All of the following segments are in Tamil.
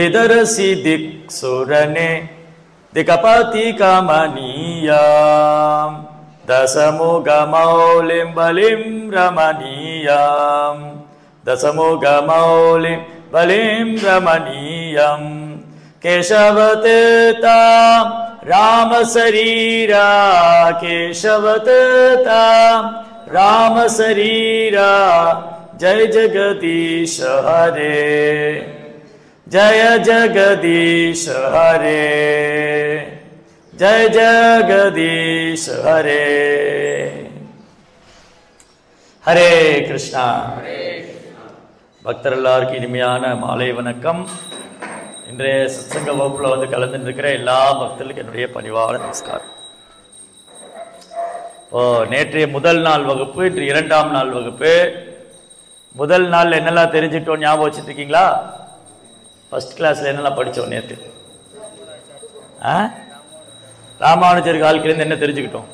விதரசி திக் சுரனே திகபதி கமனியாம் தசமுக மௌலிம் பலிம் ரமணியாம் தசமுக மௌலிம் பலிம் ரமணியம் கேசவதேதா ராம சரீரா கேசவதேதா ராம சரீரா ஜய ஜகதீஷ ஹரே ஜய ஜகதீஷ ஹரே ஜய ஜகதீஷ ஹரே. ஹரே கிருஷ்ணா. பக்தர் எல்லாருக்கும் இனிமையான மாலை வணக்கம். இன்றைய சத்சங்க வகுப்புல வந்து கலந்துட்டு இருக்கிற எல்லா பக்தர்களுக்கும் என்னுடைய பணிவான நமஸ்காரம். நேற்றைய முதல் நாள் வகுப்பு, இன்று இரண்டாம் நாள் வகுப்பு. முதல் நாள் என்னெல்லாம் தெரிஞ்சுட்டோம் ஞாபகம் வச்சுட்டு இருக்கீங்களா? ஃபர்ஸ்ட் கிளாஸ்ல என்னெல்லாம் படித்தோம் நேற்று? ராமானுஜர் வாழ்க்கையிலேருந்து என்ன தெரிஞ்சுக்கிட்டோம்?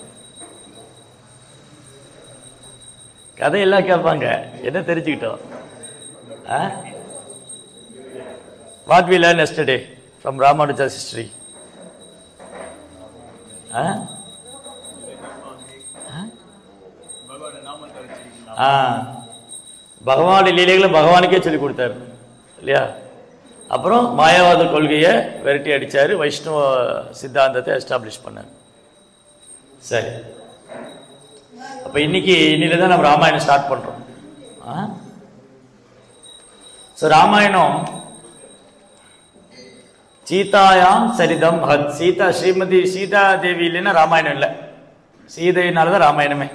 கதையெல்லாம் கேட்பாங்க, என்ன தெரிஞ்சுக்கிட்டோம்? What we learn yesterday from Ramanujar's history? பகவானுடைய லீலைகளை பகவானுக்கே சொல்லி கொடுத்தாரு இல்லையா? அப்புறம் மாயாவாத கொள்கையை விரட்டி அடித்தார், வைஷ்ணவ சித்தாந்தத்தை எஸ்டாப்ளிஷ் பண்ணார். சரி, அப்போ இன்னில தான் நம்ம ராமாயணம் ஸ்டார்ட் பண்ணுறோம். ஸோ ராமாயணம் சீதாயாம் சரிதம் மகத். ஸ்ரீமதி சீதா தேவி இல்லைன்னா ராமாயணம் இல்லை. சீதையினால தான் ராமாயணமே.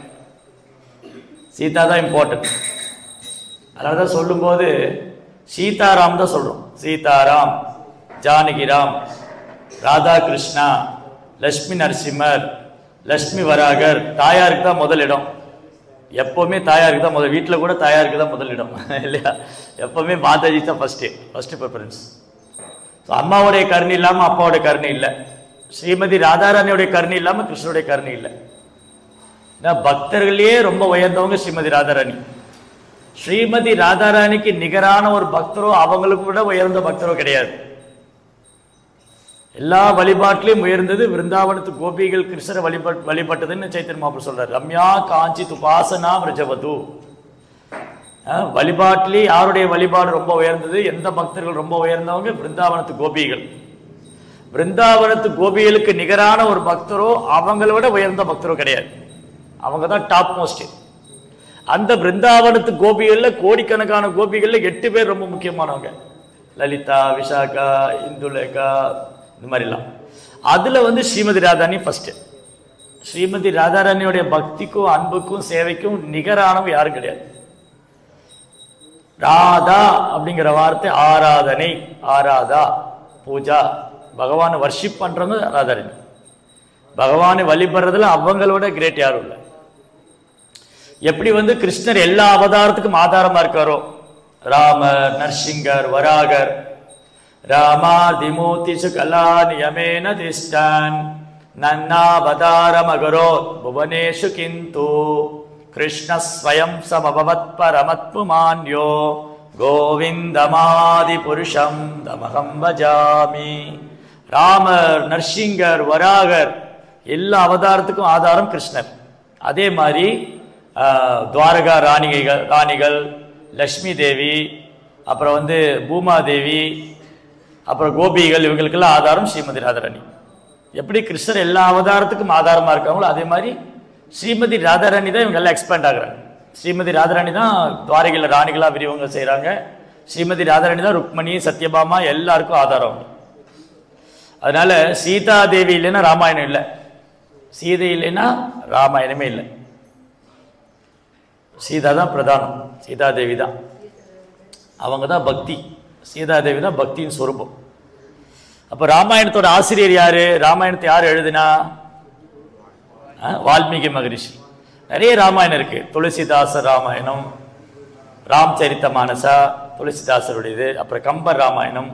சீதா தான் இம்பார்ட்டன்ட். அதனால தான் சொல்லும்போது சீதாராம் தான் சொல்கிறோம். சீதாராம், ஜானகிராம், ராதா கிருஷ்ணா, லக்ஷ்மி நரசிம்மர், லக்ஷ்மி வராகர். தாயாருக்கு தான் முதல் இடம். எப்போவுமே தாயாருக்கு தான் முதல். வீட்டில் கூட தாயாருக்கு தான் முதல் இடம் இல்லையா? எப்போவுமே மாதாஜி தான் ஃபஸ்ட்டு ப்ரிஃபரன்ஸ். ஸோ அம்மாவுடைய கருணை இல்லாமல் அப்பாவுடைய கருணை இல்லை. ஸ்ரீமதி ராதாராணியோடைய கருணை இல்லாமல் கிருஷ்ணனுடைய கருணை இல்லை. பக்தர்களே ரொம்ப உயர்ந்தவங்க ஸ்ரீமதி ராதாராணி. ஸ்ரீமதி ராதாராணிக்கு நிகரான ஒரு பக்தரோ அவங்களுக்கு விட உயர்ந்த பக்தரோ கிடையாது. எல்லா வழிபாட்டிலையும் உயர்ந்தது விருந்தாவனத்து கோபிகள் கிருஷ்ணரை வழிபட்டதுன்னு சைத்தன்ய மகாபிரபு சொல்றாரு. ரம்யா காஞ்சி துபாசனா விரஜவது. வழிபாட்டிலே யாருடைய வழிபாடு ரொம்ப உயர்ந்தது, எந்த பக்தர்கள் ரொம்ப உயர்ந்தவங்க? விருந்தாவனத்து கோபிகள். விருந்தாவனத்து கோபிகளுக்கு நிகரான ஒரு பக்தரோ அவங்களை விட உயர்ந்த பக்தரோ கிடையாது. அவங்க தான் டாப் மோஸ்ட். அந்த பிருந்தாவனத்து கோபிகள்ல கோடிக்கணக்கான கோபிகள்ல 8 பேர் ரொம்ப முக்கியமானவங்க. லலிதா, விஷாகா, இந்துலேகா, இந்த மாதிரிலாம். அதுல வந்து ஸ்ரீமதி ராதாராணி ஃபர்ஸ்ட். ஸ்ரீமதி ராதாராணியோடைய பக்திக்கும் அன்புக்கும் சேவைக்கும் நிகரானவங்க யாரும் கிடையாது. ராதா அப்படிங்கிற வார்த்தை ஆராதனை, ஆராதா, பூஜா, பகவானை வர்ஷிப் பண்றவங்க ராதாராணி. பகவானை வழிபடுறதுல அவங்களோட கிரேட் யாரும் இல்லை. எப்படி வந்து கிருஷ்ணர் எல்லா அவதாரத்துக்கும் ஆதாரமா இருக்காரோ, ராமர், நரசிங்கர், வராகர், ராமாதிமூர்த்திஷு கலாநியமேன திஷ்டான் நன்னாவதாரமகரோ புவனேஷு கிந்து கிருஷ்ண ஸ்வயம் சமபவத் பரமத்புமான்யோ கோவிந்தமாதி புருஷம் தமகம் பஜாமி. ராமர், நரசிங்கர், வராகர் எல்லா அவதாரத்துக்கும் ஆதாரம் கிருஷ்ணர். அதே மாதிரி துவாரகா ராணிகள், லக்ஷ்மி தேவி, அப்புறம் வந்து பூமாதேவி, அப்புறம் கோபிகள், இவங்களுக்கெல்லாம் ஆதாரம் ஸ்ரீமதி ராதாராணி. எப்படி கிருஷ்ணர் எல்லா அவதாரத்துக்கும் ஆதாரமா இருக்காங்களோ அதே மாதிரி ஸ்ரீமதி ராதாராணி தான் இவங்க எக்ஸ்பேண்ட் ஆகுறாங்க. ஸ்ரீமதி ராதாராணி தான் துவாரகையில் ராணிகளா விரிவங்க செய்கிறாங்க. ஸ்ரீமதி ராதாராணி தான் ருக்மணி, சத்யபாமா எல்லாருக்கும் ஆதாரம். அதனால சீதா தேவி இல்லைன்னா ராமாயணம் இல்லை, சீதை இல்லைன்னா ராமாயணமே இல்லை. சீதா தான் பிரதானம். சீதா தேவி தான், அவங்க தான் பக்தி. சீதா தேவி தான் பக்தியின் சொரூபம். அப்போ ராமாயணத்தோட ஆசிரியர் யாரு? ராமாயணத்தை யார் எழுதினா? வால்மீகி மகரிஷி. நிறைய ராமாயணம் இருக்கு. துளசிதாசர் ராமாயணம், ராம்சரித்த மானசா துளசிதாசருடையது, அப்புறம் கம்பர் ராமாயணம்.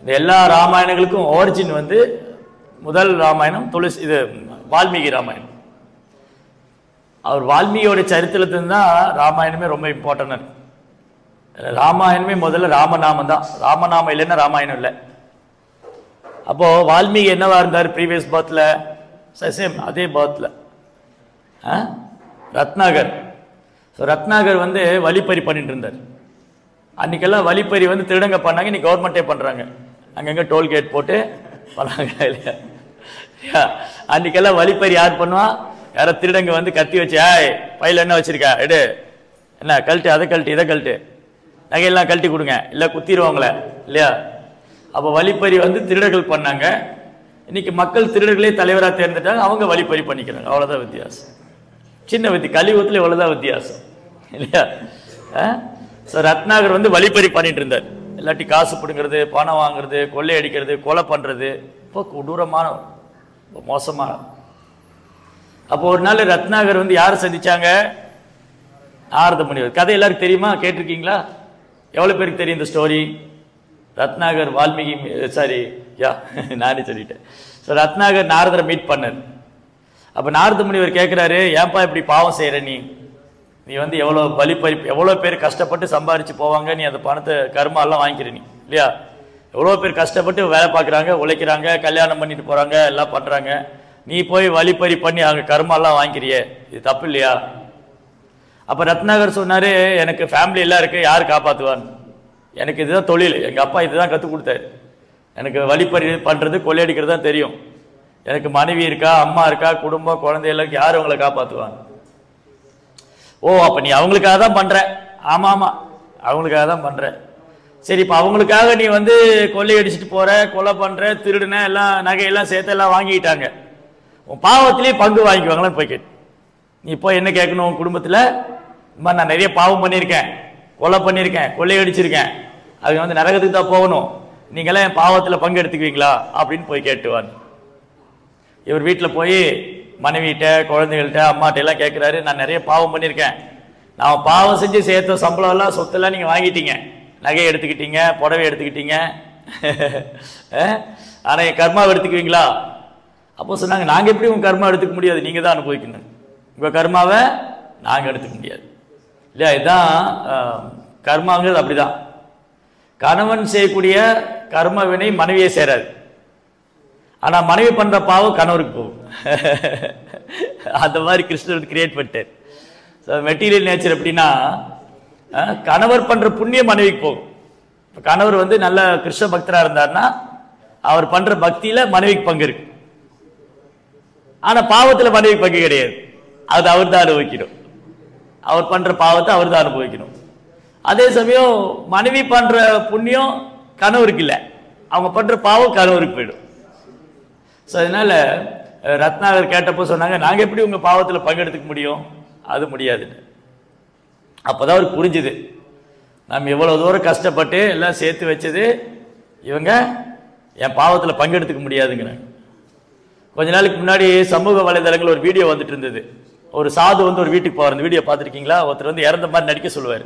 இந்த எல்லா ராமாயணங்களுக்கும் ஒரிஜின் வந்து முதல் ராமாயணம் இது வால்மீகி ராமாயணம். அவர் வால்மீகியோட சரித்திரத்துல தான் ராமாயணமே ரொம்ப இம்பார்ட்டன்ட் இருக்கு. ராமாயணமே முதல்ல ராமநாமம் தான். ராமநாமம் இல்லைன்னா ராமாயணம் இல்லை. அப்போ வால்மீகி என்னவா இருந்தார் ப்ரீவியஸ் பர்த்ல? சேம் அதே பர்த்ல ரத்னாகர். ஸோ ரத்னாகர் வந்து வழிப்பறி பண்ணிட்டு இருந்தார். அன்னைக்கெல்லாம் வழிப்பறி வந்து திருடங்க பண்ணாங்க, இன்னைக்கு கவர்மெண்ட்டே பண்றாங்க. அங்கங்க டோல்கேட் போட்டு பண்ணாங்க இல்லையா? அன்னைக்கெல்லாம் வழிப்பறி யார் பண்ணுவா? யாரோ திருடங்க வந்து கத்தி வச்சு, ஆய் பையில என்ன வச்சிருக்கா எடு, என்ன கழட்டு, அதை கழட்டு, இதை கழட்டு, நகையெல்லாம் கழட்டி கொடுங்க, இல்லை குத்திடுவாங்களே இல்லையா? அப்போ வழிப்பறி வந்து திருடர்கள் பண்ணாங்க. இன்னைக்கு மக்கள் திருடர்களே தலைவராக தேர்ந்துட்டாங்க, அவங்க வழிப்பறி பண்ணிக்கிறாங்க. அவ்வளோதான் வித்தியாசம். சின்ன கலியுகத்தில் இவ்வளோதான் வித்தியாசம் இல்லையா? ஸோ ரத்னாகர் வந்து வழிப்பறி பண்ணிட்டு இருந்தார். இல்லாட்டி காசு பிடுங்கிறது, பணம் வாங்குறது, கொள்ளை அடிக்கிறது, கொலை பண்ணுறது, இப்போ கொடூரமான மோசமான. அப்போ ஒரு நாள் ரத்னாகர் வந்து யாரை சந்திச்சாங்க? நாரத முனிவர். கதை எல்லாருக்கும் தெரியுமா? கேட்டிருக்கீங்களா? எவ்வளோ பேருக்கு தெரியும் இந்த ஸ்டோரி? ரத்னாகர் வால்மீகி, சாரி நானே சொல்லிட்டேன். ஸோ ரத்னாகர் நாரதரை மீட் பண்ணார். அப்போ நாரத முனிவர் கேட்குறாரு, ஏன்பா இப்படி பாவம் செய்கிற நீ வந்து எவ்வளோ வழிப்பறி, எவ்வளோ பேர் கஷ்டப்பட்டு சம்பாரிச்சு போவாங்க, நீ அந்த பணத்தை கர்மாலாம் வாங்கிக்கிற நீ இல்லையா? எவ்வளோ பேர் கஷ்டப்பட்டு வேலை பார்க்குறாங்க, உழைக்கிறாங்க, கல்யாணம் பண்ணிட்டு போகிறாங்க, எல்லாம் பண்ணுறாங்க, நீ போய் வழிப்பறி பண்ணி அவங்க கர்மாலாம் வாங்கிக்கிறியே, இது தப்பு இல்லையா? அப்போ ரத்னாகர் சொன்னார், எனக்கு ஃபேமிலி எல்லாம் இருக்குது, யார் காப்பாற்றுவான்? எனக்கு இதுதான் தொழில், எங்கள் அப்பா இதுதான் கற்றுக் கொடுத்தாரு. எனக்கு வழிப்பறி பண்ணுறது, கொள்ளையடிக்கிறது தான் தெரியும். எனக்கு மனைவி இருக்கா, அம்மா இருக்கா, குடும்பம், குழந்தைகளுக்கு, யார் அவங்களை காப்பாற்றுவாங்க? ஓ, அப்போ நீ அவங்களுக்காக தான் பண்ணுற? ஆமாம் ஆமாம், அவங்களுக்காக தான் பண்ணுற. சரி, இப்போ அவங்களுக்காக நீ வந்து கொள்ளையடிச்சிட்டு போகிற, கொலை பண்ணுற, திருடுன, எல்லாம் நகையெல்லாம் சேர்த்து எல்லாம் வாங்கிக்கிட்டாங்க, உன் பாவத்திலேயே பங்கு வாங்கிக்குவாங்களான்னு போய் கேட்டு. நீ இப்போ என்ன கேட்கணும்? உன் குடும்பத்தில் நான் நிறைய பாவம் பண்ணியிருக்கேன், கொலை பண்ணியிருக்கேன், கொள்ளையடிச்சிருக்கேன், அவங்க வந்து நரகத்துக்கு தான் போகணும், நீங்களாம் என் பாவத்தில் பங்கு எடுத்துக்குவீங்களா அப்படின்னு போய் கேட்டுவான். இவர் வீட்டில் போய் மனைவிட்ட, குழந்தைகள்கிட்ட, அம்மாட்ட எல்லாம் கேட்குறாரு, நான் நிறைய பாவம் பண்ணியிருக்கேன், நான் பாவம் செஞ்சு சேர்த்த சம்பளம் எல்லாம், சொத்தெல்லாம் நீங்கள் வாங்கிட்டீங்க, நகையை எடுத்துக்கிட்டீங்க, புடவை எடுத்துக்கிட்டீங்க, ஆனால் என் கர்மாவை எடுத்துக்குவீங்களா? அப்போ சொன்னாங்க, நாங்கள் எப்படி உங்கள் கர்மா எடுத்துக்க முடியாது, நீங்கள் தான் அனுபவிக்கணும், உங்கள் கர்மாவை நாங்கள் எடுத்துக்க முடியாது இல்லையா? இதுதான் கர்மாங்கிறது. அப்படிதான் கணவன் செய்யக்கூடிய கர்ம வினை மனைவியே சேராது, ஆனா மனைவி பண்ற பாவம் கணவருக்கு போகும். அந்த மாதிரி கிருஷ்ணர் கிரியேட் பண்ணிட்டார். மெட்டீரியல் நேச்சர் எப்படின்னா, கணவர் பண்ற புண்ணியம் மனைவிக்கு போகும். கணவர் வந்து நல்ல கிருஷ்ண பக்தரா இருந்தார்னா அவர் பண்ற பக்தியில மனைவிக்கு பங்கு இருக்கு, ஆனா பாவத்துல மனைவிக்கு பங்கு கிடையாது. அது அவர் தான் அனுபவிக்கணும், அவர் பண்ற பாவத்தை அவர் தான் அனுபவிக்கணும். அதே சமயம் மனைவி பண்ற புண்ணியம் கணவருக்கு இல்லை, அவங்க பண்ற பாவம் கணவருக்கு போயிடும். ஸோ அதனால ரத்னாகர் கேட்டப்போ சொன்னாங்க, நாங்கள் எப்படி உங்கள் பாவத்தில் பங்கெடுத்துக்க முடியும்? அது முடியாதுன்னு. அப்போதான் அவருக்கு புரிஞ்சுது, நம்ம எவ்வளோ தூரம் கஷ்டப்பட்டு எல்லாம் சேர்த்து வச்சது, இவங்க என் பாவத்தில் பங்கெடுத்துக்க முடியாதுங்கிறாங்க. கொஞ்ச நாளைக்கு முன்னாடி சமூக வலைதளங்கள் ஒரு வீடியோ வந்துட்டு இருந்தது. ஒரு சாது வந்து ஒரு வீட்டுக்கு போவார். அந்த வீடியோ பார்த்துருக்கீங்களா? ஒருத்தர் வந்து இறந்த மாதிரி நடிக்க சொல்லுவார்.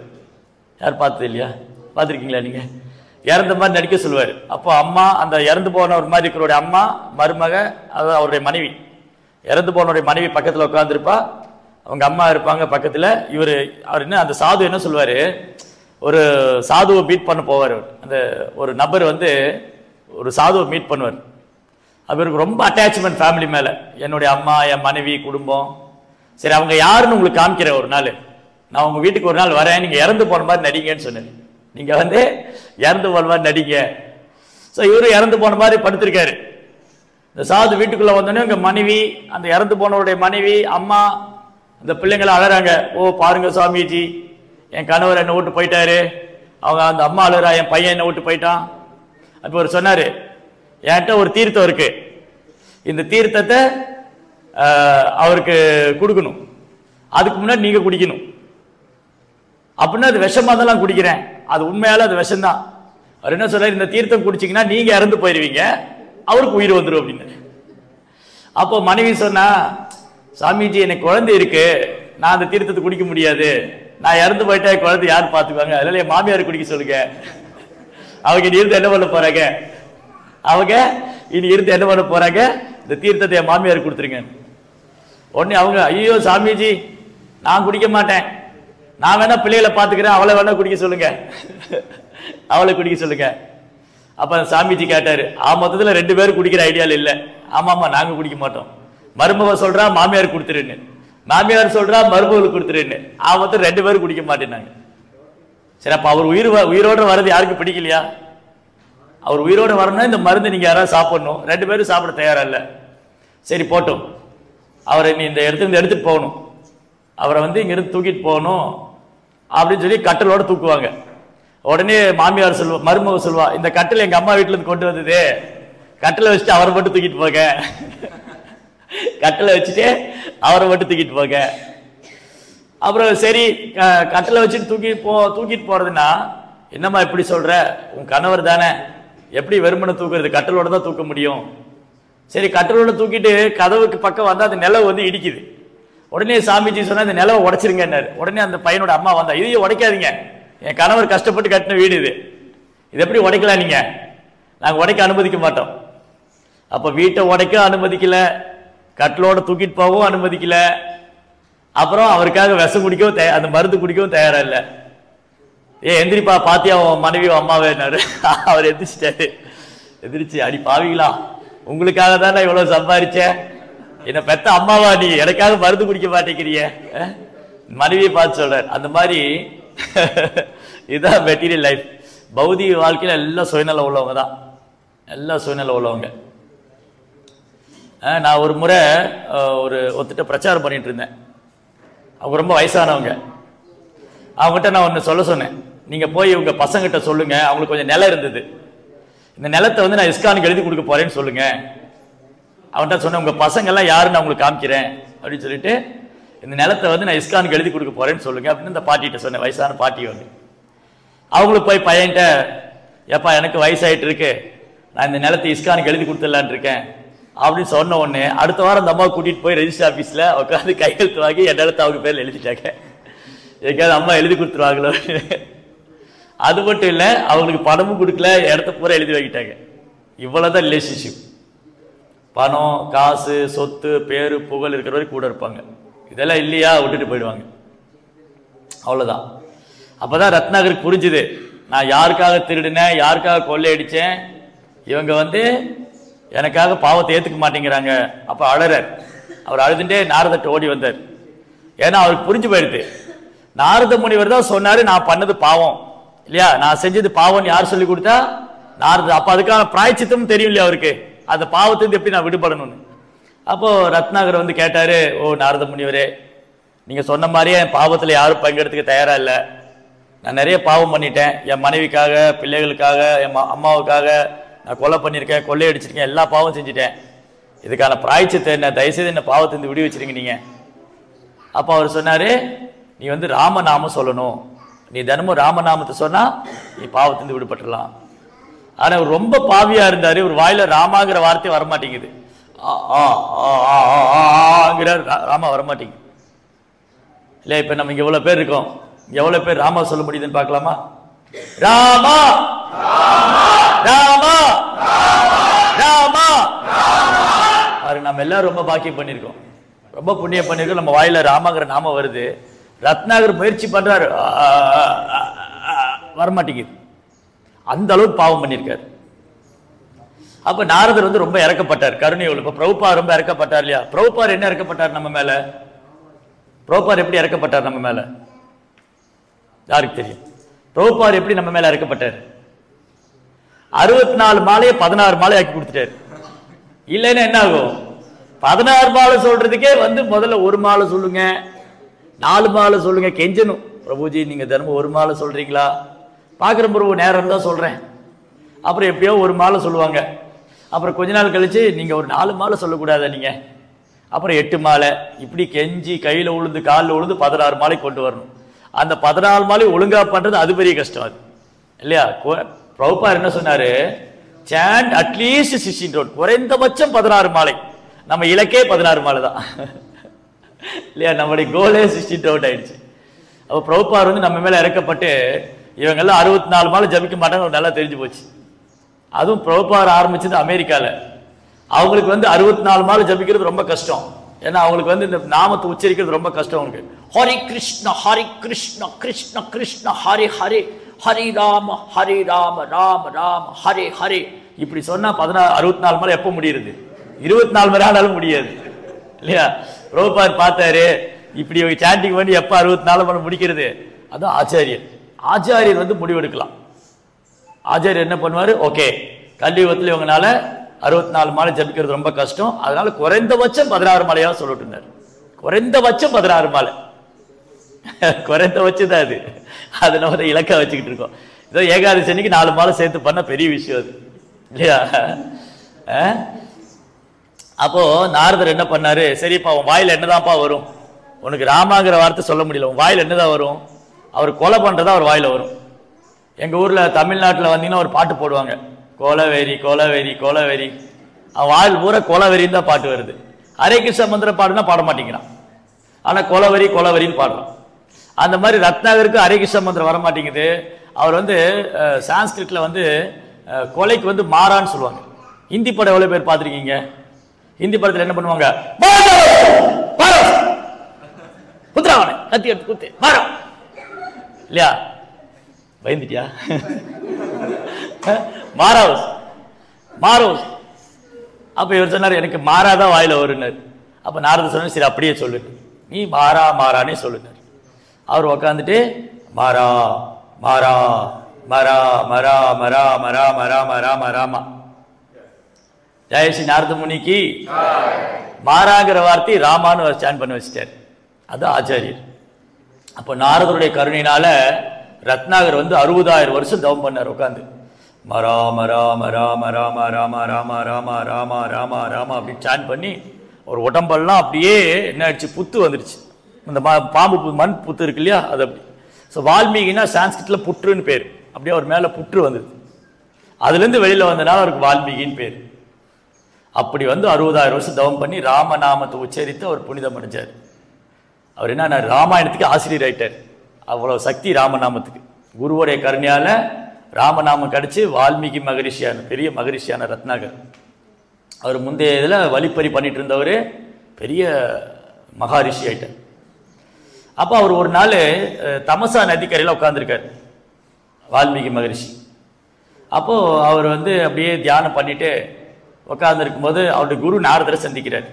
யார் பார்த்தது இல்லையா? பார்த்துருக்கீங்களா நீங்கள்? இறந்த மாதிரி நடிக்க சொல்லுவார். அப்போ அம்மா, அந்த இறந்து போன ஒரு மாதிரி இருக்கிறோடைய அம்மா, மருமக, அதாவது அவருடைய மனைவி, இறந்து போனோடைய மனைவி பக்கத்தில் உட்காந்துருப்பா, அவங்க அம்மா இருப்பாங்க பக்கத்தில். அவர் என்ன, அந்த சாது என்ன சொல்லுவார், ஒரு சாதுவை மீட் பண்ண போவார். அந்த ஒரு நபர் வந்து ஒரு சாதுவை மீட் பண்ணுவார். அவருக்கு ரொம்ப அட்டாச்மெண்ட் ஃபேமிலி மேலே, என்னுடைய அம்மா, என் மனைவி, குடும்பம். சரி, அவங்க யாருன்னு உங்களுக்கு காமிக்கிறேன் ஒரு நாள், நான் உங்கள் வீட்டுக்கு ஒரு நாள் வரேன், நீங்கள் இறந்து போன மாதிரி நடிங்கன்னு சொன்னேன். நீங்கள் வந்து இறந்து போன மாதிரி நடிங்க. ஸோ இவரு இறந்து போன மாதிரி படுத்திருக்காரு. இந்த சாது வீட்டுக்குள்ளே வந்தோடனே உங்கள் மனைவி, அந்த இறந்து போனவருடைய மனைவி, அம்மா, அந்த பிள்ளைங்களை அழறாங்க. ஓ பாருங்க சாமிஜி, என் கணவர் என்னை விட்டு போயிட்டாரு. அவங்க அந்த அம்மா அழுறா, என் பையன் என்னை விட்டு போயிட்டான். அப்போ அவர் சொன்னார், என்கிட்ட ஒரு தீர்த்தம் இருக்கு, இந்த தீர்த்தத்தை அவருக்கு கொடுக்கணும், அதுக்கு முன்னாடி நீங்கள் குடிக்கணும். அப்படின்னா அது விஷமா தான் நான் குடிக்கிறேன், அது உண்மையால அது விஷம்தான். அவர் என்ன சொல்றாரு, இந்த தீர்த்தம் குடிச்சிங்கன்னா நீங்க இறந்து போயிடுவீங்க, அவருக்கு உயிர் வந்துடும் அப்படின்னு. அப்போ மனைவி சொன்னா, சாமிஜி எனக்கு குழந்தை இருக்கு, நான் அந்த தீர்த்தத்தை குடிக்க முடியாது, நான் இறந்து போயிட்டா குழந்தை யார் பார்த்துக்குவாங்க, அதனால என் மாமியார் குடிக்க சொல்லுங்க, அவங்க இனி இருந்து என்ன பண்ண போறாங்க, அவங்க இனி இருந்து என்ன பண்ண போறாங்க, இந்த தீர்த்தத்தை என் மாமியார் கொடுத்துருங்க. உடனே அவங்க, ஐயோ சாமிஜி நான் குடிக்க மாட்டேன், நான் வேணா பிள்ளைகளை பார்த்துக்கிறேன், அவளை வேணா குடிக்க சொல்லுங்க, அவளை குடிக்க சொல்லுங்க. அப்ப சாமிஜி கேட்டாரு, மொத்தத்துல 2 பேரும் குடிக்கிற ஐடியால இல்ல. ஆமாமா நாங்க குடிக்க மாட்டோம். மருமக சொல்றா மாமியார் கொடுத்துருன்னு, மாமியார் சொல்றா மருமகளுக்கு கொடுத்துருன்னு, மொத்தம் 2 பேரும் குடிக்க மாட்டேன்னாங்க. சரி, அப்ப அவர் உயிரோட வர்றது யாருக்கு பிடிக்கலையா? அவர் உயிரோட வரணும்னா இந்த மருந்து நீங்க யாராவது சாப்பிடணும். 2 பேரும் சாப்பிட தயாரா இல்ல. சரி போட்டோம், அவரை நீ இந்த இடத்துல எடுத்துட்டு போகணும், அவரை இங்கிருந்து தூக்கிட்டு போகணும் அப்படின்னு சொல்லி கட்டலோட தூக்குவாங்க. உடனே மாமியார் சொல்வா, மருமக சொல்வா, இந்த கட்டில் எங்க அம்மா வீட்டுல இருந்து கொண்டு வந்தது, கட்டில வச்சுட்டு அவரை மட்டும் தூக்கிட்டு போக, கட்டில வச்சுட்டு அவரை மட்டும் தூக்கிட்டு போக. அப்புறம் சரி கட்டில வச்சுட்டு தூக்கிட்டு போறதுன்னா, என்னம்மா இப்படி சொல்ற, உன் கணவர் தானே, எப்படி வெறுமனை தூக்குறது, கட்டலோட தான் தூக்க முடியும். சரி கட்டலோட தூக்கிட்டு கதவுக்கு பக்கம் வந்தா அந்த நிலவு இடிக்குது. உடனே சாமிஜி சொன்னா இந்த நிலவை உடைச்சிருங்கன்னாரு. உடனே அந்த பையனோட அம்மா வந்தா, இதையும் உடைக்காதீங்க, என் கணவர் கஷ்டப்பட்டு கட்டின வீடு இது எப்படி உடைக்கலாம் நீங்க, நாங்க உடைக்க அனுமதிக்க மாட்டோம். அப்ப வீட்டை உடைக்க அனுமதிக்கல, கட்டிலோட தூக்கிட்டு போகவும் அனுமதிக்கல, அப்புறம் அவருக்காக விஷம் குடிக்கவும் அந்த மருந்து குடிக்கவும் தயாரா இல்ல. எந்திரிப்பா பாத்தியா மனைவி அம்மாவேன்னாரு. அவர் எந்திரிச்சிட்டாரு. எந்திரிச்சு, அடி பாவிங்களா, உங்களுக்காக தான் நான் இவ்வளவு சம்பாதிச்சேன், என்ன பெத்த அம்மாவா நீ, எனக்காக மருந்து குடிக்க மாட்டேங்கிறிய, மனைவியை பார்த்து சொல்றாரு. அந்த மாதிரி இதுதான் மெட்டீரியல் லைஃப். பௌதிக வாழ்க்கையில எல்லாம் சுயநலம் உள்ளவங்க தான், எல்லாம் சுயநலம் உள்ளவங்க. நான் ஒரு முறை ஒருத்திட்ட பிரச்சாரம் பண்ணிட்டு இருந்தேன். அவங்க ரொம்ப வயசானவங்க. அவங்ககிட்ட நான் ஒன்று சொல்ல சொன்னேன், நீங்க போய் உங்க பசங்கிட்ட சொல்லுங்க, அவங்களுக்கு கொஞ்சம் நிலம் இருந்தது, இந்த நிலத்தை நான் இஸ்கானுக்கு எழுதி கொடுக்க போறேன்னு சொல்லுங்க. அவன்கிட்ட சொன்னேன், உங்க பசங்க எல்லாம் யாருன்னு நான் உங்களுக்கு காமிக்கிறேன் அப்படின்னு சொல்லிட்டு, இந்த நிலத்தை நான் இஸ்கானுக்கு எழுதி கொடுக்க போறேன்னு சொல்லுங்க அப்படின்னு இந்த பாட்டிகிட்ட சொன்னேன். வயசான பாட்டி அவங்களுக்கு போய் பையன்கிட்ட, ஏப்பா எனக்கு வயசாயிட்டு இருக்கு, நான் இந்த நிலத்தை இஸ்கானுக்கு எழுதி கொடுத்துடலான் இருக்கேன் அப்படின்னு சொன்ன உடனே அடுத்த வாரம் அந்த அம்மா கூட்டிட்டு போய் ரெஜிஸ்டர் ஆபீஸ்ல உட்காந்து கையெழுத்து வாங்கி என் நிலத்தை அவங்க பேர்ல எழுதிட்டாங்க. எங்கேயாவது அம்மா எழுதி கொடுத்துருவாங்களோ. அது மட்டும் இல்ல, அவங்களுக்கு பணமும் கொடுக்கல, இடத்த பூரா எழுதி வாங்கிட்டாங்க. இவ்வளவுதான் ரிலேஷன்ஷிப். பணம், காசு, சொத்து, பேரு, புகழ் இருக்கிற வரைக்கும் கூட இருப்பாங்க. இதெல்லாம் இல்லையா விட்டுட்டு போயிடுவாங்க. அவ்வளவுதான். அப்பதான் ரத்னாகருக்கு புரிஞ்சுது, நான் யாருக்காக திருடினேன், யாருக்காக கொள்ளையடிச்சேன், இவங்க எனக்காக பாவத்தை ஏத்துக்க மாட்டேங்கிறாங்க. அப்ப அழறார். அவர் அழுதுண்டே நாரதட்ட ஓடி வந்தார். ஏன்னா அவருக்கு புரிஞ்சு போயிடுது, நாரத முனிவர் தான் சொன்னாரு நான் பண்ணது பாவம் இல்லையா, நான் செஞ்சது பாவம் யார் சொல்லி கொடுத்தா, நாரத. அப்ப அதுக்கான பிராயச்சித்தமும் தெரியும் இல்லையா அவருக்கு, அந்த பாவத்திலிருந்து எப்படி நான் விடுபடணும்னு. அப்போ ரத்னாகர் கேட்டாரு, ஓ நாரத முனிவரே, நீங்க சொன்ன மாதிரியே என் பாவத்துல யாரும் பங்கெடுத்துக்க தயாரா இல்லை, நான் நிறைய பாவம் பண்ணிட்டேன், என் மனைவிக்காக, பிள்ளைகளுக்காக, என் அம்மாவுக்காக நான் கொலை பண்ணியிருக்கேன், கொள்ளையடிச்சிருக்கேன், எல்லா பாவம் செஞ்சுட்டேன், இதுக்கான பிராய்ச்சித்தை என்ன, தயவுசெய்து என்ன பாவத்திலிருந்து விடுவி வச்சிருங்க நீங்க. அப்ப அவர் சொன்னாரு, நீ ராமநாமம் சொல்லணும், நீ தினமும் ராமநாமத்தை சொன்னா நீ பாவத்திலிருந்து விடுபட்டுலாம். ஆனா அவர் ரொம்ப பாவியா இருந்தாரு, ஒரு வாயில ராமாங்கிற வார்த்தை வரமாட்டேங்குது, ராமா வரமாட்டேங்குது இல்ல. இப்ப நம்ம இங்க எவ்வளவு பேர் இருக்கோம், எவ்வளவு பேர் ராமா சொல்ல முடியுதுன்னு பார்க்கலாமா? ராமா ராமா ராமா. நம்ம எல்லாரும் ரொம்ப பாக்கியம் பண்ணிருக்கோம், ரொம்ப புண்ணியம் பண்ணிருக்கோம், நம்ம வாயில ராமாங்கிற நாம வருது. ரத்னாகர் முயற்சி பண்றாரு, வரமாட்டேங்குது. அந்த அளவுக்கு பாவம் பண்ணிருக்காரு. அப்ப நாரதர் ரொம்ப இறக்கப்பட்டார், கருணை உள்ள. இப்ப பிரபுபார் ரொம்ப இறக்கப்பட்டார் இல்லையா? பிரபுபார் என்ன இறக்கப்பட்டார் நம்ம மேல? பிரபுபார் எப்படி இறக்கப்பட்டார் நம்ம மேல? யாருக்கு தெரியும்? பிரபுபார் எப்படி நம்ம மேல இறக்கப்பட்டார்? 64 மாலையை 16 மாலை ஆக்கி கொடுத்துட்டாரு. இல்லைன்னா என்ன ஆகும்? 16 மாலை சொல்றதுக்கே முதல்ல 1 மாலை சொல்லுங்க, 4 மாலை சொல்லுங்க, கெஞ்சணும். பிரபுஜி நீங்க தினமும் 1 மாலை சொல்றீங்களா? பாக்குற பிரபு நேரம் தான் சொல்றேன். அப்புறம் எப்பயோ 1 மாலை சொல்லுவாங்க. அப்புறம் கொஞ்ச நாள் கழிச்சு நீங்க ஒரு 4 மாலை சொல்லக்கூடாத நீங்க, அப்புறம் 8 மாலை. இப்படி கெஞ்சி கையில உழுந்து காலில் உழுந்து 16 மாலை கொண்டு வரணும். அந்த 14 மாலை ஒழுங்கா பண்றது அது பெரிய கஷ்டம் அது இல்லையா? பிரபுபார் என்ன சொன்னாரு? சாண்ட் அட்லீஸ்ட் 16 ரவுண்ட், குறைந்தபட்சம் 16 மாலை. நம்ம இலக்கே 16 மாலை தான் இல்லையா? நம்மளுடைய கோலே 16 ரவுண்ட் ஆயிடுச்சு. அப்ப பிரபுபார் நம்ம மேல இறக்கப்பட்டு இவங்க எல்லாம் 64 மாலை ஜபிக்க மாட்டாங்க, நல்லா தெரிஞ்சு போச்சு. அதுவும் பிரபுபார் ஆரம்பிச்சது அமெரிக்கால. அவங்களுக்கு 64 மாலை ஜபிக்கிறது ரொம்ப கஷ்டம். ஏன்னா அவங்களுக்கு வந்து இந்த நாமத்தை உச்சரிக்கிறது ரொம்ப கஷ்டம். அவங்களுக்கு ஹரி கிருஷ்ண ஹரி கிருஷ்ண கிருஷ்ண கிருஷ்ண ஹரி ஹரி ஹரி ராம ராம ராம ஹரி ஹரி இப்படி சொன்னா 64 முறை எப்போ முடியுது? 24 மணி ஆனாலும் முடியாது இல்லையா? பிரபுபாத் பார்த்தாரு, இப்படி சாண்டிங் பண்ணி எப்போ 64 மணி முடிக்கிறது? அதான் ஆச்சாரியர். ஆச்சாரியர் வந்து முடிவெடுக்கலாம். ஆச்சாரியர் என்ன பண்ணுவார்? ஓகே, கலியுகத்தில் இவங்கனால 64 மாலை ஜபிக்கிறது ரொம்ப கஷ்டம், அதனால குறைந்தபட்சம் 16 மாலையாக சொல்லிட்டு இருந்தார். குறைந்தபட்சம் 16 மாலை, குறைந்தபட்சம் தான் அது. அது நம்ம இலக்கா வச்சுக்கிட்டு இருக்கோம். இதோ ஏகாதசி அன்னைக்கு 4 மாலை சேர்த்து பண்ண பெரிய விஷயம் அது இல்லையா? அப்போ நாரதர் என்ன பண்ணாரு, சரிப்பா உன் வாயில் என்னதான்ப்பா வரும்? உனக்கு ராமாங்கிற வார்த்தை சொல்ல முடியல, உன் வாயில் என்னதான் வரும்? அவர் கொலை பண்றதா அவர் வாயில வரும். எங்க ஊர்ல தமிழ்நாட்டில் வந்தீங்கன்னா ஒரு பாட்டு போடுவாங்க, கோலவேரி கோலவேரி கோலவேரி. அவன் வாயில் பூரா கோலவேரின்னு தான் பாட்டு வருது. ஹரே கிருஷ்ண மந்திர பாடுனா பாட மாட்டேங்கிறான், ஆனா கோலவரி கோலவரின்னு பாடுறான். அந்த மாதிரி ரத்னாகருக்கு ஹரே கிருஷ்ண மந்திரம் வர மாட்டேங்குது. அவர் வந்து சான்ஸ்கிரிட்ல வந்து கொலைக்கு வந்து மாறான்னு சொல்லுவாங்க. ஹிந்தி படம் எவ்வளவு பேர் பார்த்துருக்கீங்க? ஹிந்தி படத்தில் என்ன பண்ணுவாங்க? குத்துறாவன கத்தி எடுத்து குத்து மாறா இல்லையா? பயந்துட்டியா? மாரோஸ் மாரோஸ். அப்ப இவர் சொன்னார், எனக்கு மாறாதான் வாயில வருனார். அப்ப நாரதர் சொன்னார், சரி அப்படியே சொல்லு, நீ மாறா மாறானே சொல்லுனார். அவர் உக்காந்துட்டு மாறா மாறா மரா மரா மரா மரா மரா மரா மராமா. ஜெயஸ்ரீ நாரத முனிக்கு மாறாங்கிற வார்த்தை ராமான்னு ஸ்டாண்ட் பண்ணி வச்சிட்டார். அது ஆச்சாரியர். அப்போ நாரதருடைய கருணையினால ரத்னாகர் வந்து 60,000 வருஷம் தவம் பண்ணார் உட்காந்து. மரா மரா மரா மரா ராமா ராமா ராமா ராமா ராமா ராமா அப்படி ஸ்டாண்ட் பண்ணி ஒரு உடம்பெல்லாம் அப்படியே என்ன ஆயிடுச்சு, புத்து வந்துருச்சு. இந்த பாம்பு மண் புத்து இருக்கு இல்லையா, அது அப்படி. ஸோ வால்மீகினா சான்ஸ்கிரிட்ல புற்றுன்னு பேர். அப்படியே அவர் மேலே புற்று வந்தது, அதுலேருந்து வெளியில் வந்தனால அவருக்கு வால்மீகின்னு பேர். அப்படி வந்து 60,000 வருஷம் தவம் பண்ணி ராமநாமத்தை உச்சரித்து அவர் புனிதம் அடைஞ்சார். அவர் என்ன ராமாயணத்துக்கு ஆசிரியர் ஆயிட்டார். அவ்வளோ சக்தி ராமநாமத்துக்கு. குருவோடைய கருணையால ராமநாமம் கிடைச்சி வால்மீகி மகரிஷியான பெரிய மகரிஷியான ரத்னாகர். அவர் முந்தைய இதில் வழிப்பறி பண்ணிட்டு இருந்தவர் பெரிய மகாரிஷி ஆயிட்டார். அப்போ அவர் ஒரு நாள் தமசா நதிக்கரையில் உட்காந்துருக்கார் வால்மீகி மகரிஷி. அப்போது அவர் வந்து அப்படியே தியானம் பண்ணிட்டு உட்கார்ந்துருக்கும் போது அவருடைய குரு நாரதரை சந்திக்கிறார்.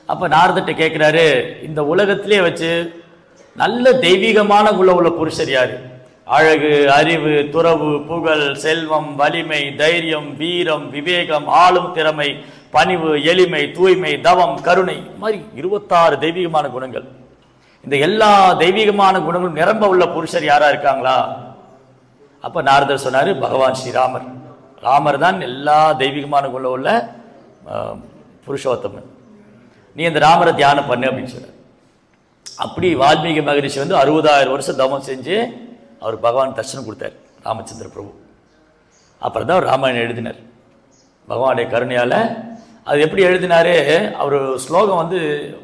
அப்போ நாரதர்கிட்ட கேட்குறாரு, இந்த உலகத்திலே வச்சு நல்ல தெய்வீகமான உள்ள புருஷர் யாரு? அழகு, அறிவு, துறவு, புகழ், செல்வம், வலிமை, தைரியம், வீரம், விவேகம், ஆளும் திறமை, பணிவு, எளிமை, தூய்மை, தவம், கருணை, மாதிரி 26 தெய்வீகமான குணங்கள். இந்த எல்லா தெய்வீகமான குணங்களும் நிரம்ப உள்ள புருஷர் யாரா இருக்காங்களா? அப்போ நாரதர் சொன்னார், பகவான் ஸ்ரீராமர். ராமர் தான் எல்லா தெய்வீகமான குணம் உள்ள புருஷோத்தமன். நீ இந்த ராமரை தியானம் பண்ணு அப்படின்னு சொன்னார். அப்படி வால்மீகி மகரிஷி வந்து 60,000 வருஷம் தவம் செஞ்சு அவர் பகவான் தரிசனம் கொடுத்தார், ராமச்சந்திர பிரபு. அப்புறம் தான் அவர் ராமாயணம் எழுதினார் பகவானுடைய கருணையால். அது எப்படி எழுதினாரு? அவர் ஸ்லோகம் வந்து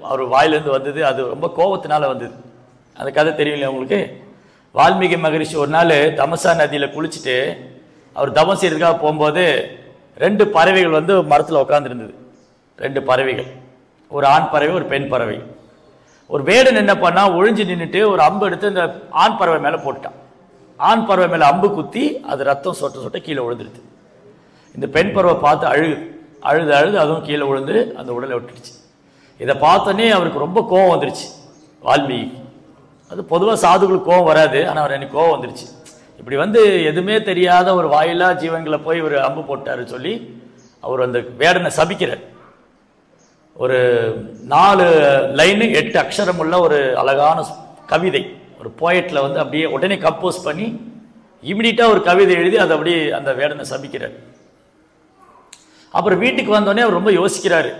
அவர் வாயிலேருந்து வந்தது, அது ரொம்ப கோபத்தினால வந்தது. அந்த கதை தெரியல உங்களுக்கு? வால்மீகி மகரிஷி ஒரு நாள் தமசா நதியில் குளிச்சுட்டு அவர் தவம் செய்யறதுக்காக போகும்போது 2 பறவைகள் வந்து மரத்தில் உட்காந்துருந்தது. 2 பறவைகள், ஒரு ஆண் பறவை ஒரு பெண் பறவை. ஒரு வேடன் என்ன பண்ணா, ஒழிஞ்சு நின்றுட்டு ஒரு அம்பு எடுத்து இந்த ஆண் பறவை மேலே போட்டுட்டான். ஆண் பறவை மேலே அம்பு குத்தி அது ரத்தம் சொட்ட சொட்ட கீழே விழுந்துருது. இந்த பெண் பறவை பார்த்து அழுது அதுவும் கீழே விழுந்து அந்த உடலை விட்டுடுச்சு. இதை பார்த்தோன்னே அவருக்கு ரொம்ப கோபம் வந்துருச்சு வால்மீகி. அது பொதுவாக சாதுகளுக்கு கோபம் வராது, ஆனால் அவர் எனக்கு கோபம் வந்துருச்சு. இப்படி வந்து எதுவுமே தெரியாத ஒரு வாயிலா ஜீவன்களை போய் ஒரு அம்பு போட்டாரு சொல்லி அவர் அந்த வேடனை சபிக்கிறார். ஒரு 4 லைனு 8 அக்ஷரம் உள்ள ஒரு அழகான கவிதை, ஒரு போயட்ல வந்து அப்படியே உடனே கம்போஸ் பண்ணி இமிடியட்டா ஒரு கவிதை எழுதி அதை அப்படியே அந்த வேடனை சபிக்கிறார். அப்புறம் வீட்டுக்கு வந்தோடனே அவர் ரொம்ப யோசிக்கிறாரு,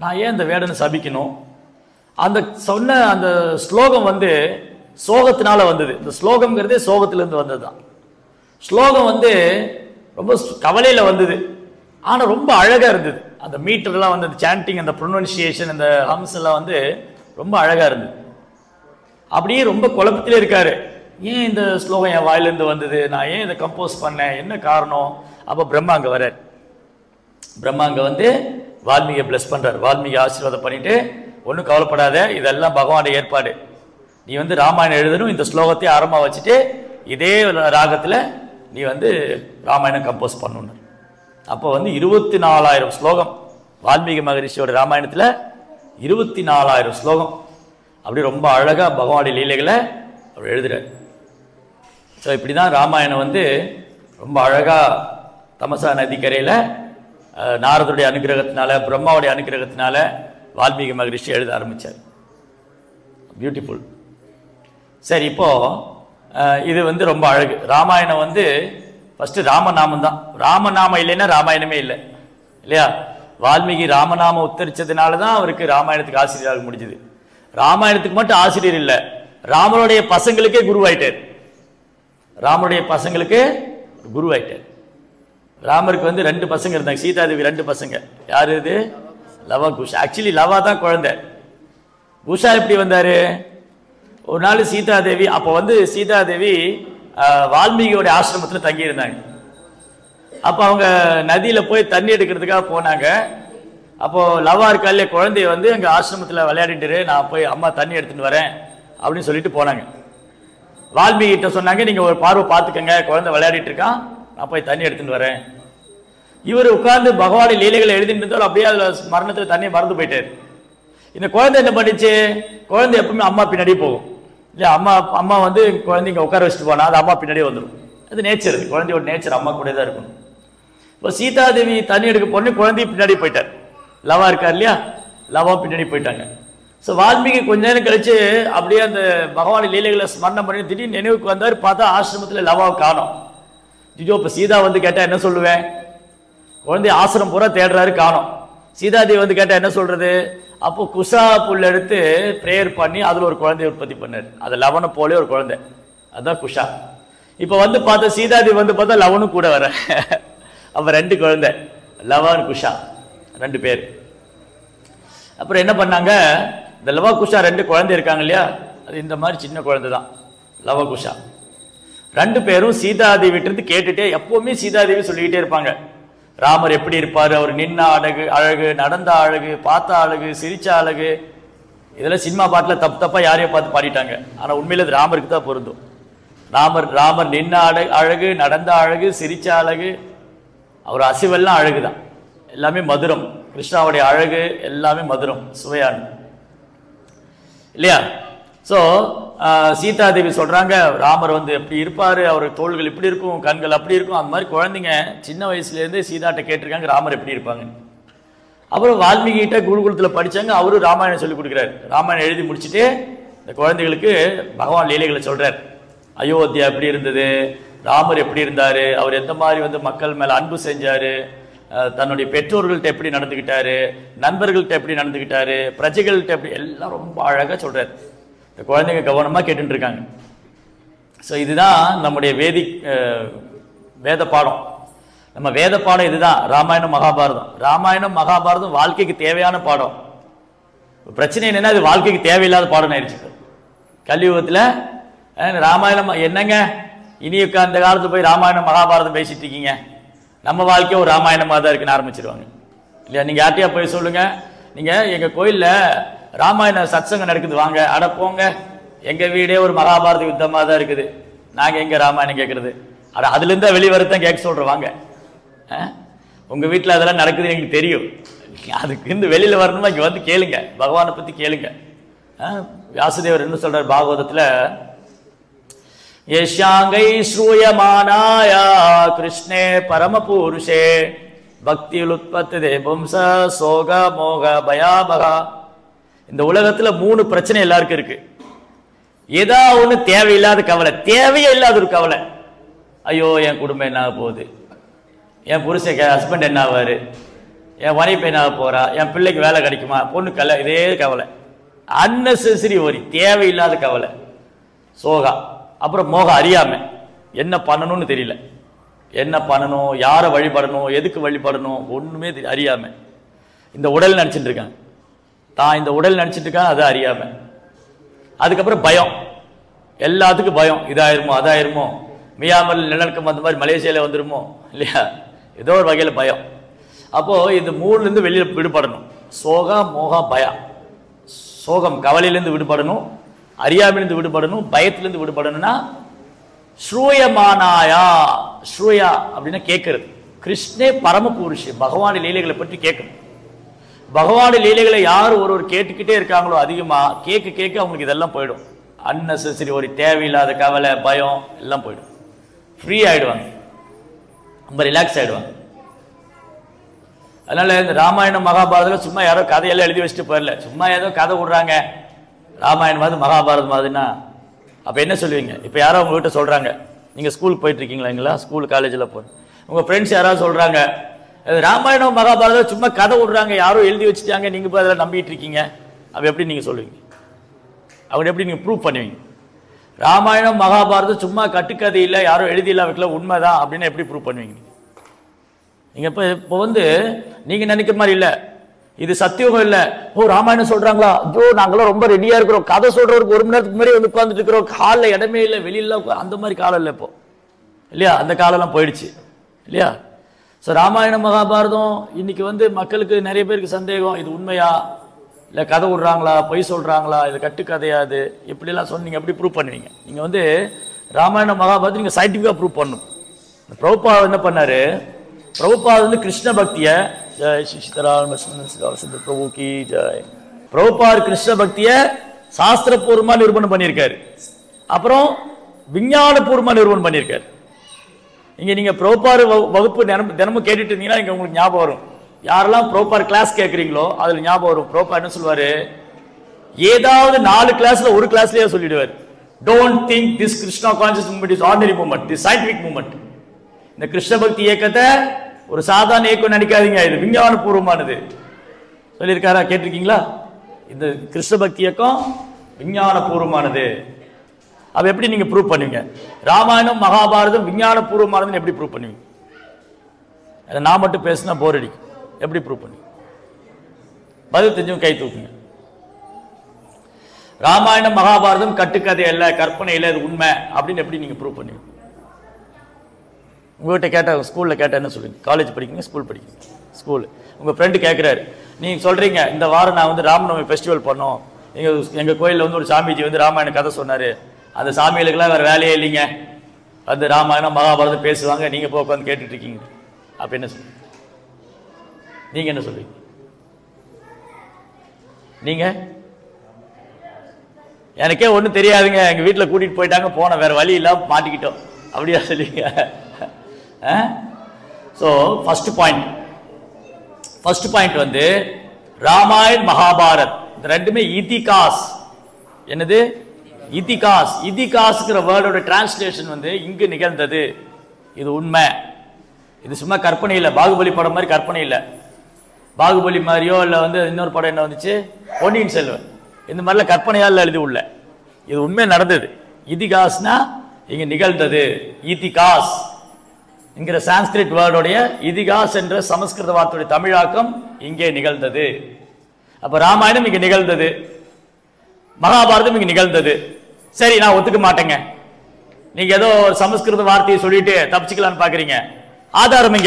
நான் ஏன் இந்த வேடனை சபிக்கணும்? அந்த சொன்ன அந்த ஸ்லோகம் வந்து சோகத்தினால வந்தது. இந்த ஸ்லோகம்ங்கிறதே சோகத்திலிருந்து வந்தது தான். ஸ்லோகம் வந்து ரொம்ப கவலையில் வந்தது, ஆனால் ரொம்ப அழகாக இருந்தது. அந்த மீட்டர்லாம் வந்து அந்த சாண்டிங், அந்த ப்ரொனன்சியேஷன், அந்த ஹம்ஸ் எல்லாம் வந்து ரொம்ப அழகாக இருந்தது. அப்படியே ரொம்ப குழப்பத்திலே இருக்காரு, ஏன் இந்த ஸ்லோகம் என் வாயிலிருந்து வந்தது, நான் ஏன் இதை கம்போஸ் பண்ணேன், என்ன காரணம்? அப்போ பிரம்மா அங்கே வர்றார். பிரம்மா அங்கே வந்து வால்மீகியை பிளஸ் பண்றார். வால்மீகி ஆசீர்வாதம் பண்ணிட்டு, ஒன்றும் கவலைப்படாத, இதெல்லாம் பகவானுடைய ஏற்பாடு, நீ வந்து ராமாயணம் எழுதணும், இந்த ஸ்லோகத்தை ஆரம்பமாக வச்சுட்டு இதே ராகத்தில் நீ வந்து ராமாயணம் கம்போஸ் பண்ணணும். அப்போ வந்து 24,000 ஸ்லோகம் வால்மீகி மகரிஷியோட ராமாயணத்தில் 24,000 ஸ்லோகம். அப்படி ரொம்ப அழகாக பகவானுடைய லீலைகளை அவர் எழுதுறார். ஸோ இப்படி தான் ராமாயணம் வந்து ரொம்ப அழகாக தமசா நதிக்கரையில் நாரதுடைய அனுகிரகத்தினால, பிரம்மாவுடைய அனுகிரகத்தினால வால்மீகி மகரிஷி எழுத ஆரம்பித்தார். பியூட்டிஃபுல். சரி, இப்போ இது வந்து ரொம்ப அழகு. ராமாயணம் வந்து ஃபஸ்ட்டு ராமநாமம் தான். ராமநாமம் இல்லைன்னா ராமாயணமே இல்லை, இல்லையா? வால்மீகி ராமநாமம் உத்தரிச்சதுனால தான் அவருக்கு ராமாயணத்துக்கு ஆசிரியராக முடிஞ்சது. ராமாயணத்துக்கு மட்டும் ஆசிரியர் இல்லை, ராமனுடைய பசங்களுக்கே குருவாயிட்டார். ராமனுடைய பசங்களுக்கு குருவாயிட்டார். ராமருக்கு வந்து 2 பசங்க இருந்தாங்க, சீதாதேவி 2 பசங்க. யார் இது? லவா, குஷா. ஆக்சுவலி லவா தான் குழந்தை. குஷா எப்படி வந்தாரு? ஒரு நாள் சீதாதேவி, அப்போ வந்து சீதாதேவி வால்மீகியோட ஆசிரமத்தில் தங்கி இருந்தாங்க. அப்போ அவங்க நதியில் போய் தண்ணி எடுக்கிறதுக்காக போனாங்க. அப்போ லவா இருக்காலே குழந்தைய வந்து அங்கே ஆசிரமத்தில் விளையாடிட்டு, நான் போய் அம்மா தண்ணி எடுத்துட்டு வரேன் அப்படின்னு சொல்லிட்டு போனாங்க. வால்மீகி கிட்ட சொன்னாங்க, நீங்கள் ஒரு பார்வை பார்த்துக்கங்க, குழந்தை விளையாடிட்டு இருக்கான், நான் போய் தண்ணி எடுத்துட்டு வரேன். இவர் உட்கார்ந்து பகவானுடைய லீலைகளை எழுதிட்டு இருந்தாலும் அப்படியே அதில் மரணத்தில் தண்ணியை மறந்து போயிட்டார். இந்த குழந்தை என்ன பண்ணிச்சு? குழந்தை எப்பவுமே அம்மா பின்னாடியே போகும், இல்லையா? அம்மா வந்து குழந்தைங்க உட்கார வச்சுட்டு போனா அது அம்மா பின்னாடியே வந்துடும். அது நேச்சர், அது குழந்தையோட நேச்சர், அம்மா கூட தான் இருக்கணும். இப்போ சீதாதேவி தண்ணி எடுக்க போனே குழந்தைய பின்னாடி போயிட்டார். லவா இருக்கார் இல்லையா, லவா பின்னாடி போயிட்டாங்க. ஸோ வால்மீகி கொஞ்ச நேரம் கழிச்சு அப்படியே அந்த பகவான் லீலைகளை ஸ்மரணம் பண்ணி திடீர்னு நினைவுக்கு வந்தார். பார்த்தா ஆசிரமத்தில் லவாவை காணோம். ஜிஜோ, இப்போ சீதா வந்து கேட்டால் என்ன சொல்லுவேன்? குழந்தை ஆசிரமம் பூரா தேடுறாரு, காணோம். சீதாதேவி வந்து கேட்டால் என்ன சொல்றது? அப்போ குஷா புல் எடுத்து ப்ரேயர் பண்ணி அதில் ஒரு குழந்தைய உற்பத்தி பண்ணார். அது லவனை போலே ஒரு குழந்தை, அதுதான் குஷா. இப்போ வந்து பார்த்தா சீதாதேவி வந்து பார்த்தா லவனும் கூட வர. அப்போ 2 குழந்தை, லவான் குஷா 2 பேர். அப்புறம் என்ன பண்ணாங்க? இந்த லவா குஷா 2 குழந்தை இருக்காங்க இல்லையா, அது இந்த மாதிரி சின்ன குழந்தை தான் லவா குஷா. 2 பேரும் சீதாதேவிட்டு கேட்டுட்டே, எப்பவுமே சீதாதேவி சொல்லிக்கிட்டே இருப்பாங்க, ராமர் எப்படி இருப்பார், அவர் நின்ன அழகு, நடந்த அழகு, பார்த்த அழகு, சிரிச்ச அழகு. இதெல்லாம் சினிமா பாட்டில் தப்பா யாரையும் பார்த்து பாடிட்டாங்க. ஆனால் உண்மையில் அது ராமருக்கு தான் பொருந்தும். ராமர் நின்ன அழகு, நடந்த அழகு, சிரிச்ச அழகு, அவர் அசைவெல்லாம் அழகு தான், எல்லாமே மதுரம். கிருஷ்ணாவுடைய அழகு எல்லாமே மதுரம், சுவையான, இல்லையா? ஸோ சீதாதேவி சொல்றாங்க, ராமர் வந்து எப்படி இருப்பாரு, அவர் தோள்கள் இப்படி இருக்கும், கண்கள் அப்படி இருக்கும். அந்த மாதிரி குழந்தைங்க சின்ன வயசுலேருந்து சீதாட்ட கேட்டிருக்காங்க ராமர் எப்படி இருப்பாங்க. அப்புறம் வால்மீகி கிட்ட குருகுலத்தில் படிச்சாங்க, அவரும் ராமாயணம் சொல்லி கொடுக்குறாரு. ராமாயணம் எழுதி முடிச்சுட்டு இந்த குழந்தைகளுக்கு பகவான் லீலைகளை சொல்றார். அயோத்தியா எப்படி இருந்தது, ராமர் எப்படி இருந்தாரு, அவர் எந்த மாதிரி வந்து மக்கள் மேல அன்பு செஞ்சாரு, தன்னுடைய பெற்றோர்கள்ட்ட எப்படி நடந்துக்கிட்டாரு, நண்பர்கள்ட்ட எப்படி நடந்துக்கிட்டாரு, பிரஜைகள்கிட்ட எப்படி, எல்லாம் ரொம்ப அழகாக சொல்றாரு. இந்த குழந்தைங்க கவனமாக கேட்டுட்டு இருக்காங்க. ஸோ இதுதான் நம்முடைய வேத பாடம். நம்ம வேத பாடம் இதுதான், ராமாயணம் மகாபாரதம். ராமாயணம் மகாபாரதம் வாழ்க்கைக்கு தேவையான பாடம். பிரச்சனை என்னன்னா, அது வாழ்க்கைக்கு தேவையில்லாத பாடம் ஆயிடுச்சு. கலியுகத்தில் ராமாயணம் என்னங்க, இனி அந்த காலத்தில் போய் ராமாயணம் மகாபாரதம் பேசிட்டு இருக்கீங்க, நம்ம வாழ்க்கையை ஒரு ராமாயணமாக தான் இருக்குன்னு ஆரம்பிச்சிருவாங்க, இல்லையா? நீங்கள் யார்ட்டையா போய் சொல்லுங்க, நீங்கள் எங்கள் கோயிலில் ராமாயண சத்சங்கம் நடக்குது வாங்க, அட போங்க, எங்கள் வீடே ஒரு மகாபாரத யுத்தமாக தான் இருக்குது, நாங்கள் எங்கே ராமாயணம் கேட்குறது, அட அதுலேருந்து வெளியே வரத்தான் கேட்க சொல்கிறோம் வாங்க. உங்கள் வீட்டில் அதெல்லாம் நடக்குதுன்னு எங்களுக்கு தெரியும், அதுக்கு இருந்து வெளியில் வரணுமா, இங்கே வந்து கேளுங்க, பகவானை பற்றி கேளுங்க. வியாசதேவர் என்ன சொல்கிறார் பாகவதத்தில், யஷ்யாங்கை ஸ்ரூயமானாயா கிருஷ்ணே பரமபுருஷே பக்தியுலுத்பத்ததே பும்ச சோக மோக பயாபகா. இந்த உலகத்துல 3 பிரச்சனை எல்லாருக்கும் இருக்கு. ஏதா ஒண்ணு தேவையில்லாத கவலை, தேவையே இல்லாத ஒரு கவலை. ஐயோ என் குடும்பம் என்ன போகுது, என் புருஷன் ஹஸ்பண்ட் என்ன ஆவாரு, என் வைஃப் என்ன போறா, என் பிள்ளைக்கு வேலை கிடைக்குமா, பொண்ணு கல்ல, இதே கவலை. அன்னெசரி ஒரு தேவையில்லாத கவலை, சோகா. அப்புறம் மோக, அறியாம என்ன பண்ணணும்னு தெரியல, என்ன பண்ணணும், யாரை வழிபடணும், எதுக்கு வழிபடணும், ஒண்ணுமே அறியாம இந்த உடல் நினைச்சிட்டு இருக்காங்க. தான் இந்த உடல் நினைச்சிட்டு இருக்காங்க, அதை அறியாம. அதுக்கப்புறம் பயம், எல்லாத்துக்கும் பயம், இதாயிருமோ அதாயிருமோ, மியாமல் நிலநடுக்கம் அந்த மாதிரி மலேசியாவில் வந்துருமோ இல்லையா, ஏதோ ஒரு வகையில் பயம். அப்போ இந்த மூணுலேருந்து வெளியே விடுபடணும். சோகா மோகா பயா. சோகம் கவலையிலேருந்து விடுபடணும், அறியாமையிலிருந்து விடுபடணும், பயத்திலிருந்து விடுபடணும்னா ஸ்ரூயமானாயா. ஸ்ரூயா அப்படின்னா கேட்கறது. கிருஷ்ணே பரமபுருஷ, பகவான் லீலைகளை பற்றி கேட்கணும். பகவான் லீலைகளை யார் ஒருவர் கேட்டுக்கிட்டே இருக்காங்களோ அதிகமா கேட்க கேட்க அவங்களுக்கு இதெல்லாம் போயிடும். அன்னெசரி ஒரு தேவையில்லாத கவலை பயம் எல்லாம் போயிடும். ஃப்ரீ ஆயிடுவாங்க, ரொம்ப ரிலாக்ஸ் ஆயிடுவாங்க. அதனால இந்த ராமாயணம் மகாபாரதம் சும்மா யாரோ கதையெல்லாம் எழுதி வச்சுட்டு போயிடல. சும்மா ஏதோ கதை விடுறாங்க ராமாயணம் மாதிரி மகாபாரதம் மாதிரினா அப்போ என்ன சொல்லுவீங்க? இப்போ யாரோ உங்ககிட்ட சொல்கிறாங்க, நீங்கள் ஸ்கூலுக்கு போயிட்டு இருக்கீங்களா, ஸ்கூல் காலேஜில் போய் உங்கள் ஃப்ரெண்ட்ஸ் யாராவது சொல்கிறாங்க ராமாயணம் மகாபாரதம் சும்மா கதை விடுறாங்க, யாரோ எழுதி வச்சுட்டாங்க, நீங்கள் போய் அதெல்லாம் நம்பிட்டு இருக்கீங்க, அப்போ எப்படி நீங்கள் சொல்லுவீங்க? அப்படி எப்படி நீங்கள் ப்ரூவ் பண்ணுவீங்க? ராமாயணம் மகாபாரதம் சும்மா கட்டுக்கதை இல்லை, யாரோ எழுதியிല്ല வைக்கல, உண்மைதான் அப்படின்னு எப்படி ப்ரூவ் பண்ணுவீங்க? நீங்கள் இப்போ நீங்கள் நினைக்கிற மாதிரி இல்லை, இது சத்தியோகம் இல்லை. ஓ ராமாயணம் சொல்றாங்களா, ஐயோ நாங்களாம் ரொம்ப ரெடியா இருக்கிறோம், கதை சொல்றவருக்கு 1 மணி நேரத்துக்கு முன்னாடி வந்து உட்காந்துட்டு இருக்கிறோம், காலில் இடமே இல்லை, வெளியில அந்த மாதிரி காலம் இல்லை இப்போ, இல்லையா? அந்த காலம்லாம் போயிடுச்சு இல்லையா? ஸோ ராமாயணம் மகாபாரதம் இன்னைக்கு மக்களுக்கு நிறைய பேருக்கு சந்தேகம், இது உண்மையா இல்லை கதை விடுறாங்களா, பொய் சொல்றாங்களா, இது கட்டுக்கதையா, இது இப்படிலாம் சொன்னீங்க, எப்படி ப்ரூவ் பண்ணுவீங்க? நீங்கள் ராமாயணம் மகாபாரதம் நீங்கள் சயின்டிஃபிக்காக ப்ரூவ் பண்ணணும். பிரபுபாத் என்ன பண்ணாரு, பிரபுபாத் கிருஷ்ண பக்திய ஜெய் ஸ்ரீ சீதாராம் பிரபு கி ஜெய். பிரபுபாத் கிருஷ்ண பக்திய சாஸ்திரபூர்வமா நிரூபணம் பண்ணியிருக்காரு, அப்புறம் விஞ்ஞானபூர்வமா நிரூபணம் பண்ணியிருக்காரு. இங்க நீங்க பிரபுபாத் வகுப்பு தினமும் கேட்டுட்டு இருந்தீங்கன்னா இங்க உங்களுக்கு ஞாபகம் வரும். யாரெல்லாம் பிரபுபாத் கிளாஸ் கேட்குறீங்களோ அதுல ஞாபகம் வரும். பிரபுபாத் என்ன சொல்லுவாரு, ஏதாவது 4 கிளாஸ்ல ஒரு கிளாஸ்லயே சொல்லிடுவார், don't think this Krishna conscious movement is ordinary movement, this scientific movement. இந்த கிருஷ்ண பக்தி இயக்கத்தை ஒரு சாதாரண இயக்கம் நினைக்காதீங்க, இது விஞ்ஞான பூர்வமானது சொல்லியிருக்காரா, கேட்டிருக்கீங்களா? இந்த கிருஷ்ண பக்தி இயக்கம் விஞ்ஞான பூர்வமானது. அதை எப்படி நீங்க ப்ரூவ் பண்ணுவீங்க? ராமாயணம் மகாபாரதம் விஞ்ஞான பூர்வமானதுன்னு எப்படி ப்ரூவ் பண்ணுவீங்க? அதை நான் மட்டும் பேசினா போர் அடிக்கும், எப்படி ப்ரூவ் பண்ணுவீங்க? பதில் தெரிஞ்சவங்க கை தூக்குங்க. ராமாயணம் மகாபாரதம் கட்டுக்கதை அல்ல, கற்பனை இல்லை, இது உண்மை அப்படின்னு எப்படி நீங்க ப்ரூவ் பண்ணுவீங்க? உங்கள்கிட்ட கேட்டால் ஸ்கூலில் கேட்டால் என்ன சொல்லுவீங்க? காலேஜ் படிக்கிறீங்க, ஸ்கூல் படிக்கிறீங்க, ஸ்கூல் உங்கள் ஃப்ரெண்டு கேட்குறாரு, நீங்கள் சொல்கிறீங்க இந்த வாரம் நான் ராமநவமி ஃபெஸ்டிவல் பண்ணோம், எங்கள் கோயிலில் ஒரு சாமிஜி ராமாயண கதை சொன்னார், அந்த சாமிகளுக்கெல்லாம் வேறு வேலையே இல்லைங்க, ராமாயணம் மகாபாரதம் பேசுவாங்க, நீங்கள் போய் உட்காந்து கேட்டுட்டு இருக்கீங்க, அப்போ என்ன சொல்லுவீங்க? நீங்கள் என்ன சொல்லுவீங்க? நீங்கள் எனக்கே ஒன்றும் தெரியாதுங்க, எங்கள் வீட்டில் கூட்டிகிட்டு போயிட்டாங்க, போன வேறு வழி இல்லாமல் மாட்டிக்கிட்டோம், அப்படியா சொல்லுவீங்க? So first point Ramayan Mahabharat இந்த ரெண்டுமே இதிகாஸ். என்னது இதிகாஸ்? இதிகாஸ்ங்கிற வேர்டோட டிரான்ஸ்லேஷன் இங்கு நிகழ்ந்தது, இது உண்மை, இது சும்மா கற்பனை இல்லை. பாகுபலி படம் மாதிரி கற்பனை இல்லை. பாகுபலி மாதிரியோ இல்லை இன்னொரு படம் என்ன வந்துச்சு, பொன்னியின் செல்வன், இந்த மாதிரிலாம் கற்பனையால் எழுதி உள்ள, இது உண்மை நடந்தது. இதிகாஸ்னா இங்க நிகழ்ந்தது. இதிகாஸ் என்கிற சான்ஸ்கிரிட் வேர்டோடைய இதிகாஸ் என்ற சமஸ்கிருத வார்த்தையுடைய தமிழாக்கம் இங்கே நிகழ்ந்தது. அப்ப ராமாயணம் இங்க நிகழ்ந்தது, மகாபாரதம் இங்க நிகழ்ந்தது. சரி, நான் ஒத்துக்க மாட்டேங்க, நீங்க ஏதோ ஒரு சமஸ்கிருத வார்த்தையை சொல்லிட்டு தப்பிச்சுக்கலான்னு பாக்குறீங்க. ஆதாரம்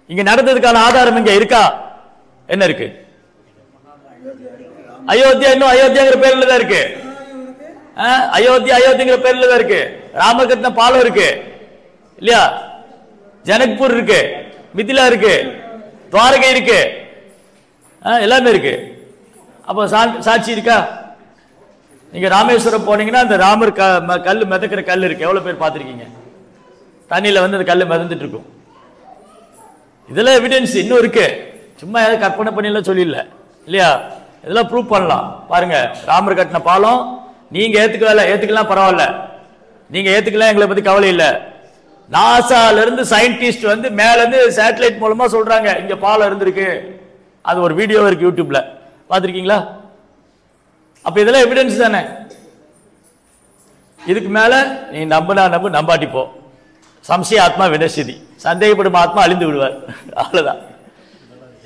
இங்க நடந்ததுக்கான ஆதாரம் இங்க இருக்கா? என்ன இருக்கு? அயோத்தியா, இன்னும் அயோத்தியாங்கிற பேர்ல தான் இருக்கு. அயோத்தியாங்கிற பேர்ல தான் இருக்கு. ராமர் கட்டின பாலம் இருக்கு இல்லையா? ஜனக்பூர் இருக்கு, மிதிலா இருக்கு, துவாரகை இருக்கு, எல்லாமே இருக்கு. அப்ப சாட்சி இருக்கா? நீங்க ராமேஸ்வரம் போனீங்கன்னா அந்த ராமர் கல் மிதக்கிற கல் இருக்கு, எவ்வளவு பேர் பார்த்திருக்கீங்க? தண்ணியில அந்த கல் மிதந்துட்டு இருக்கும். இதெல்லாம் எவிடன்ஸ் இன்னும் இருக்கு, சும்மா ஏதாவது கற்பனை பண்ணிலாம் சொல்லிடல இல்லையா? இதெல்லாம் ப்ரூவ் பண்ணலாம். பாருங்க, ராமர் கட்டின பாலம் நீங்க ஏத்துக்கலாம் பரவாயில்ல, நீங்க ஏத்துக்கலாம், எங்களை பத்தி கவலை இல்லை. நாசால இருந்து சயின்டிஸ்ட் மேல இருந்து சேட்டலைட் மூலமா சொல்றாங்க இங்க பாலம் இருந்திருக்கு. அது ஒரு வீடியோ இருக்கு யூடியூப்ல, பாத்திருக்கீங்களா? அப்ப இதெல்லாம் எவிடன்ஸ் தானே. இதுக்கு மேல நீ நம்புனா நம்பு, நம்பாட்டி போ. சம்சய ஆத்மா வினசிதி, சந்தேகப்படும் ஆத்மா அழிந்து விடுவார். அவ்வளவுதான்.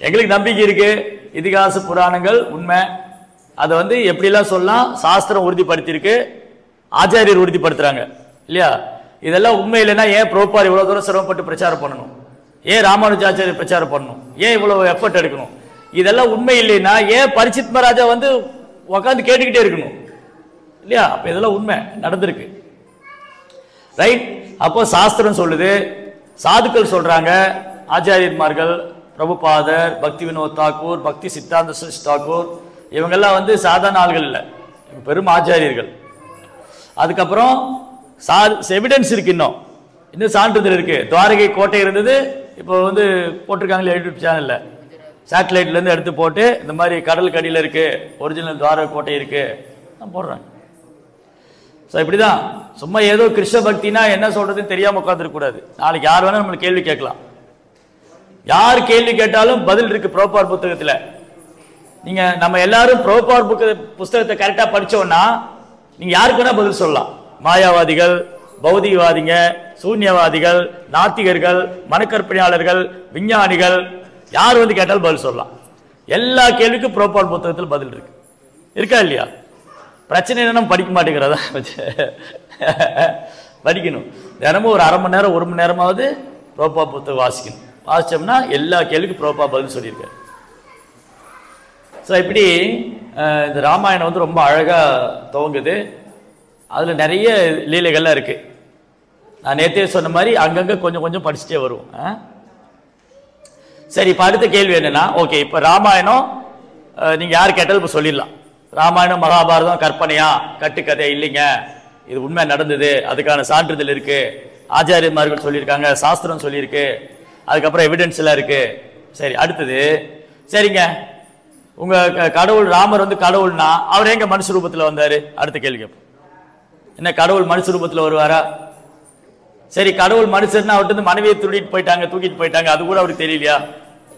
எங்களுக்கு நம்பிக்கை இருக்கு, இதிகாச புராணங்கள் உண்மை. அதை எப்படிலாம் சொல்லலாம், சாஸ்திரம் உறுதிப்படுத்தியிருக்கு, ஆச்சாரியர் உறுதிப்படுத்துறாங்க இல்லையா? இதெல்லாம் உண்மை இல்லைன்னா ஏன் பிரபுபாத் இவ்வளவு தூரம் சிரமப்பட்டு பிரச்சாரம் பண்ணணும்? ஏன் ராமானுஜாச்சாரிய பிரச்சாரம் பண்ணணும், ஏன் இவ்வளவு எஃபர்ட் எடுக்கணும்? இதெல்லாம் உண்மை இல்லைன்னா ஏன் பரிசித் மகாராஜா வந்து உட்காந்து கேட்டுக்கிட்டே இருக்கணும் இல்லையா? அப்ப இதெல்லாம் உண்மை நடந்திருக்கு, ரைட்? அப்போ சாஸ்திரம் சொல்லுது, சாதுக்கள் சொல்றாங்க, ஆச்சாரியன்மார்கள், பிரபுபாதர், பக்தி வினோத் தாக்கூர், பக்தி சித்தாந்த தாக்கூர், இவங்கெல்லாம் வந்து சாதாரண ஆள்கள் இல்லை, பெரும் ஆச்சாரியர்கள். அதுக்கப்புறம் எவிடன்ஸ் இருக்கு, இன்னும் சான்றிதழ் இருக்கு. துவாரகை கோட்டை இருந்தது, இப்போ வந்து போட்டிருக்காங்களே யூடியூப் சேனல்ல, சேட்டலைட்ல இருந்து எடுத்து போட்டு இந்த மாதிரி கடல் கடியில் இருக்கு, ஒரிஜினல் துவாரகை கோட்டை இருக்கு போடுறாங்க. ஸோ இப்படிதான், சும்மா ஏதோ கிருஷ்ண பக்தினா என்ன சொல்றதுன்னு தெரியாம உட்காந்துருக்க கூடாது. நாளைக்கு யார் வேணா நம்மளுக்கு கேள்வி கேட்கலாம். யார் கேள்வி கேட்டாலும் பதில் இருக்கு பிரபுபாத் புத்தகத்துல. நீங்க நம்ம எல்லாரும் பிரபுபாத் புத்தகத்தை கரெக்டா படிச்சோம்னா நீங்க யாருக்கு வேணா பதில் சொல்லலாம். மாயாவாதிகள், பௌதிகவாதிங்க, சூன்யவாதிகள், நாத்திகர்கள், மனக்கற்பனையாளர்கள், விஞ்ஞானிகள், யார் வந்து கேட்டாலும் பதில் சொல்லலாம். எல்லா கேள்விக்கும் பிரபுபாத் புத்தகத்தில் பதில் இருக்கு, இருக்கா இல்லையா? பிரச்சனை என்ன, படிக்க மாட்டேங்கிறதா? படிக்கணும். தினமும் ஒரு அரை மணி நேரம் 1 மணி நேரமாவது பிரபுபாத் புத்தகம் வாசிக்கணும். வாசிச்சோம்னா எல்லா கேள்விக்கும் பிரபுபாத் பதில் சொல்லியிருக்காரு. ஸோ இப்படி இந்த ராமாயணம் வந்து ரொம்ப அழகா துவங்குது. அதுல நிறைய லீலைகள்லாம் இருக்கு. நான் நேற்றே சொன்ன மாதிரி அங்கங்க கொஞ்சம் கொஞ்சம் படிச்சுட்டே வருவோம். சரி, இப்ப அடுத்த கேள்வி என்னன்னா, ஓகே, இப்ப ராமாயணம் நீங்க யார் கேட்டாலும் இப்ப சொல்லிடலாம். ராமாயணம் மகாபாரதம் கற்பனையா, கட்டுக்கதை இல்லைங்க, இது உண்மை நடந்தது, அதுக்கான சான்றிதழ் இருக்கு, ஆச்சாரியன்மார்கள் சொல்லியிருக்காங்க, சாஸ்திரம் சொல்லியிருக்கு, அதுக்கப்புறம் எவிடன்ஸ் எல்லாம் இருக்கு. சரி, அடுத்தது, சரிங்க, உங்க கடவுள் ராமர் வந்து கடவுள்னா அவர் எங்க மனுஷ ரூபத்துல வந்தாரு? அடுத்த கேள்வி கேட்போம். என்ன, கடவுள் மனுஷ ரூபத்துல வருவாரா? சரி, கடவுள் மனுஷர்னா அவர்கிட்ட மனைவியை தூக்கிட்டு போயிட்டாங்க, அது கூட அவருக்கு தெரியலையா?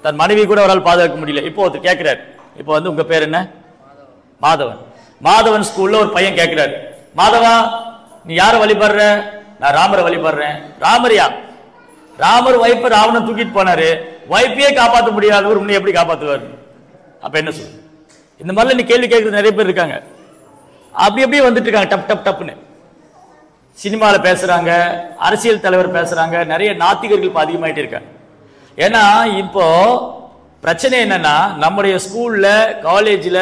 தன் மனைவி கூட அவரால் பாதுகாக்க முடியல. இப்போ ஒருத்தர் கேட்கிறார், இப்போ வந்து உங்க பேர் என்ன? மாதவன். மாதவன் ஸ்கூல்ல ஒரு பையன் கேட்கிறாரு, மாதவா நீ யார வழிபடுற? நான் ராமரை வழிபடுறேன். ராமரியா? ராமர் வைப்ப ராவணன் தூக்கிட்டு போனாரு, வைப்பையே காப்பாற்ற முடியாதவர் உன்னை எப்படி காப்பாற்றுவார்? அப்ப என்ன சொல்லு? இந்த மாதிரில நீ கேள்வி கேட்கறது நிறைய பேர் இருக்காங்க. அப்படி அப்படியே வந்துட்டு இருக்காங்க, டப் டப் டப்னு. சினிமால பேசுறாங்க, அரசியல் தலைவர் பேசுறாங்க, நிறைய நாத்திகர்கள் இப்ப அதிகமாயிட்டு இருக்காங்க. ஏன்னா இப்போ பிரச்சனை என்னன்னா, நம்முடைய ஸ்கூல்ல, காலேஜ்ல,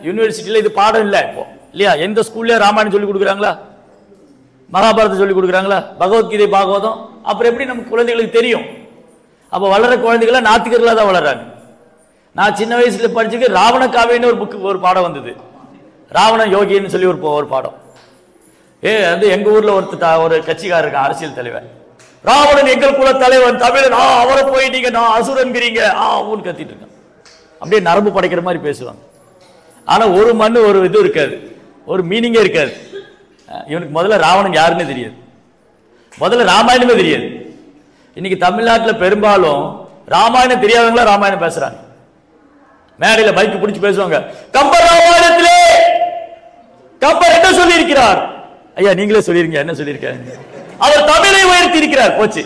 யூனிவர்சிட்டியில இது பாடம் இல்லை இப்போ இல்லையா? எந்த ஸ்கூல்ல ராமாயணம் சொல்லி கொடுக்குறாங்களா? மகாபாரதம் சொல்லி கொடுக்குறாங்களா? பகவத்கீதை, பாகவதம்? அப்புறம் எப்படி நம்ம குழந்தைகளுக்கு தெரியும்? அப்ப வளர குழந்தைகள நாத்திகர்களா தான் வளர்றாங்க. நான் சின்ன வயசுல படிச்சுக்கு ராவண காவியன்னு ஒரு புக்கு, ஒரு பாடம் வந்தது, ராவண யோகின்னு சொல்லி ஒரு பாடம். அது எங்க ஊர்ல ஒரு கட்சிக்காரர் இருக்கான், அரசியல் தலைவர். ராவணன் எங்கள் குல தலைவன், தமிழன், அவரை போய் நீங்க நான் அசுரன்கிறீங்க ஊன்னு கத்திட்டு இருக்கான். அப்படியே நரம்பு படைக்கிற மாதிரி பேசுவாங்க. ஆனா ஒரு மண்ணு ஒரு இது இருக்காது, ஒரு மீனிங்கே இருக்காது. இவனுக்கு முதல்ல ராவணன் யாருன்னு தெரியாது, முதல்ல ராமாயணமே தெரியாது. இன்னைக்கு தமிழ்நாட்டில் பெரும்பாலும் ராமாயணம் தெரியாதவங்களா ராமாயணம் பேசுறாங்க. மேடையில பைக் பிடிச்சு பேசுவாங்க, கம்பர் ராமாயணத்திலே கம்பர் என்ன சொல்லி இருக்கிறார்? ஐயா நீங்களே சொல்லிருங்க, என்ன சொல்லியிருக்காங்க? அவர் தமிழை உயர்த்தி இருக்கிறார், போச்சு,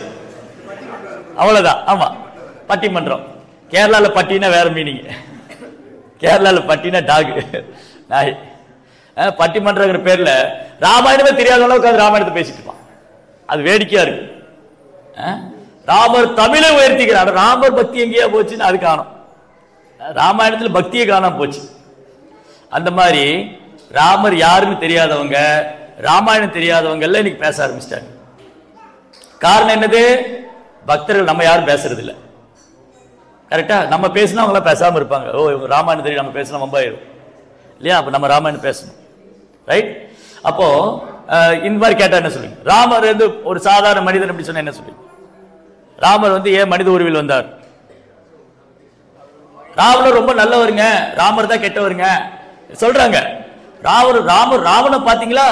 அவ்வளவுதான். ஆமா, பட்டிமன்றம். கேரளால பட்டினா வேற மீனிங், கேரளால பட்டினா டாக், நாய். பட்டிமன்ற பேர்ல ராமாயணமே தெரியாத அளவுக்கு ராமாயணத்தை பேசிட்டு இருப்பான். அது வேடிக்கையா இருக்கு. ராமர் தமிழை உயர்த்திக்கிறார், ராமர் பக்தி எங்கேயா போச்சுன்னு அது காணும். ராமாயணத்துல பக்தியை காணாம போச்சு. அந்த மாதிரி ராமர் யாருன்னு தெரியாதவங்க, ராமாயணம் தெரியாதவங்க எல்லாம் இன்னைக்கு பேச ஆரம்பிச்சிட்டாங்க. காரணம் என்னது? பக்தர்கள் நம்ம யாரும் பேசுறது இல்லை. கரெக்டா? நம்ம பேசினா அவங்க பேசாம இருப்பாங்க. ஓ இவங்க ராமாயணம் தெரியும், நம்ம பேசினா வம்பாயிரும் இல்லையா? அப்ப நம்ம ராமாயணம் பேசணும், ரைட்? அப்போ இந்த மாதிரி கேட்டா என்ன சொல்லுங்க? ராமர் வந்து ஒரு சாதாரண மனிதன் அப்படி சொன்னா என்ன சொல்லுங்க? ராமர் வந்து ஏன் மனித உருவில் வந்தார்? ராவணர் ரொம்ப நல்லவருங்க, ராமர் தான் கெட்டவருங்க சொல்றாங்க. ராவண பாத்தீங்களா?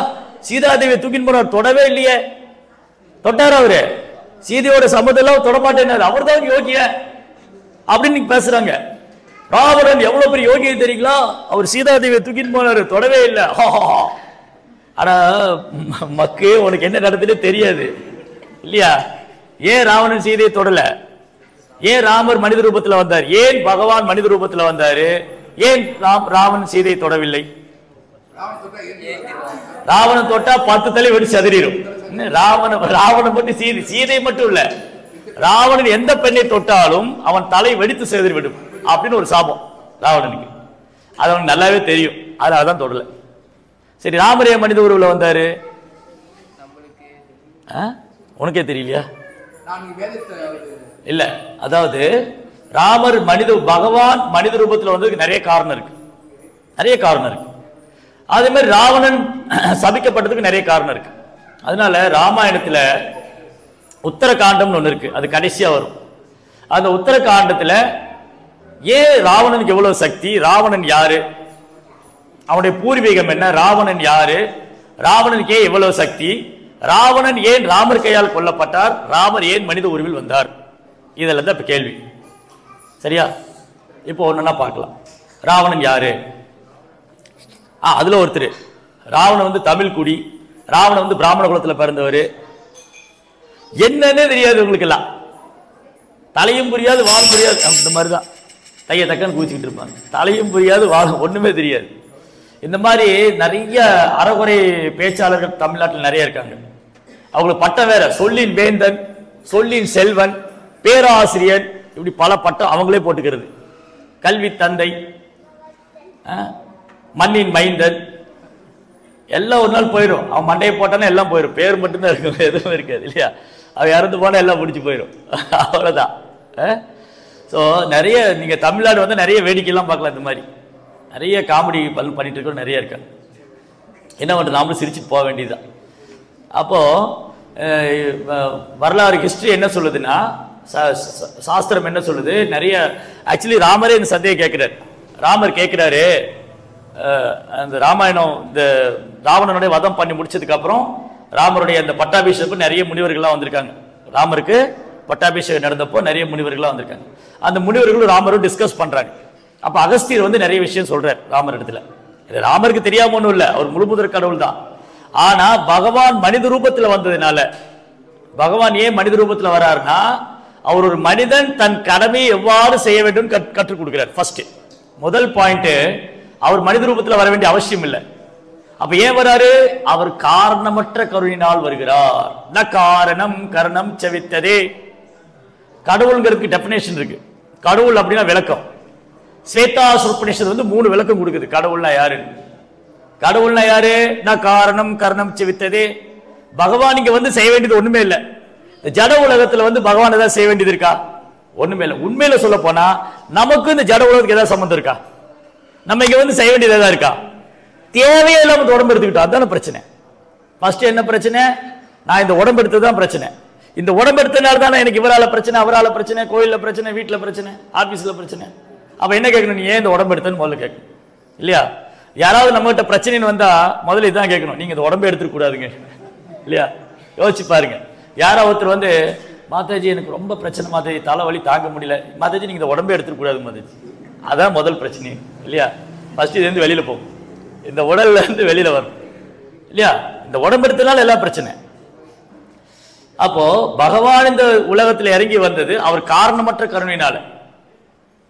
சீதாதேவியை தூக்கின்னு போனார், தொடவே இல்லையே. தொட்டார் அவரு, சீதையோட சம்மதெல்லாம் தொடமாட்டேன்னாரு, அவர் தான் யோகிய அப்படின்னு பேசுறாங்க. ராவணன் எவ்வளவு பெரிய யோகியை தெரியுங்களா? அவர் சீதாதேவியை தூக்கின்னு போனாரு, தொடவே இல்லை. ஆனா மக்கு உனக்கு என்ன நடந்துட்டு தெரியாது இல்லையா? ஏன் ராவணன் சீதையை தொடல? ஏன் ராமர் மனித ரூபத்தில் வந்தார்? ஏன் பகவான் மனித ரூபத்தில் வந்தாரு? ஏன் ராவணன் சீதையை தொடவில்லை? ராவணன் தொட்டா 10 தலை வெடி சதுரிடும். ராவணன் மட்டும் சீதை மட்டும் இல்ல, ராவணன் எந்த பெண்ணை தொட்டாலும் அவன் தலை வெடித்து சேதறி விடும் அப்படின்னு ஒரு சாபம் ராவணனுக்கு. அது அவனுக்கு நல்லாவே தெரியும், அதான் தொடல. சரி, ராமரே மனித உருவில் வந்தாரு, உனக்கே தெரியலையா? இல்ல, அதாவது ராமர் பகவான் மனித ரூபத்தில் வந்ததுக்கு நிறைய காரணம் இருக்கு. அதே மாதிரி ராவணன் சபிக்கப்பட்டதுக்கு நிறைய காரணம் இருக்கு. அதனால ராமாயணத்துல உத்தரகாண்டம் ஒண்ணு இருக்கு, அது கடைசியா வரும். அந்த உத்தரகாண்டத்துல ஏன் ராவணனுக்கு எவ்வளவு சக்தி, ராவணன் யாரு, அவனுடைய பூர்வீகம் என்ன, ராவணன் யாரு, ராவணனுக்கு ஏன் எவ்வளவு சக்தி, ராவணன் ஏன் ராமர் கையால் கொல்லப்பட்டார், ராமர் ஏன் மனித உருவில் வந்தார், இதெல்லாம் தான் இப்ப கேள்வி. சரியா? இப்போ ஒண்ணுன்னா பார்க்கலாம். ராவணன் யாரு? அதுல ஒருத்தர் ராவணன் வந்து தமிழ் குடி, ராவணன் வந்து பிராமண குலத்துல பிறந்தவர். என்னன்னே தெரியாது உங்களுக்கு எல்லாம், தலையும் புரியாது வால் புரியாது, அந்த மாதிரிதான் தைய தக்கன்னு கூச்சிக்கிட்டு இருப்பாங்க. தலையும் புரியாது வால் ஒண்ணுமே தெரியாது. இந்த மாதிரி நிறைய அறகுறை பேச்சாளர்கள் தமிழ்நாட்டில் நிறைய இருக்காங்க. அவங்களுக்கு பட்டம் வேற, சொல்லின் வேந்தன், சொல்லின் செல்வன், பேராசிரியர், இப்படி பல பட்டம் அவங்களே போட்டுக்கிறது. கல்வி தந்தை, மண்ணின் மைந்தன், எல்லாம் ஒரு நாள் போயிடும். அவன் மண்டையை போட்டானே எல்லாம் போயிடும், பேர் மட்டும்தான் இருக்கும், எதுவும் இருக்காது இல்லையா? அவன் இறந்து போனா எல்லாம் முடிச்சு போயிடும், அவ்வளவுதான். ஸோ நிறைய நீங்க தமிழ்நாடு வந்து நிறைய வேடிக்கைலாம் பார்க்கலாம். இந்த மாதிரி நிறைய காமெடி பண்ணிட்டு இருக்க நிறைய இருக்காங்க. என்ன பண்றது, நாமளும் சிரிச்சுட்டு போக வேண்டியதுதான். அப்போ வரலாறு ஹிஸ்டரி என்ன சொல்லுதுன்னா, சாஸ்திரம் என்ன சொல்லுது, நிறைய ஆக்சுவலி ராமரே இந்த சந்தையை கேட்கிறார். ராமர் கேட்கிறாரு, அந்த ராமாயணம் இந்த ராவணனுடைய வதம் பண்ணி முடிச்சதுக்கு அப்புறம் ராமருடைய அந்த பட்டாபிஷேகம் நிறைய முனிவர்கள்லாம் வந்திருக்காங்க. ராமருக்கு பட்டாபிஷேகம் நடந்தப்போ நிறைய முனிவர்கள்லாம் வந்திருக்காங்க. அந்த முனிவர்களும் ராமரும் டிஸ்கஸ் பண்றாங்க. அப்ப அகஸ்தியர் வந்து நிறைய விஷயம் சொல்றார் ராமர் இடத்துல. இது ராமருக்கு தெரியாம ஒண்ணும் இல்ல, அவர் முழுமுதற் கடவுள் தான். ஆனா பகவான் மனித ரூபத்துல வந்ததுனால, பகவான் ஏன் மனித ரூபத்துல வராருன்னா, அவர் ஒரு மனிதன் தன் கடமையை எவ்வாறு செய்ய வேண்டும் கற்றுக் கொடுக்கிறார். ஃபர்ஸ்ட் முதல் பாயிண்ட், அவர் மனித ரூபத்துல வர வேண்டிய அவசியம் இல்லை. அப்ப ஏன் வராரு, அவர் காரணமற்ற கருணையினால் வருகிறார். ந காரணம் கரணம் செவித்ததே. கடவுள்ங்கிறதுக்கு டெபினேஷன் இருக்கு. கடவுள் அப்படின்னா விளக்கம். ஸ்வேதாசுரபனிஷத் வந்து 3 விளக்கம் கொடுக்குது கடவுள்னா யாரு. கடவுள்னா யாரு, நான் காரணம் கரணம் செவித்ததே. பகவான் இங்க வந்து செய்ய வேண்டியது ஒண்ணுமே இல்லை. ஜட உலகத்துல வந்து பகவான் ஏதாவது செய்ய வேண்டியது இருக்கா? ஒண்ணுமே இல்லை. உண்மையில சொல்ல போனா நமக்கு இந்த ஜட உலகத்துக்கு ஏதாவது சம்பந்தம் இருக்கா? நம்ம இங்க வந்து செய்ய வேண்டியது ஏதாவது இருக்கா? தேவையே இல்லாம உடம்பு எடுத்துக்கிட்டோம், அதுதான பிரச்சனை. ஃபர்ஸ்ட் என்ன பிரச்சனை, நான் இந்த உடம்பு எடுத்ததுதான் பிரச்சனை. இந்த உடம்பு எடுத்தனால தானே எனக்கு இவரால பிரச்சனை, அவரால பிரச்சனை, கோயில்ல பிரச்சனை, வீட்டுல பிரச்சனை, ஆபீஸ்ல பிரச்சனை. அப்ப என்ன கேட்கணும், நீ ஏன் இந்த உடம்பு எடுத்தன்னு முதல்ல கேட்கணும் இல்லையா? யாராவது நம்ம கிட்ட பிரச்சனைன்னு வந்தா முதல்ல இதான் கேட்கணும், நீங்க இந்த உடம்பு எடுத்துக்க கூடாதுங்க இல்லையா? யோசிச்சு பாருங்க. யாரோ ஒருத்தர் வந்து, மாதாஜி எனக்கு ரொம்ப பிரச்சனை மாதாஜி, தலைவலி தாங்க முடியல மாதாஜி, நீங்க இந்த உடம்பே எடுத்துக்க கூடாது மாதாஜி. அதான் முதல் பிரச்சனை இல்லையா? ஃபர்ஸ்ட் இது இருந்து வெளியில போகும், இந்த உடல்ல இருந்து வெளியில வரும் இல்லையா? இந்த உடம்பு எடுத்தனால எல்லாம் பிரச்சனை. அப்போ பகவான் இந்த உலகத்தில் இறங்கி வந்தது அவர் காரணமற்ற கருணையினால.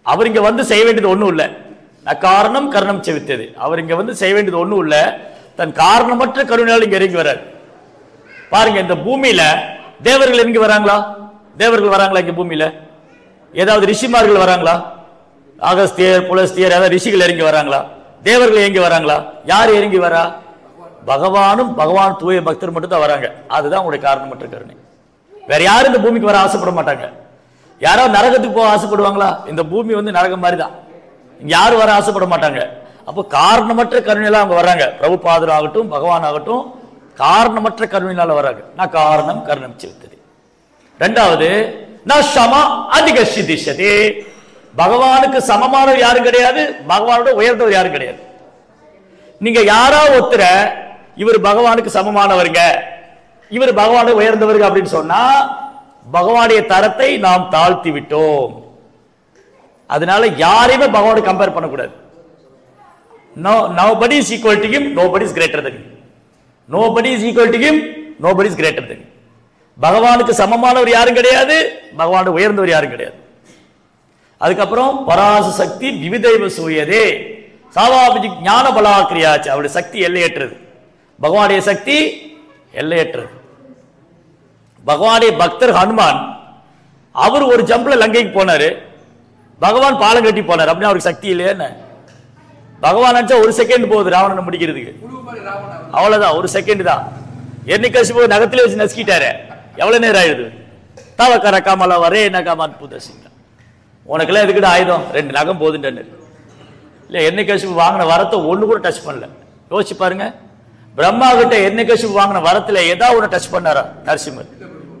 அவர் இங்க வந்து செய்ய வேண்டியது ஒண்ணும் இல்லை, காரணம் கரணம் செவித்தது. அவர் இங்க வந்து செய்ய வேண்டியது ஒண்ணும் இல்லை, தன் காரணமற்ற கருணையால் இங்க இறங்கி வர்றார். பாருங்க, இந்த பூமியில தேவர்கள் இறங்கி வராங்களா? தேவர்கள் வராங்களா இங்க பூமியில? ஏதாவது ரிஷிமார்கள் வராங்களா? அகஸ்தியர் புலஸ்தியர் ஏதாவது ரிஷிகள் இறங்கி வராங்களா? தேவர்கள் இறங்கி வராங்களா? யார் இறங்கி வரா? பகவானும் பகவான் தூய பக்தர் மட்டும் தான் வராங்க. அதுதான் உங்களுடைய காரணமற்ற கருணை. வேற யாரும் இந்த பூமிக்கு வர ஆசைப்பட மாட்டாங்க. யாராவது நரகத்துக்கு போக ஆசைப்படுவாங்களா? இந்த பூமி வந்து நரகம் மாதிரி தான், இங்க யாரும் வர ஆசைப்பட மாட்டாங்க. அப்போ காரணமற்ற கருணையெல்லாம் அவங்க வர்றாங்க. பிரபுபாதர் ஆகட்டும் பகவான் ஆகட்டும் காரணமற்ற கருணையினால வராங்க. நான் காரணம் கருணம் செலுத்தது. ரெண்டாவது, நான் சமா அதிக சிதிஷதே. பகவானுக்கு சமமானவர் யாரும் கிடையாது, பகவானோட உயர்ந்தவர் யாரும் கிடையாது. நீங்க யாரா ஒருத்தர இவர் பகவானுக்கு சமமானவருங்க, இவர் பகவானுக்கு உயர்ந்தவர்கள் அப்படின்னு சொன்னா பகவானுடைய தரத்தை நாம் தாழ்த்தி விட்டோம். அதனால யாரையுமே பகவானுக்கு கம்பேர் பண்ணக்கூடாது. Nobody is equal to him, nobody is greater than him. Nobody is equal to him, nobody is greater than him. பகவானுக்கு சமமானவர் யாரும் கிடையாது, பகவானுக்கு உயர்ந்தவர் யாரும் கிடையாது. அதுக்கப்புறம் பராச சக்தி விவிதைவ சூயதே சாவாபிஜி ஞான பலாக்கிரியாச்சு. அவருடைய சக்தி எல்லையற்றது, பகவானுடைய சக்தி எல்லையற்றது. பகவானுடைய பக்தர் ஹனுமான் அவர் ஒரு ஜம்ப்ல லங்கைக்கு போனாரு, பகவான் பாலம் கட்டி போனார். அப்படின்னு அவருக்கு சக்தி இல்லையா என்ன? பகவான் நினைச்சா ஒரு செகண்ட் போகுது ராவணனை முடிக்கிறதுக்கு, அவ்வளவுதான், ஒரு செகண்ட் தான். எண்ணிக்கசிபு நகத்திலே வச்சு நசுக்கிட்டாரு, எவ்வளவு நேரம் ஆயிடுது? தாவக்கர காமலா வரே நகமான் புதசிங்க, உனக்கெல்லாம் எதுக்கிட்ட ஆயுதம், 2 நகம் போதுன்னு இல்ல. எண்ணிக்கசிபு வாங்கின வரத்தை ஒண்ணு கூட டச் பண்ணல. யோசிச்சு பாருங்க, பிரம்மா கிட்ட எண்ணிக்கசிபு வாங்கின வரத்துல ஏதாவது ஒண்ணு டச் பண்ணாரா நரசிம்மர்?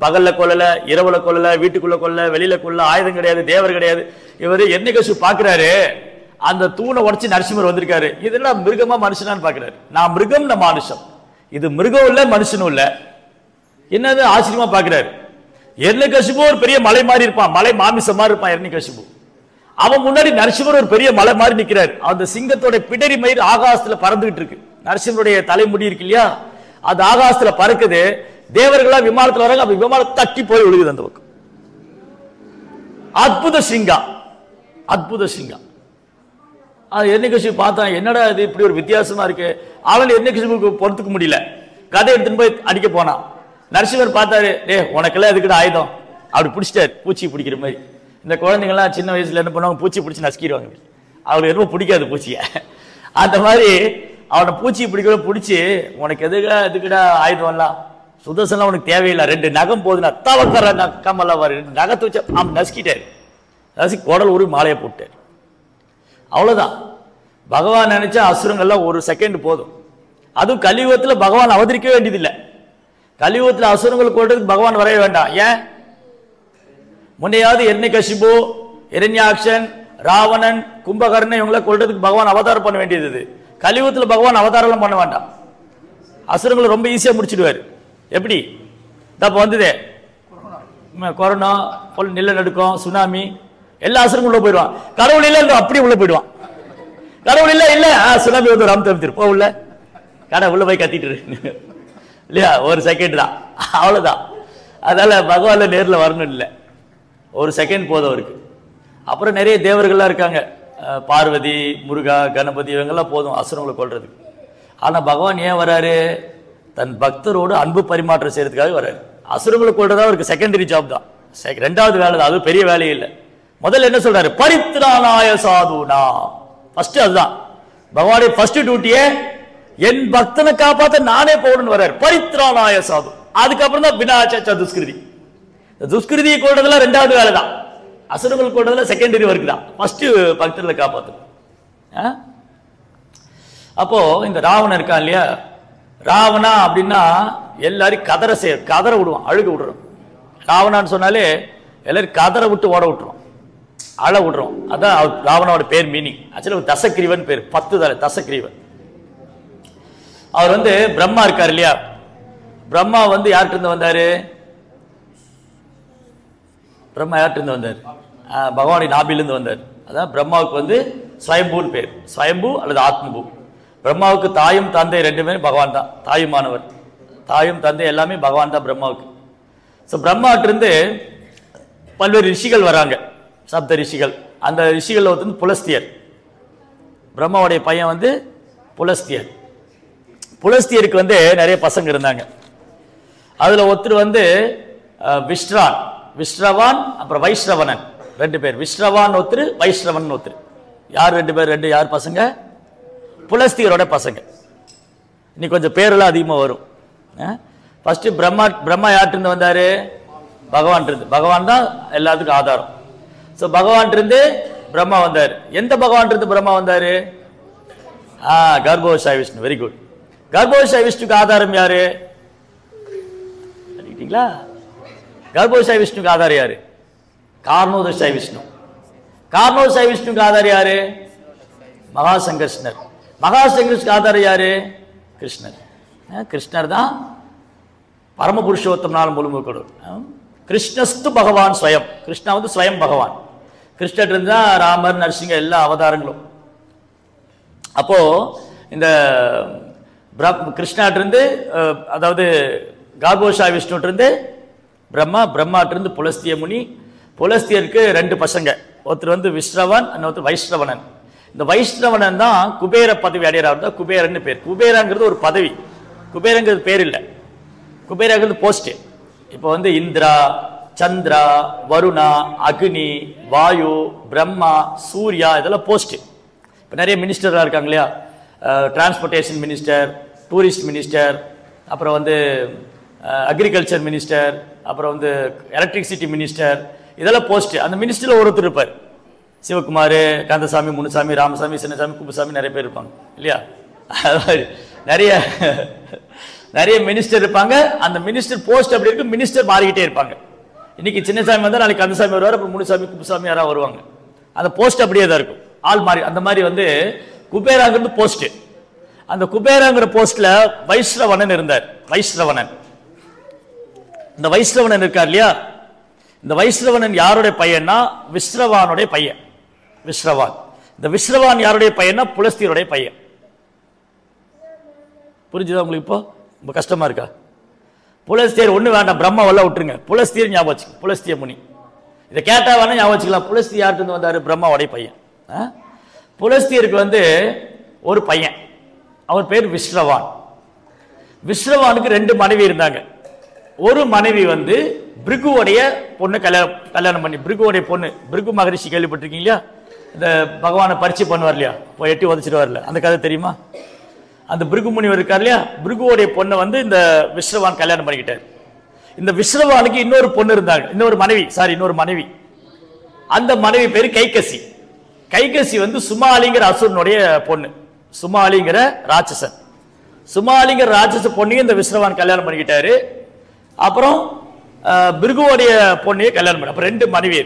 பகல்ல கொல்லல, இரவுல கொல்லல, வீட்டுக்குள்ள கொல்ல, வெளியில கொல்ல, ஆயுதம் கிடையாது, தேவர் கிடையாது. இவரு எண்ணிக்கசிபு பாக்குறாரு, அந்த தூணை உடச்சு நரசிம்மர் வந்திருக்காரு. இதெல்லாம் மிருகமா மனுஷனான்னு பாக்குறாரு. நான் மிருகம், நான் மனுஷன், இது மிருகம் இல்ல மனுஷனும் இல்ல, என்னது ஆச்சரியமா பாக்குறாரு. எண்ணிக்கசிபு ஒரு பெரிய மலை மாதிரி இருப்பான், மலை மாமிசம் மாதிரி இருப்பான் எண்ணிக்கசிபு. அவன் முன்னாடி நரசிம்மர் ஒரு பெரிய மலை மாதிரி நிக்கிறாரு. அந்த சிங்கத்தோட பிடரி மயிர் ஆகாசத்துல பறந்துகிட்டு இருக்கு. நரசிம்மருடைய தலைமுடி இருக்கு இல்லையா, அது ஆகாசத்துல பறக்குது. தேவர்களா விமானத்துல வராங்க, அப்ப விமானம் தட்டி போய் விழுகுது அந்த பக்கம். அற்புத சிங்கம், அற்புத சிங்கம். அது எண்ணிக்கசிபு பார்த்தா, என்னடா இது இப்படி ஒரு வித்தியாசமா இருக்கு. அவன் எண்ணிக்கசிபுக்கு பொறுத்துக்க முடியல, கதை எடுத்துன்னு போய் அடிக்க போனான். நரசிம்மர் பார்த்தாரு, டே உனக்கெல்லாம் எதுக்கிட்ட ஆயுதம், அப்படி பிடிச்சிட்டாரு, பூச்சி பிடிக்கிற மாதிரி. இந்த குழந்தைங்கலாம் சின்ன வயசுல என்ன பண்ணுவாங்க, பூச்சி பிடிச்சி நசுக்கிடுவாங்க. அவருக்கு ரொம்ப பிடிக்காது பூச்சிய. அந்த மாதிரி அவனை பூச்சி பிடிச்சி, உனக்கு எதுக்கடா ஆயுதம் எல்லாம், சுதர்சனம் உனக்கு தேவையில்லை, 2 நகம் போதுனா தவக்கர நக்கமல்ல வர, 2 நகத்தை வச்சு அவன் நசுக்கிட்டாரு. நசுக்கி குடல் ஒரு மாலையை போட்டார், அவ்வளவுதான். பகவான் நினைச்சா அசுரங்கள்லாம் ஒரு செகண்ட் போதும். அதுவும் கலியுகத்துல பகவான் அவதரிக்க வேண்டியதில்லை. கலியுகத்துல அசுரங்கள் கொள்றதுக்கு பகவான் வரைய வேண்டாம். ஏன்? முன்னையாவது எண்ணிக்கசிபு, இரண்யாக்ஷன், ராவணன், கும்பகர்ணன் இவங்களை கொள்றதுக்கு பகவான் அவதாரம் பண்ண வேண்டியது. கலியுகத்துல பகவான் அவதாரம் பண்ண வேண்டாம், அசுரங்களை ரொம்ப ஈஸியா முடிச்சிடுவாரு. எப்படி? இப்ப வந்ததே கொரோனா, நிலநடுக்கம், சுனாமி, எல்லா அசுரங்களும் உள்ள போயிடுவான். கடவுள் இல்ல அப்படியே உள்ள போயிடுவான். கடவுள் இல்ல சுனாமி வந்து ராம் தம்பிரு போ உள்ள, கடை உள்ள போய் கத்திட்டு இல்லையா, ஒரு செகண்ட் தான், அவ்வளவுதான். அதனால பகவான்ல நேர்ல வரணும் இல்லை, ஒரு செகண்ட் போதும் அவருக்கு. அப்புறம் நிறைய தேவர்கள்லாம் இருக்காங்க, பார்வதி, முருகா, கணபதி, இவங்கெல்லாம் போதும் அசுரங்களை கொள்றதுக்கு. ஆனா பகவான் ஏன் வராரு? தன் பக்தரோடு அன்பு பரிமாற்றம் செய்யறதுக்காக வராரு. அசுரங்களை கொள்றதா அவருக்கு செகண்டரி ஜாப் தான், 2வது வேலை தான், அது பெரிய வேலையே இல்லை. முதல்ல என்ன சொல்றாரு? பரித்ராணாய சாதுனா, ஃபர்ஸ்ட் அதுதான் பகவானுடைய ஃபர்ஸ்ட் டியூட்டியே, என் பக்தனை காப்பாத்த நானே போகணும்னு வர்றாரு. பரித்ராணாய சாது. அதுக்கப்புறம் தான் விநாச துஷ்கிருதி. துஷ்கிருதியை கொள்றதுல 2வது வேலை தான், அசுரங்கள் கொள்றதுல செகண்டரி ஒர்க் தான், ஃபர்ஸ்ட் பக்தர்களை காப்பாத்தணும். அப்போ இந்த ராவணன் இருக்கான் இல்லையா, ராவணா அப்படின்னா எல்லாரும் கதற விடுவான், அழுக விடுறோம். ராவணான்னு சொன்னாலே எல்லாரும் கதற விட்டு ஓட விட்டுருவோம், அழ விடுறோம். அதான் ராவணோட பேர் மீனிங். ஆக்சுவலி தசக்கிரீவன் பேர், 10 தலை தசக்கிரீவன். அவர் வந்து பிரம்மா இருக்கார் இல்லையா, பிரம்மா வந்து யார்கிட்ட இருந்து வந்தாரு? பிரம்மா யார்கிட்ட இருந்து வந்தார்? பகவானுடைய நாபிலிருந்து வந்தார். அதான் பிரம்மாவுக்கு வந்து ஸ்வயம்பூன்னு பேர், ஸ்வயம்பூ அல்லது ஆத்மபூ. பிரம்மாவுக்கு தாயும் தந்தை 2 பேரும் பகவான் தான், தாயுமானவர், தாயும் தந்தை எல்லாமே பகவான் தான் பிரம்மாவுக்கு. ஸோ பிரம்மாட்டிருந்து பல்வேறு ரிஷிகள் வராங்க, சப்த ரிஷிகள். அந்த ரிஷிகள் வந்து புலஸ்தியர், பிரம்மாவுடைய பையன் வந்து புலஸ்தியர். புலஸ்தியருக்கு வந்து நிறைய பசங்க இருந்தாங்க. அதுல ஒருத்தர் வந்து விஸ்ரவான், அப்புறம் வைஷ்ரவணன், 2 பேர். விஸ்ரவான் ஒருத்தர், வைஷ்ரவன் ஒருத்தர். யார் 2 பேர்? யார் பசங்க? புலஸ்தியரோட பசங்க. இன்னைக்கு கொஞ்சம் பேரெல்லாம் அதிகமா வரும். ஃபர்ஸ்ட் பிரம்மா யார்கிட்ட இருந்து வந்தாரு? பகவான் இருந்து. பகவான் தான் எல்லாத்துக்கும் ஆதாரம். ஸோ பகவான் இருந்து பிரம்மா வந்தார். எந்த பகவான் இருந்து பிரம்மா வந்தாரு? கர்ப்போஷாய விஷ்ணு. Very good. கர்ப்போஷாய விஷ்ணுக்கு ஆதாரம் யாரு? கர்ப்போஷாய விஷ்ணுக்கு ஆதாரம் யாரு? காரணோதசாய விஷ்ணு. காரணோதசாய விஷ்ணுக்கு ஆதாரம் யாரு? மகாசங்கர்ஷ்ணர். மகாசங்கர்ஷ்ணுக்கு ஆதாரம் யாரு? கிருஷ்ணர். கிருஷ்ணர் தான் பரமபுருஷோத்தம் நாள் முழுமுக்கடும். கிருஷ்ணஸ்து பகவான் ஸ்வயம். கிருஷ்ணா வந்து ஸ்வயம் பகவான். கிருஷ்ணர் இருந்தா ராமர், நரசிங்க எல்லா அவதாரங்களும். அப்போ இந்த கிருஷ்ணாட்டிருந்து, அதாவது கார்போஷாய விஷ்ணுட்டிருந்து பிரம்மா, பிரம்மாட்டிருந்து புலஸ்திய முனி. புலஸ்தியருக்கு 2 பசங்க, ஒருத்தர் வந்து விஸ்ரவன், இன்னொருத்தர் வைஷ்ரவணன். இந்த வைஷ்ணவனன் தான் குபேர பதவி அடையிறார் தான் குபேரன்னு பேர். குபேரங்கிறது ஒரு பதவி, குபேரங்கிறது பேர் இல்லை. குபேரங்கிறது போஸ்ட். இப்போ வந்து இந்திரா, சந்திரா, வருணா, அக்னி, வாயு, பிரம்மா, சூர்யா, இதெல்லாம் போஸ்ட். இப்போ நிறைய மினிஸ்டர்லாம் இருக்காங்க இல்லையா, டிரான்ஸ்போர்ட்டேஷன் மினிஸ்டர், டூரிஸ்ட் மினிஸ்டர், அப்புறம் வந்து அக்ரிகல்ச்சர் மினிஸ்டர், அப்புறம் வந்து எலக்ட்ரிசிட்டி மினிஸ்டர், இதெல்லாம் போஸ்ட். அந்த மினிஸ்டரில் ஒருத்தர் இருப்பார். சிவகுமார், கந்தசாமி, முனுசாமி, ராமசாமி, சின்னசாமி, குப்புசாமி, நிறைய பேர் இருப்பாங்க இல்லையா. அது மாதிரி நிறைய மினிஸ்டர் இருப்பாங்க. அந்த மினிஸ்டர் போஸ்ட் அப்படி இருக்கு, மினிஸ்டர் மாறிக்கிட்டே இருப்பாங்க. இன்னைக்கு சின்னசாமி வந்தால் நாளைக்கு கந்தசாமி வருவார், அப்புறம் முனுசாமி, குப்புசாமி யாராவது வருவாங்க. அந்த போஸ்ட் அப்படியே தான் இருக்கும், ஆள் மாறி. அந்த மாதிரி வந்து குபேராங்கிறது போஸ்ட். அந்த குபேராங்கிற போஸ்ட்ல வைஸ்ரவணன் இருந்தார். வைஸ்ரவணன், இந்த வைஸ்ரவணன் இருக்கார் இல்லையா, இந்த வைஸ்ரவணன் யாருடைய பையன்னா விஸ்ரவானுடைய பையன். விஸ்ரவான், இந்த விஸ்ரவான் யாருடைய பையன்னா புலஸ்தியருடைய பையன். புரிஞ்சுதா உங்களுக்கு? இப்போ ரொம்ப கஷ்டமா இருக்கா? புலஸ்தியர் ஒண்ணு வேண்டாம், பிரம்மாவெல்லாம் விட்டுருங்க, புலஸ்தியர் ஞாபகம் வச்சுக்க. புலஸ்திய முனி, இதை கேட்டா வேணா ஞாபகம் வச்சுக்கலாம். புலஸ்தி யார்கிட்ட வந்தாரு? பிரம்மாவுடைய பையன். புலஸ்தியருக்கு வந்து ஒரு பையன், அவர் பேர் விஸ்ரவான். விஸ்ரவானுக்கு 2 மனைவி இருந்தாங்க. ஒரு மனைவி வந்து பிருகுவுடைய பொண்ணு கல்யாணம் பண்ணி, பிருகுவுடைய பொண்ணு, பிருகு மகரிஷி கேள்விப்பட்டிருக்கீங்களா? இந்த பகவானை பரிச்சை பண்ணுவார் இல்லையா, போய் எட்டி உதச்சிட்டு வரல, அந்த கதை தெரியுமா? அந்த பிருகு முனிவர் இருக்கார் இல்லையா, பிருகுவுடைய பொண்ணை வந்து இந்த விஸ்ரவான் கல்யாணம் பண்ணிக்கிட்டார். இந்த விஸ்ரவானுக்கு இன்னொரு பொண்ணு இருந்தாங்க, இன்னொரு மனைவி. அந்த மனைவி பேரு கைகசி. கைகசி வந்து சுமாலிங்கிற அசுரனுடைய பொண்ணு, சுமாலிங்கிற ராட்சசன். சுமாலிங்கிற ராட்சச பொண்ணையும் இந்த விஸ்ரவான் கல்யாணம் பண்ணிக்கிட்டாரு. அப்புறம் பிருகுவோடைய பொண்ணையே கல்யாணம் பண்ண. அப்ப 2 மனைவி.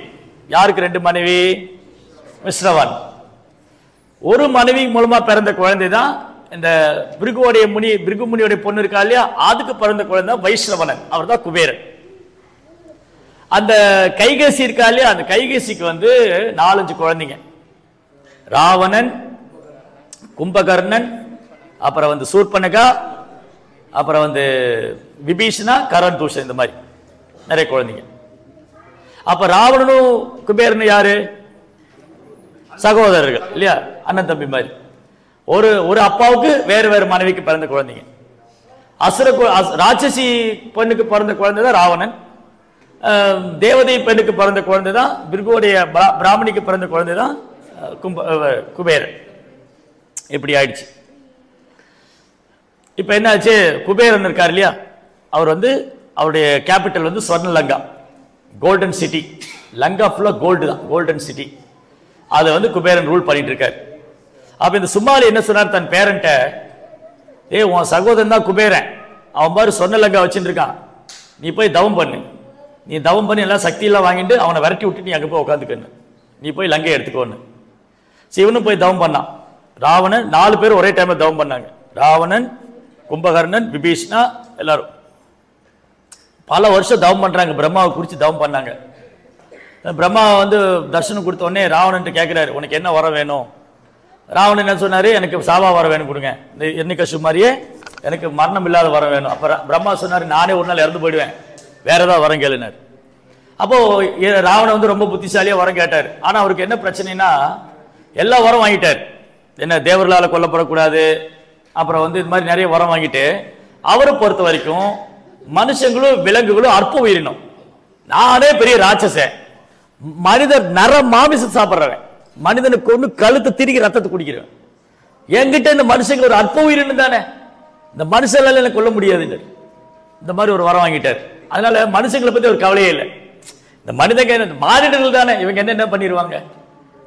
யாருக்கு 2 மனைவி? விஸ்ரவான். ஒரு மனைவி மூலமா பிறந்த குழந்தை தான் இந்த பிருகு முனியோடைய பொண்ணு இருக்கா இல்லையா, அதுக்கு பிறந்த குழந்தை வைஸ்ரவணன், அவர் தான் குபேரன். அந்த கைகசி இருக்கா இல்லையா, அந்த கைகசிக்கு வந்து 4-5 குழந்தைங்க. ராவணன், கும்பகர்ணன், அப்புறம் வந்து சூர்பனகா, அப்புறம் வந்து விபீஷணா, கரண் தூஷன், இந்த மாதிரி நிறைய குழந்தைங்க. அப்ப ராவணனும் குபேரனும் யாரு? சகோதரர்கள் இல்லையா, அண்ணன் தம்பி மாதிரி. ஒரு அப்பாவுக்கு வேறு வேறு மனைவிக்கு பிறந்த குழந்தைங்க. ராட்சசி பெண்ணுக்கு பிறந்த குழந்தை தான் ராவணன். தேவதை பெண்ணுக்கு பிறந்த குழந்தை தான் பிருகுவுடைய பிராமணிக்கு பிறந்த குழந்தை தான் குபேரன். இப்படி ஆயிடுச்சு. இப்ப என்னாச்சு, குபேரன் இருக்கார் இல்லையா, அவர் வந்து அவருடைய கேபிட்டல் வந்து ஸ்வர்ணலங்கா, கோல்டன் சிட்டி. லங்கா ஃபுல்லா கோல்டு தான், கோல்டன் சிட்டி. அதை வந்து குபேரன் ரூல் பண்ணிட்டு இருக்கார். அப்ப இந்த சுமாலி என்ன சொன்னார் தன் பேரண்ட, உன் சகோதரன் தான் குபேரன், அவன் பாரு சொர்ணலங்கா வச்சுட்டு இருக்கான், நீ போய் தவம் பண்ணு, நீ தவம் பண்ணி எல்லாம் சக்தி எல்லாம் வாங்கிட்டு அவனை விரட்டி விட்டு நீ அங்கே போய் உட்காந்துக்கணும், நீ போய் லங்கையை எடுத்துக்கோன்னு. இவனும் போய் தவம் பண்ணான். ராவணன் 4 பேர் ஒரே டைம்ல தவம் பண்ணாங்க. ராவணன், கும்பகர்ணன், விபீஷ்ணா, எல்லாரும் பல வருஷம் தவம் பண்றாங்க. பிரம்மாவை குறிச்சு தவம் பண்ணாங்க. பிரம்மா வந்து தர்சனம் கொடுத்த உடனே ராவணன் கேட்கிறாரு, உனக்கு என்ன வரம் வேணும்? ராவணன் என்ன சொன்னாரு, எனக்கு சாவா வரம் வேணும் கொடுங்க, இந்த எண்ணிக்கசு மாதிரியே எனக்கு மரணம் இல்லாத வரம் வேணும். அப்ப பிரம்மா சொன்னாரு, நானே ஒரு நாள் இறந்து போயிடுவேன், வேற ஏதாவது வரம் கேளுனார். அப்போ ராவணன் வந்து ரொம்ப புத்திசாலியா வரம் கேட்டார். ஆனா அவருக்கு என்ன பிரச்சனைனா, எல்லா வரம் வாங்கிட்டார். என்ன, தேவர்களால கொல்லப்படக்கூடாது, அப்புறம் வந்து இது மாதிரி நிறைய வரம் வாங்கிட்டு, அவரை பொறுத்த வரைக்கும் மனுஷங்களும் விலங்குகளும் அற்ப உயிரினம், நானே பெரிய ராட்சசன், மனிதர் நர மாமிசம் சாப்பிட்றவன், மனிதனுக்கு ஒண்ணு கழுத்தை திருகி ரத்தத்தை குடிக்கிறவன், என்கிட்ட இந்த மனுஷங்க ஒரு அற்ப உயிரினம் தானே, இந்த மனுஷனால எனக்கு கொல்ல முடியாது, இந்த மாதிரி ஒரு வரம் வாங்கிட்டார். அதனால மனுஷங்களை பத்தி ஒரு கவலையே இல்லை. இந்த மனிதங்க மாறிடர்கள் தானே, இவங்க என்ன பண்ணிடுவாங்க,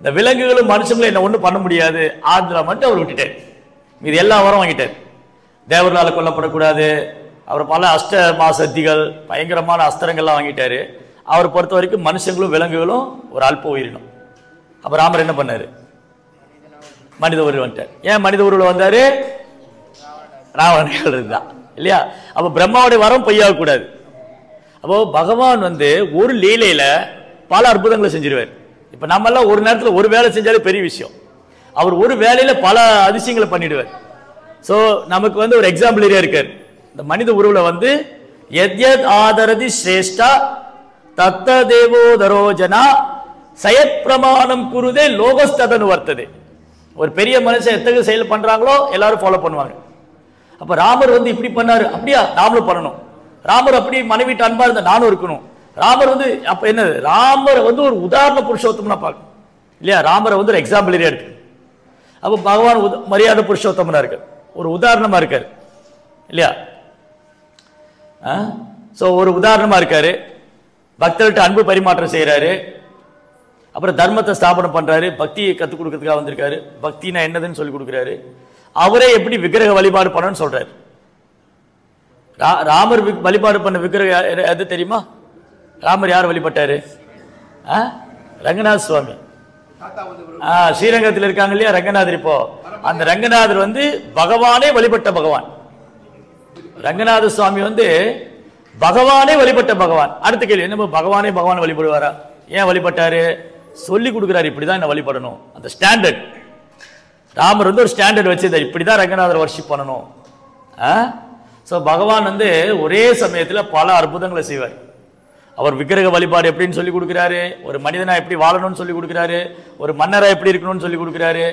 இந்த விலங்குகளும் மனுஷங்களும் என்ன ஒண்ணும் பண்ண முடியாது, ஆந்திரா மட்டும் அவர் விட்டுட்டார். இது எல்லா வரம் வாங்கிட்டார். தேவர்களால் கொல்லப்படக்கூடாது, அவர் பல அஷ்ட மாசக்திகள், பயங்கரமான அஸ்திரங்கள்லாம் வாங்கிட்டாரு. அவரை பொறுத்த வரைக்கும் மனுஷங்களும் விலங்குகளும் ஒரு அல்ப உயிரினம். அப்ப ராமர் என்ன பண்ணாரு, மனித உருவம் வந்துட்டார். ஏன் மனித உருவம் வந்தாரு? ராவணன் இருந்தா இல்லையா. அப்ப பிரம்மாவுடைய வரம் பொய்யாக கூடாது. அப்போ பகவான் வந்து ஒரு லீலையில பல அற்புதங்களை செஞ்சிருவார். இப்ப நம்ம எல்லாம் ஒரு நேரத்தில் ஒரு வேலை செஞ்சாலே பெரிய விஷயம், அவர் ஒரு வேலையில பல அதிசயங்களை பண்ணிடுவார். சோ நமக்கு வந்து ஒரு எக்ஸாம்பிள் ஏரியா இருக்கார். இந்த மனித உருவுல வந்து எத்யத் ஆதரதி ஸ்ரேஷ்டா தத்த தேவோதரோஜனா சயத் பிரமாணம் குருதே லோகஸ்ததனு வர்த்தது. ஒரு பெரிய மனுஷன் எத்தகைய செயல் பண்றாங்களோ எல்லாரும் ஃபாலோ பண்ணுவாங்க. அப்ப ராமர் வந்து இப்படி பண்ணாரு, அப்படியா நாமளும் பண்ணணும். ராமர் அப்படி மனைவிட்டு அன்பா இருந்த நானும் இருக்கணும். ராமர் வந்து அப்ப என்னது, ராமரை வந்து ஒரு உதாரண புருஷோத்தம்னா பார்க்கணும் இல்லையா? ராமரை வந்து ஒரு எக்ஸாம்பிளரியா இருக்கு. அப்போ பகவான் மரியாதை புருஷோத்தமனா இருக்கார், ஒரு உதாரணமா இருக்காரு இல்லையா? ஸோ ஒரு உதாரணமா இருக்காரு, பக்தர்கிட்ட அன்பு பரிமாற்றம் செய்யறாரு, அப்புறம் தர்மத்தை ஸ்தாபனம் பண்றாரு, பக்தியை கற்றுக் கொடுக்கறதுக்காக வந்திருக்காரு, பக்தினா என்னதுன்னு சொல்லி கொடுக்குறாரு. அவரே எப்படி விக்கிரக வழிபாடு பண்ணணும்னு சொல்றாரு. ராமர் வழிபாடு பண்ண விக்கிரகம் எது தெரியுமா? ராமர் யார் வழிபட்டாரு? ரங்கநாத சுவாமி. ஸ்ரீரங்கத்தில் இருக்காங்க இல்லையா ரங்கநாதர். இப்போ அந்த ரங்கநாதர் வந்து பகவானே வழிபட்ட பகவான். ரங்கநாத சுவாமி வந்து பகவானே வழிபட்ட பகவான். அடுத்த கேள்வி, என்ன பகவானே பகவான் வழிபடுவாரா? ஏன் வழிபட்டாரு? சொல்லி கொடுக்குறாரு, இப்படிதான் என்ன வழிபடணும். அந்த ஸ்டாண்டர்ட் ராமர் வந்து ஒரு ஸ்டாண்டர்ட் வச்சிருந்தார், இப்படிதான் ரங்கநாதர் வர்ஷிப் பண்ணணும். ஸோ பகவான் வந்து ஒரே சமயத்தில் பல அற்புதங்களை செய்வார். அவர் விக்கிரக வழிபாடு எப்படின்னு சொல்லி கொடுக்குறாரு, ஒரு மனிதனா எப்படி வாழணும்னு சொல்லி கொடுக்குறாரு, ஒரு மன்னரா எப்படி இருக்கணும்னு சொல்லி கொடுக்குறாரு,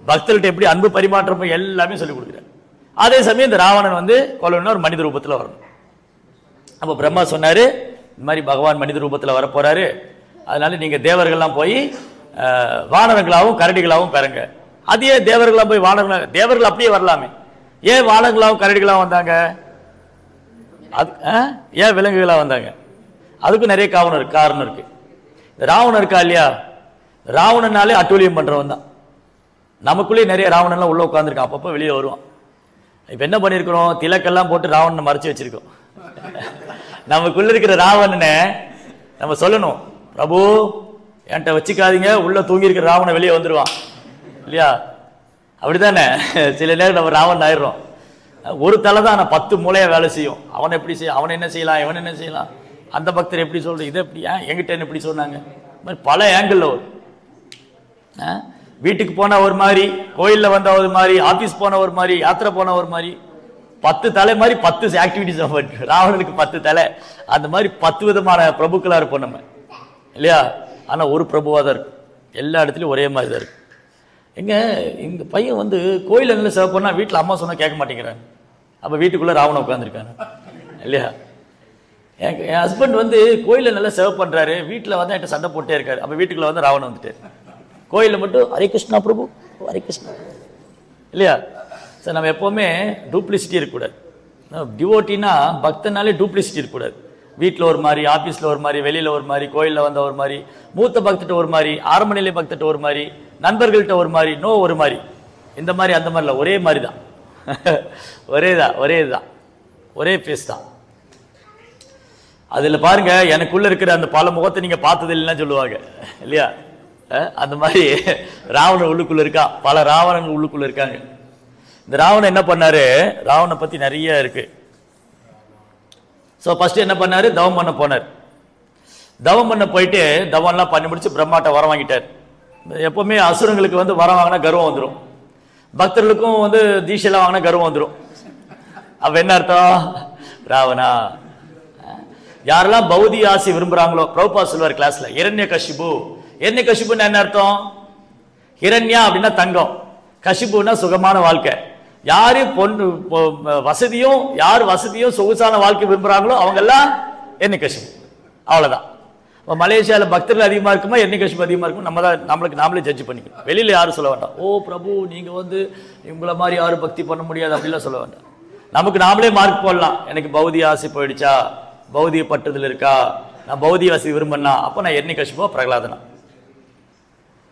பக்தர்கிட்ட எப்படி அன்பு பரிமாற்றம் எல்லாமே சொல்லி கொடுக்குறாரு. அதே சமயம் இந்த ராவணன் வந்து கொல்லணும்னா ஒரு மனித ரூபத்தில் வரணும். அப்போ பிரம்மா சொன்னாரு, இந்த மாதிரி பகவான் மனித ரூபத்தில் வரப்போறாரு, அதனால நீங்க தேவர்கள்லாம் போய் வானரங்களாகவும் கரடிகளாகவும் பெறுங்க. அதே தேவர்களாக போய் வானர்களாக, தேவர்கள் அப்படியே வரலாமே, ஏன் வானங்களாகவும் கரடிகளாகவும் வந்தாங்க? அது ஏன் விலங்குகளாக வந்தாங்க? அதுக்கும் நிறைய காரணம் இருக்கு. இந்த ராவணன் இருக்கா இல்லையா, ராவணனாலே அட்டூழியம் பண்றவன் தான். நமக்குள்ளேயே நிறைய ராவணன்லாம் உள்ள உட்காந்துருக்கான், அப்பப்போ வெளியே வருவான். இப்போ என்ன பண்ணியிருக்கிறோம், திலக்கெல்லாம் போட்டு ராவணனை மறைச்சு வச்சிருக்கோம். நமக்குள்ள இருக்கிற ராவணனை நம்ம சொல்லணும், பிரபு என்கிட்ட வச்சுக்காதீங்க, உள்ள தூங்கி இருக்கிற ராவணன் வெளியே வந்துடுவான் இல்லையா? அப்படித்தானே? சில நேரம் நம்ம ராவணன் ஆயிடுறோம். ஒரு தலை தான் ஆனால் 10 மூளையா வேலை செய்யும். அவனை எப்படி அவனை என்ன செய்யலாம், இவன் என்ன செய்யலாம், அந்த பக்தர் எப்படி சொல்றது, இதை எப்படி என்கிட்ட என்ன எப்படி சொன்னாங்க, பல ஆங்கிள் வரும். வீட்டுக்கு போன ஒரு மாதிரி, கோயிலில் வந்த ஒரு மாதிரி, ஆஃபீஸ் போன ஒரு மாதிரி, யாத்திரை போன ஒரு மாதிரி, 10 தலை மாதிரி 10 ஆக்டிவிட்டிஸ். ராவணனுக்கு 10 தலை, அந்த மாதிரி 10 விதமான பிரபுக்களா இருப்போம் நம்ம இல்லையா? ஆனா ஒரு பிரபுவா தான் இருக்கும், எல்லா இடத்துலயும் ஒரே மாதிரி தான் இருக்கு. எங்க இந்த பையன் வந்து கோயில நல்லா சேவ் பண்ணா வீட்டுல அம்மா சொன்னா கேட்க மாட்டேங்கிறாங்க, அப்ப வீட்டுக்குள்ள ராவணன் உட்காந்துருக்காங்க இல்லையா? என் ஹஸ்பண்ட் வந்து கோயில நல்லா சேவ் பண்றாரு, வீட்டுல வந்து என்கிட்ட சண்டை போட்டே இருக்காரு, அப்ப வீட்டுக்குள்ள வந்து ராவணன் வந்துட்டு, கோயில மட்டும் ஹரே கிருஷ்ணா பிரபு ஹரே கிருஷ்ணா இல்லையா? சார் நம்ம எப்போவுமே டூப்ளிசிட்டி இருக்கக்கூடாது. டிவோட்டினா பக்தனாலே டூப்ளிசிட்டி இருக்கக்கூடாது. வீட்டில் ஒரு மாதிரி, ஆஃபீஸில் ஒரு மாதிரி, வெளியில் ஒரு மாதிரி, கோயிலில் வந்த ஒரு மாதிரி, மூத்த பக்திட்ட ஒரு மாதிரி, ஆரம்ப நிலை பக்திட்ட ஒரு மாதிரி, நண்பர்கள்ட்ட ஒரு மாதிரி, ஒரு மாதிரி, இந்த மாதிரி அந்த மாதிரில ஒரே மாதிரி தான். ஒரே இதுதான், ஒரே பேஸ் தான். அதில் பாருங்க, எனக்குள்ள இருக்கிற அந்த பல முகத்தை நீங்க பார்த்தது இல்லைன்னா சொல்லுவாங்க இல்லையா? அந்த மாதிரி ராவணன் உள்ளுக்குள்ள இருக்கா, பல ராவணன் உள்ளுக்குள்ள இருக்காங்க. இந்த ராவணன் என்ன பண்ணாரு, ராவணனை பத்தி நிறைய இருக்கு. ஸோ ஃபர்ஸ்ட் என்ன பண்ணாரு, தவம் பண்ண போனார். தவம் பண்ண போயிட்டு தவம்லாம் பண்ணி முடிச்சு பிரம்மாட்ட வரம் வாங்கிட்டார். எப்பவுமே அசுரங்களுக்கு வந்து வரம் வாங்கினா கர்வம் வந்துடும், பக்தர்களுக்கும் வந்து தீட்சைலாம் வாங்கினா கர்வம் வந்துடும். அப்ப என்ன அர்த்தம், ராவணா யாரெல்லாம் பௌதி ஆசை விரும்புறாங்களோ, பிரபுபா சொல்வார் கிளாஸ்ல, இரண்யகசிபு. இரண்யகசிபுன்னு என்ன அர்த்தம்? ஹிரண்யா அப்படின்னா தங்கம், கசிபுன்னா சுகமான வாழ்க்கை. யாரு வசதியும், யார் வசதியும் சொகுசான வாழ்க்கை விரும்புறாங்களோ அவங்க எல்லாம் இரண்யகசிபு. அவ்வளவுதான். மலேசியாவில் பக்தர்கள் அதிகமா இருக்குமா, இரண்யகசிபு அதிகமா இருக்குமா, நம்மளுக்கு நாமளே ஜட்ஜ் பண்ணிக்கணும். வெளியில யாரும் சொல்ல வேண்டாம், ஓ பிரபு நீங்க வந்து இவங்கள மாதிரி யாரும் பக்தி பண்ண முடியாது அப்படிலாம் சொல்ல வேண்டாம். நமக்கு நாமளே மார்க் போடலாம். எனக்கு பௌதிக ஆசை போயிடுச்சா, பௌதிக பற்றுதல் இருக்கா, நான் பௌதிக வசதி விரும்பினா, அப்போ நான் இரண்யகசிபுவா பிரகலாதனா,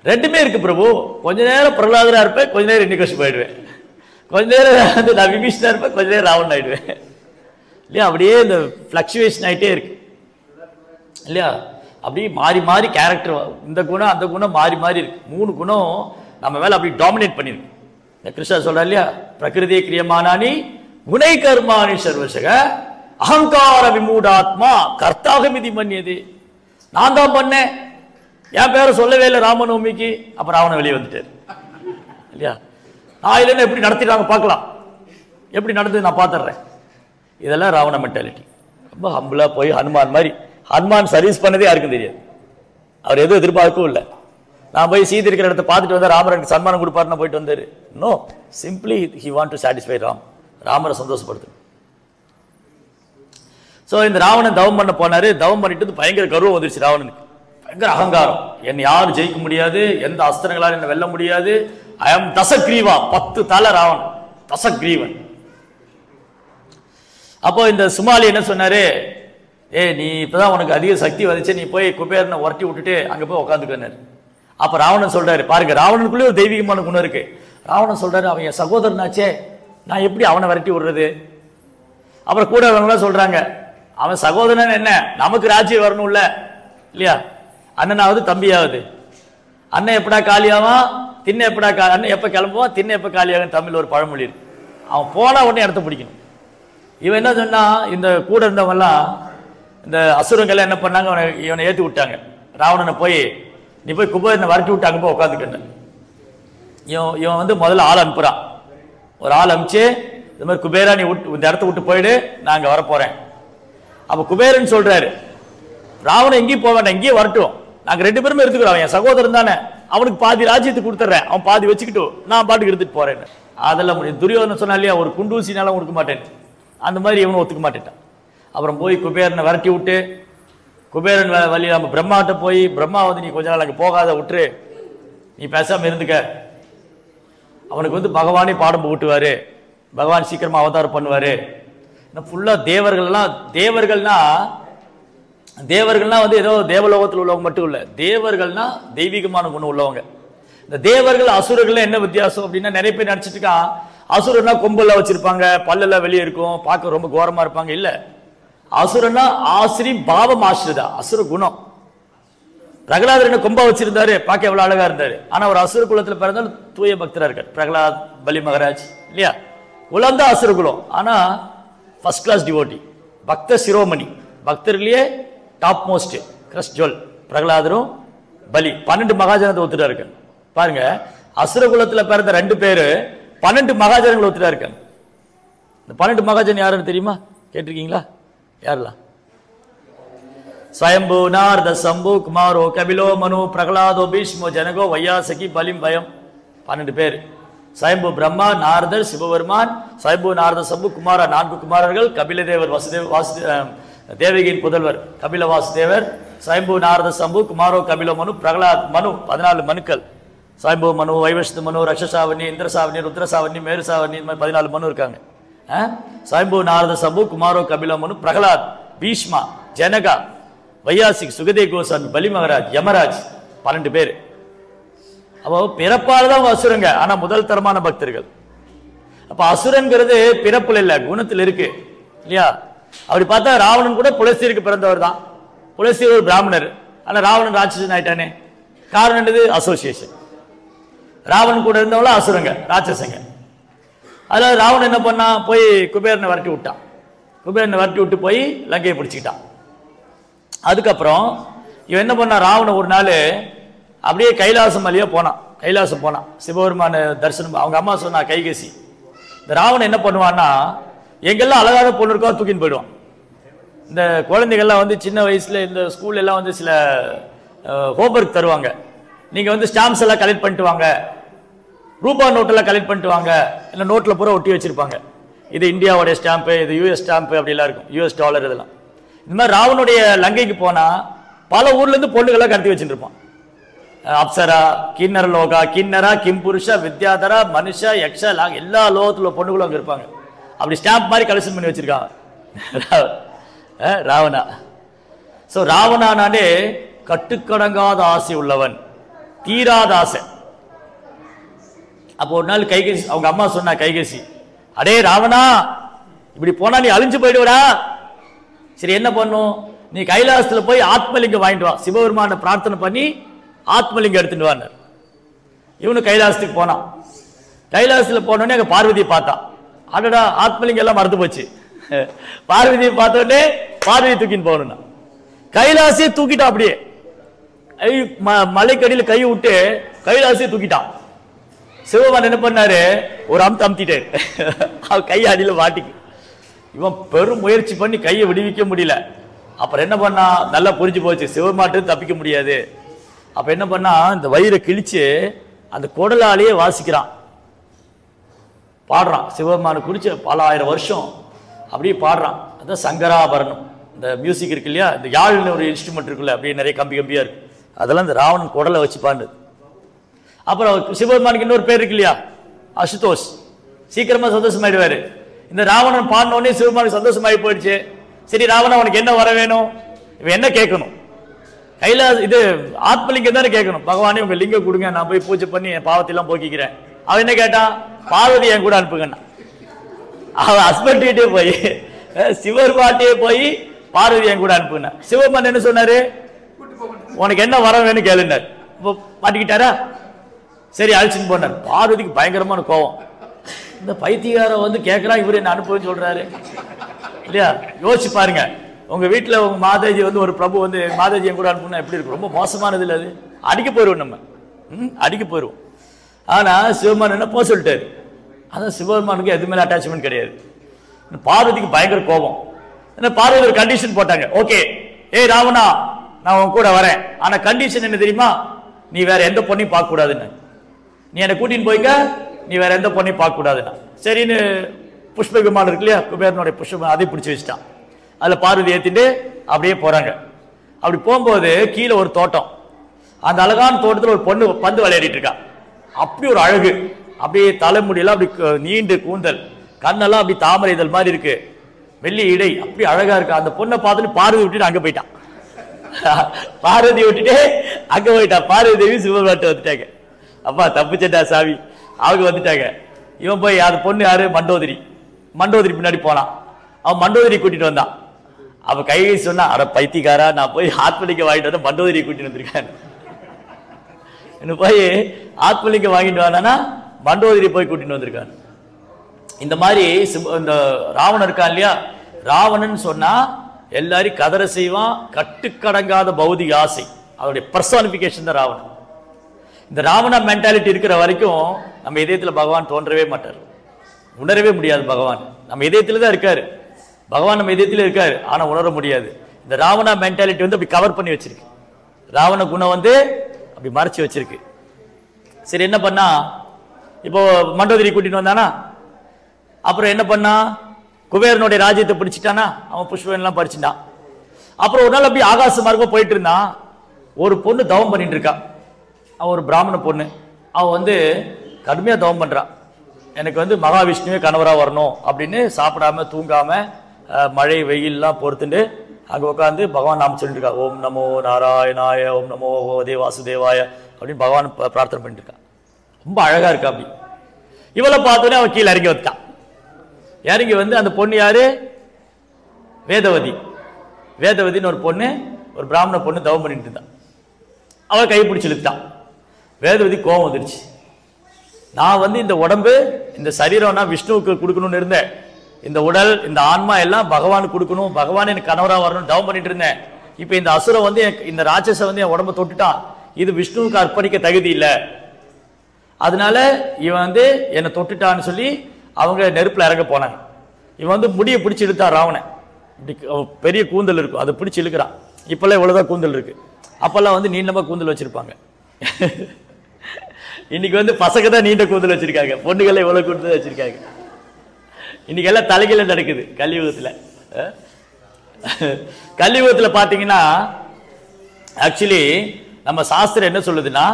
ரெண்டுமே இருக்கு பிரபு. கொஞ்ச நேரம் பிரகலாதனா இருப்பேன், கொஞ்ச நேரம் இரண்யகசிபு ஆயிடுவேன், கொஞ்ச நேரம் வந்து நான் விபீஷணா இருப்பேன், கொஞ்ச நேரம் ராவணன் ஆயிடுவேன் இல்லையா? அப்படியே இந்த பிளக்சுவேஷன் ஆகிட்டே இருக்கு இல்லையா? அப்படியே மாறி மாறி கேரக்டர், இந்த குணம் அந்த குணம் மாறி மாறி இருக்கு. 3 குணம் நம்ம மேல அப்படி டாமினேட் பண்ணிருக்கு. இந்த கிருஷ்ணா சொல்ற இல்லையா, பிரகிருதியை கிரியமானானி குணை கர்மானி சர்வசக அகங்கார விமூடாத்மா கர்த்தாக மிதி மன்னியது. நான் தான் பண்ணேன், என் பேரை சொல்லவே இல்லை ராமநவமிக்கு, அப்ப ராவணன் வெளியே வந்துட்டார் இல்லையா? நான் இல்லைன்னா எப்படி நடத்திட்டாங்க பார்க்கலாம், எப்படி நடந்தது நான் பார்த்துடுறேன். இதெல்லாம் ராவண மென்டாலிட்டி. ரொம்ப ஹம்பிளா போய் ஹனுமான் மாதிரி, ஹனுமான் சர்வீஸ் பண்ணதே யாருக்கும் தெரியாது, அவர் எதுவும் எதிர்பார்க்கவும் இல்லை. நான் போய் சீதை இருக்கிற இடத்த பார்த்துட்டு வந்தா ராமருக்கு சன்மானம் கொடுப்பாருன்னு போயிட்டு வந்தாரு. No, simply he want to satisfy ராமரை சந்தோஷப்படுத்து. ஸோ இந்த ராவணன் தவம் பண்ண போனாரு. தவம் பண்ணிட்டு பயங்கர கர்வம் வந்துருச்சு ராவணனுக்கு, பயங்கர அகங்காரம். என்னை யாரும் ஜெயிக்க முடியாது, எந்த அஸ்திரங்களால் என்னை வெல்ல முடியாது. ஐ எம் தசக்ரீவா, 10 தலை ராவணன், தசக்ரீவன். அப்போ இந்த சுமாலி என்ன சொன்னாரு, நீ இப்பதான் உனக்கு அதிக சக்தி வந்துச்சு, நீ போய் குபேரனை உரட்டி விட்டுட்டு அங்க போய் உட்காந்துக்கன்னாரு. அப்ப ராவணன் சொல்றாரு, பாருங்க ராவணனுக்குள்ளே ஒரு தெய்வீகமான குணம் இருக்கு. ராவணன் சொல்றாரு, அவன் என் சகோதரனாச்சே, நான் எப்படி அவனை விரட்டி விடுறது? அப்புறம் கூட அவங்களாம் சொல்றாங்க, அவன் சகோதரன் என்ன, நமக்கு ராஜ்யம் வரணும்ல இல்லையா, அண்ணனாவது தம்பியாவது. அண்ணன் எப்படா காலியாவான், தின்ன எப்படா அண்ணன் எப்ப கிளம்புவான், தின்ன எப்ப காலியாகும், தமிழ் ஒரு பழமொழி இருக்கு. அவன் போனா உடனே இடத்த பிடிக்கணும். இவன் என்ன சொன்னா, இந்த கூட இருந்தவங்கலாம் இந்த அசுரங்கள் என்ன பண்ணாங்க, இவனை ஏற்றி விட்டாங்க. ராவணனை போய் நீ போய் குபேரனை வரட்டி விட்டு அங்கே போய் உட்காந்துக்கிட்ட. இவன் வந்து முதல்ல ஆள் அனுப்புறான். ஒரு ஆள் அனுப்பிச்சு இந்த மாதிரி குபேரா நீ இந்த இடத்த விட்டு போயிடு, நான் அங்கே வரப்போறேன். அப்போ குபேரன் சொல்றாரு, ராவணன் எங்கேயும் போக வேண்டாம், இங்கேயே வரட்டும், நாங்கள் 2 பேருமே எடுத்துக்கிறோம், என் சகோதரன் தானே, அவனுக்கு பாதி ராஜ்யத்தை கொடுத்துட்றேன், அவன் பாதி வச்சுக்கிட்டு நான் பாட்டுக்கு எடுத்துட்டு போறேன். அதெல்லாம் முடியும். துரியோதனன் சொன்னா இல்லையா, ஒரு குண்டூசினாலும் கொடுக்க மாட்டேன், அந்த மாதிரி இவனும் ஒத்துக்க மாட்டேட்டான். அப்புறம் போய் குபேரனை விரட்டி விட்டு, குபேரன் வழி நம்ம பிரம்மாட்ட போய், பிரம்மா வந்து நீ கொஞ்ச நாள் அங்கே போகாத, விட்டுரு, நீ பேசாம இருந்துக்க, அவனுக்கு வந்து பகவானே பாடம் போட்டுவாரு, பகவான் சீக்கிரமா அவதாரம் பண்ணுவாரு. ஃபுல்லா தேவர்கள்னா வந்து ஏதோ தேவலோகத்தில் உள்ளவங்க மட்டும் இல்ல, தேவர்கள்னா தெய்வீகமான குணம் உள்ளவங்க. இந்த தேவர்கள் அசுரர்கள் என்ன வித்தியாசம் அப்படின்னா, நிறைய பேர் நினைச்சிட்டு இருக்கான் அசுரன்னா கொம்பெல்லாம் வச்சிருப்பாங்க, பல்லெல்லாம் வெளியே இருக்கும், பார்க்க ரொம்ப கோரமா இருப்பாங்க. இல்ல, அசுரன்னா ஆசிரி பாவம் ஆசிரிதா, அசுர குணம். பிரகலாதர் என்ன கொம்பா வச்சிருந்தாரு, பார்க்க எவ்வளவு அழகா இருந்தாரு, ஆனா ஒரு அசுர குலத்துல பிறந்தாலும் தூய பக்தரா இருக்கார். பிரகலாத், பலி மகராஜ் இல்லையா, குலம் தான் அசுர குலம், ஆனா ஃபர்ஸ்ட் கிளாஸ் டிவோட்டி, பக்த சிரோமணி, பக்தர்களே டாப் மோஸ்ட் கிரஸ் ஜுவல் பிரகலாதரும் பலி. 12 மகாஜனத்தை ஒத்துட்டா இருக்காங்க. பாருங்க, அசுர குலத்துல பிறந்த 2 பேரு 12 மகாஜனங்களை ஒத்துட்டா இருக்காங்க. இந்த 12 மகாஜன் யாருன்னு தெரியுமா, கேட்டிருக்கீங்களா? யாரெல்லாம்? ஸ்வயம்பு, நாரத, சம்பு, குமாரோ, கபிலோ, மனு, பிரகலாதோ, பீஷ்மோ, ஜனகோ, வையாசகி, பலிம், பயம். 12 பேர். ஸ்வயம்பு பிரம்மா, நாரதர், சிவபெருமான், ஸ்வயம்பு, நாரத, சம்பு, குமாரா 4 குமாரர்கள், கபிலதேவர், தேவகியின் புதல்வர் கபில வாசுதேவர், ஸ்வயம்பு, நாரத, சம்பு, குமாரோ, கபிலோ, மனு, பிரகலாத், மனு 14 மனுக்கள், ஸ்வயம்பு மனு, வைவஷ்ணு மனு, ரக்ஷசாவணி, இந்திரசாவணி, ருத்ரசாவணி, மேருசாவணி, இந்த மாதிரி 14 மனு இருக்காங்க. ஸ்வயம்பு, நாரத, சம்பு, குமாரோ, கபிலோ, மனு, பிரகலாத், பீஷ்மா, ஜனகா, வையாசிக், சுகதே கோசாமி, பலி மகராஜ், யமராஜ், 12 பேர். அப்போ பிறப்பால் தான் அசுரங்க, ஆனா முதல் தரமான பக்தர்கள். அப்ப அசுரங்கிறது பிறப்புல இல்ல, குணத்தில் இருக்கு இல்லையா. அப்படி பார்த்தா ராவணன் கூட புலஸ்தீருக்கு பிறந்தவர் தான். புலஸ்தீர் ஒரு பிராமணர், ஆனா ராவணன் ராட்சசன் ஆயிட்டானே. காரணம் என்னது? அசோசியேஷன். ராவணன் கூட இருந்தவங்கள அசுரங்க, ராட்சசங்க. அதாவது ராவணன் என்ன பண்ணா, போய் குபேரனை விரட்டி விட்டான். குபேரனை விரட்டி விட்டு போய் லங்கையை பிடிச்சிக்கிட்டான். அதுக்கப்புறம் இவன் என்ன பண்ணா, ராவணன் ஒரு நாள் அப்படியே கைலாசம் வழியா போனான். கைலாசம் போனான், சிவபெருமான தரிசனம். அவங்க அம்மா சொன்னா கைகேசி. இந்த ராவணன் என்ன பண்ணுவான்னா, எங்கெல்லாம் அழகான பொண்ணு இருக்கோ தூக்கின்னு போயிடுவான். இந்த குழந்தைகள்லாம் வந்து சின்ன வயசுல இந்த ஸ்கூல்ல எல்லாம் வந்து சில ஹோம்ஒர்க் தருவாங்க. நீங்க வந்து ஸ்டாம்ப்ஸ் எல்லாம் கலெக்ட் பண்ணிட்டு வாங்க, ரூபா நோட்டெல்லாம் கலெக்ட் பண்ணிட்டு வாங்க, இல்லை நோட்டில் பூரா ஒட்டி வச்சிருப்பாங்க. இது இந்தியாவுடைய ஸ்டாம்ப்பு, இது யூஎஸ் ஸ்டாம்ப்பு அப்படிலாம் இருக்கும், யூஎஸ் டாலர் இதெல்லாம். இந்த மாதிரி ராவனுடைய லங்கைக்கு போனா பல ஊர்ல இருந்து பொண்ணுகள்லாம் கடத்தி வச்சுட்டு இருப்பான். அப்சரா, கிண்ணர லோகா, கிண்ணரா, கிம்புருஷா, வித்யாதரா, மனுஷா, யக்ஷா, எல்லா லோகத்துல பொண்ணுகளும் அங்க இருப்பாங்க. அப்படி ஸ்டாம்ப் மாதிரி கலெக்ஷன் பண்ணி வச்சிருக்காங்க ராவணா. சோ ராவணானாலே கட்டுக்கடங்காத ஆசை உள்ளவன், தீராத ஆசை. அப்போ ஒரு நாள் கைகேசி, அவங்க அம்மா சொன்னா கைகேசி, அடே ராவணா, இப்படி போனா நீ அழிஞ்சு போயிடுவடா. சரி என்ன பண்ணும், நீ கைலாசத்துல போய் ஆத்மலிங்கம் வாங்கிட்டு வா, சிவபெருமான பிரார்த்தனை பண்ணி ஆத்மலிங்கம் எடுத்துட்டு வான்னு. இவனு கைலாசத்துக்கு போனான். கைலாசத்துல போனோடனே அங்க பார்வதியை பார்த்தான். அடடா, ஆத்மலிங்கம் எல்லாம் மறந்து போச்சு. பார்வதியை பார்த்தோடனே பார்வதியை தூக்கின்னு போகணும்னா கைலாசியை தூக்கிட்டான். அப்படியே மலைக்கடியில் கை விட்டு கைலாசியை தூக்கிட்டான். சிவபெருமான் என்ன பண்ணாரு, ஒரு அமுத்திட்டாரு. அவன் கை அடியில மாட்டிக்கு. இவன் பெரும் முயற்சி பண்ணி கையை விடுவிக்க முடியல. அப்புறம் என்ன பண்ணா, நல்லா புரிஞ்சு போச்சு, சிவபெருமான் தப்பிக்க முடியாது. அப்ப என்ன பண்ணா, இந்த வயிறை கிழிச்சு அந்த குடலாலேயே வாசிக்கிறான், பாடுறான். சிவபெருமானை குறிச்சு பல ஆயிரம் வருஷம் அப்படியே பாடுறான். அதான் சங்கராபரணம். இந்த மியூசிக் இருக்கு இல்லையா, இந்த யாழ்னு ஒரு இன்ஸ்ட்ருமெண்ட் இருக்குல்ல, அப்படியே நிறைய கம்பி கம்பியா இருக்கு, அதெல்லாம் இந்த ராவணன் குடலை வச்சு பாண்டு. அப்புறம் சிவபெருமானுக்கு இன்னொரு பேர் இருக்கு இல்லையா, அசுதோஷ், சீக்கிரமா சந்தோஷமாயிடுவாரு. இந்த ராவணன் பாடின உடனே சிவபெருமானுக்கு சந்தோஷமாயி போயிடுச்சு. சரி ராவணன் அவனுக்கு என்ன வர வேணும், இவன் என்ன கேட்கணும், கையில இது ஆத்மலிங்கம் தானே கேட்கணும், பகவானே உங்க லிங்கம் கொடுங்க, நான் போய் பூஜை பண்ணி என் பாவத்தையெல்லாம் போக்கிக்கிறேன். அவன் என்ன கேட்டான், பார்வதி என் கூட அனுப்புங்கண்ணா. அவன் ஹஸ்பண்ட் கிட்டே போய் சிவபெருமாட்டே போய் பார்வதி என் கூட அனுப்புங்க. சிவபெருமான் என்ன சொன்னாரு, உனக்கு என்ன வர வேணும் கேளுனார். இப்போ மாட்டிக்கிட்டாரா, சரி அழைச்சின்னு போனார். பார்வதிக்கு பயங்கரமான கோபம், இந்த பைத்தியக்காரன் வந்து கேட்கறான், இவரு என்ன அனுப்புன்னு சொல்றாரு இல்லையா. யோசிச்சு பாருங்க, உங்க வீட்டுல உங்க மாதாஜி வந்து ஒரு பிரபு வந்து மாதாஜி என் கூட அனுப்புனா எப்படி இருக்கும், ரொம்ப மோசமானது இல்லை அது, அடிக்க போயிடுவோம் நம்ம, அடிக்க போயிடுவோம். ஆனா சிவபெருமான் என்ன போக சொல்லிட்டாரு, அதான் சிவபெருமானுக்கு எது மேல அட்டாச்மெண்ட் கிடையாது. பார்வதிக்கு பயங்கர கோபம். பார்வதி ஒரு கண்டிஷன் போட்டாங்க, ஓகே ஏய் ராவணா நான் உன் கூட வரேன், ஆனா கண்டிஷன் என்ன தெரியுமா, நீ வேற எந்த பொண்ணையும் பார்க்க கூடாதுன்னு, நீ என்னை கூட்டின்னு போய்க்க, நீ வேற எந்த பொண்ணையும் பார்க்க கூடாதுன்னா. சரின்னு புஷ்ப விமானம் இருக்கு இல்லையா, குபேரனுடைய புஷ்ப அதை பிடிச்சி வச்சுட்டான். அதுல பார்வதி ஏத்திட்டு அப்படியே போறாங்க. அப்படி போகும்போது கீழே ஒரு தோட்டம், அந்த அழகான தோட்டத்தில் ஒரு பொண்ணு பந்து விளையாடிட்டு இருக்கா. அப்படி ஒரு அழகு, அப்படியே தலைமுடியெல்லாம் அப்படி நீண்டு கூந்தல், கண்ணெல்லாம் அப்படி தாமரை இதழ் மாதிரி இருக்கு, வெள்ளி இடை, அப்படி அழகா இருக்கு. அந்த பொண்ணை பார்த்துட்டு பார்வதி விட்டுட்டு அங்க போயிட்டான். பார்வதி விட்டுட்டு அங்க போயிட்டான். பார்வதி தேவி சிவபெருமான்ட்ட வந்துட்டாங்க. அப்பா தப்புச்சேட்டா சாமி, அவங்க வந்துட்டாங்க. இவன் போய் அது பொண்ணு யாரு, மண்டோதரி. மண்டோதரி பின்னாடி போனான். அவன் மண்டோதரி கூட்டிட்டு வந்தான். அவ கை சொன்னா, அட பைத்தியக்காரா, நான் போய் ஆத்மலிங்கம் வாங்கிட்டு வந்தேன், மண்டோதரி கூட்டிட்டு வந்திருக்கேன். இன்னும் போய் ஆத்மலிங்கம் வாங்கிட்டு வானா மண்டோதரி போய் கூட்டிட்டு வந்திருக்கான். இந்த மாதிரி இந்த ராவணன் இருக்கான் இல்லையா, ராவணன் சொன்னா எல்லாரையும் கதற செய்வான், கட்டுக்கடங்காத பௌதிக ஆசை, அவருடைய பர்சானிபிகேஷன் தான் ராவணன். இந்த ராவண மென்டாலிட்டி இருக்கிற வரைக்கும் நம்ம இதயத்துல பகவான் தோன்றவே மாட்டார், உணரவே முடியாது. பகவான் நம்ம இதயத்துல தான் இருக்காரு, பகவான் நம்ம இதயத்துல இருக்காரு, ஆனா உணர முடியாது. இந்த ராவண மென்டாலிட்டி வந்து அப்படி கவர் பண்ணி வச்சிருக்கு, ராவண குணம் வந்து அப்படி மறைச்சு வச்சிருக்கு. சரி என்ன பண்ணா, இப்போ மண்டோதரி கூட்டிட்டு வந்தானா, அப்புறம் என்ன பண்ணா, குபேரனுடைய ராஜ்யத்தை பிடிச்சிட்டானா, அவன் புஷ்பெல்லாம் பறிச்சுட்டான். அப்புறம் ஒரு நாள் அப்படி ஆகாச மார்க்கமா போயிட்டு இருந்தான். ஒரு பொண்ணு தவம் பண்ணிட்டு இருக்கா, அவன் ஒரு பிராமண பொண்ணு. அவன் வந்து கடுமையா தவம் பண்றான், எனக்கு வந்து மகாவிஷ்ணுவே கணவரா வரணும் அப்படின்னு, சாப்பிடாம தூங்காம மழை வெயில்லாம் பொறுத்துட்டு அங்க உட்காந்து பகவான் நாம சொல்லிட்டு இருக்கா. ஓம் நமோ நாராயணாய, ஓம் நமோ பகவதே வாசுதேவாய அப்படின்னு பகவான் பிரார்த்தனை பண்ணிட்டு இருக்கான். ரொம்ப அழகா இருக்கா. அப்படி இவளை பார்த்தோன்னே அவன் கீழே இறங்கி வந்துட்டான். இறங்கி வந்து அந்த பொண்ணு யாரு, வேதவதி. வேதவதின்னு ஒரு பொண்ணு, ஒரு பிராமண பொண்ணு தவம் பண்ணிட்டு இருந்தான். அவள் கை பிடிச்சி இழுத்தான். வேதவதி கோபம் வந்துருச்சு. நான் வந்து இந்த உடம்பு இந்த சரீரம் நான் விஷ்ணுவுக்கு கொடுக்கணும்னு இருந்தேன், இந்த உடல் இந்த ஆன்மா எல்லாம் பகவானுக்கு கொடுக்கணும், பகவான் எனக்கு கணவரா வரணும் தவம் பண்ணிட்டு இருந்தேன். இப்ப இந்த அசுரம் வந்து இந்த ராட்சச வந்து என் உடம்பை தொட்டுட்டான், இது விஷ்ணுவுக்கு அர்ப்பணிக்க தகுதி இல்லை, அதனால இவன் வந்து என்னை தொட்டுட்டான்னு சொல்லி அவங்க நெருப்புல இறங்க போனாங்க. இவன் வந்து முடியை பிடிச்சி இழுத்தான் ராவணன். பெரிய கூந்தல் இருக்கும், அதை பிடிச்சி இழுக்கிறான். இப்பெல்லாம் இவ்வளவுதான் கூந்தல் இருக்கு, அப்பெல்லாம் வந்து நீண்டமா கூந்தல் வச்சிருப்பாங்க. இன்னைக்கு வந்து பசங்க தான் நீண்ட கூந்தல் வச்சிருக்காங்க, பொண்ணுகள் இவ்வளவு கூந்தல் வச்சிருக்காங்க. இன்னைக்கு எல்லாம் தலைகீழ நடக்குது கலியுகத்துல. கலியுகத்துல பாத்தீங்கன்னா ஆக்சுவலி நம்ம சாஸ்திரம் என்ன சொல்லுதுன்னா,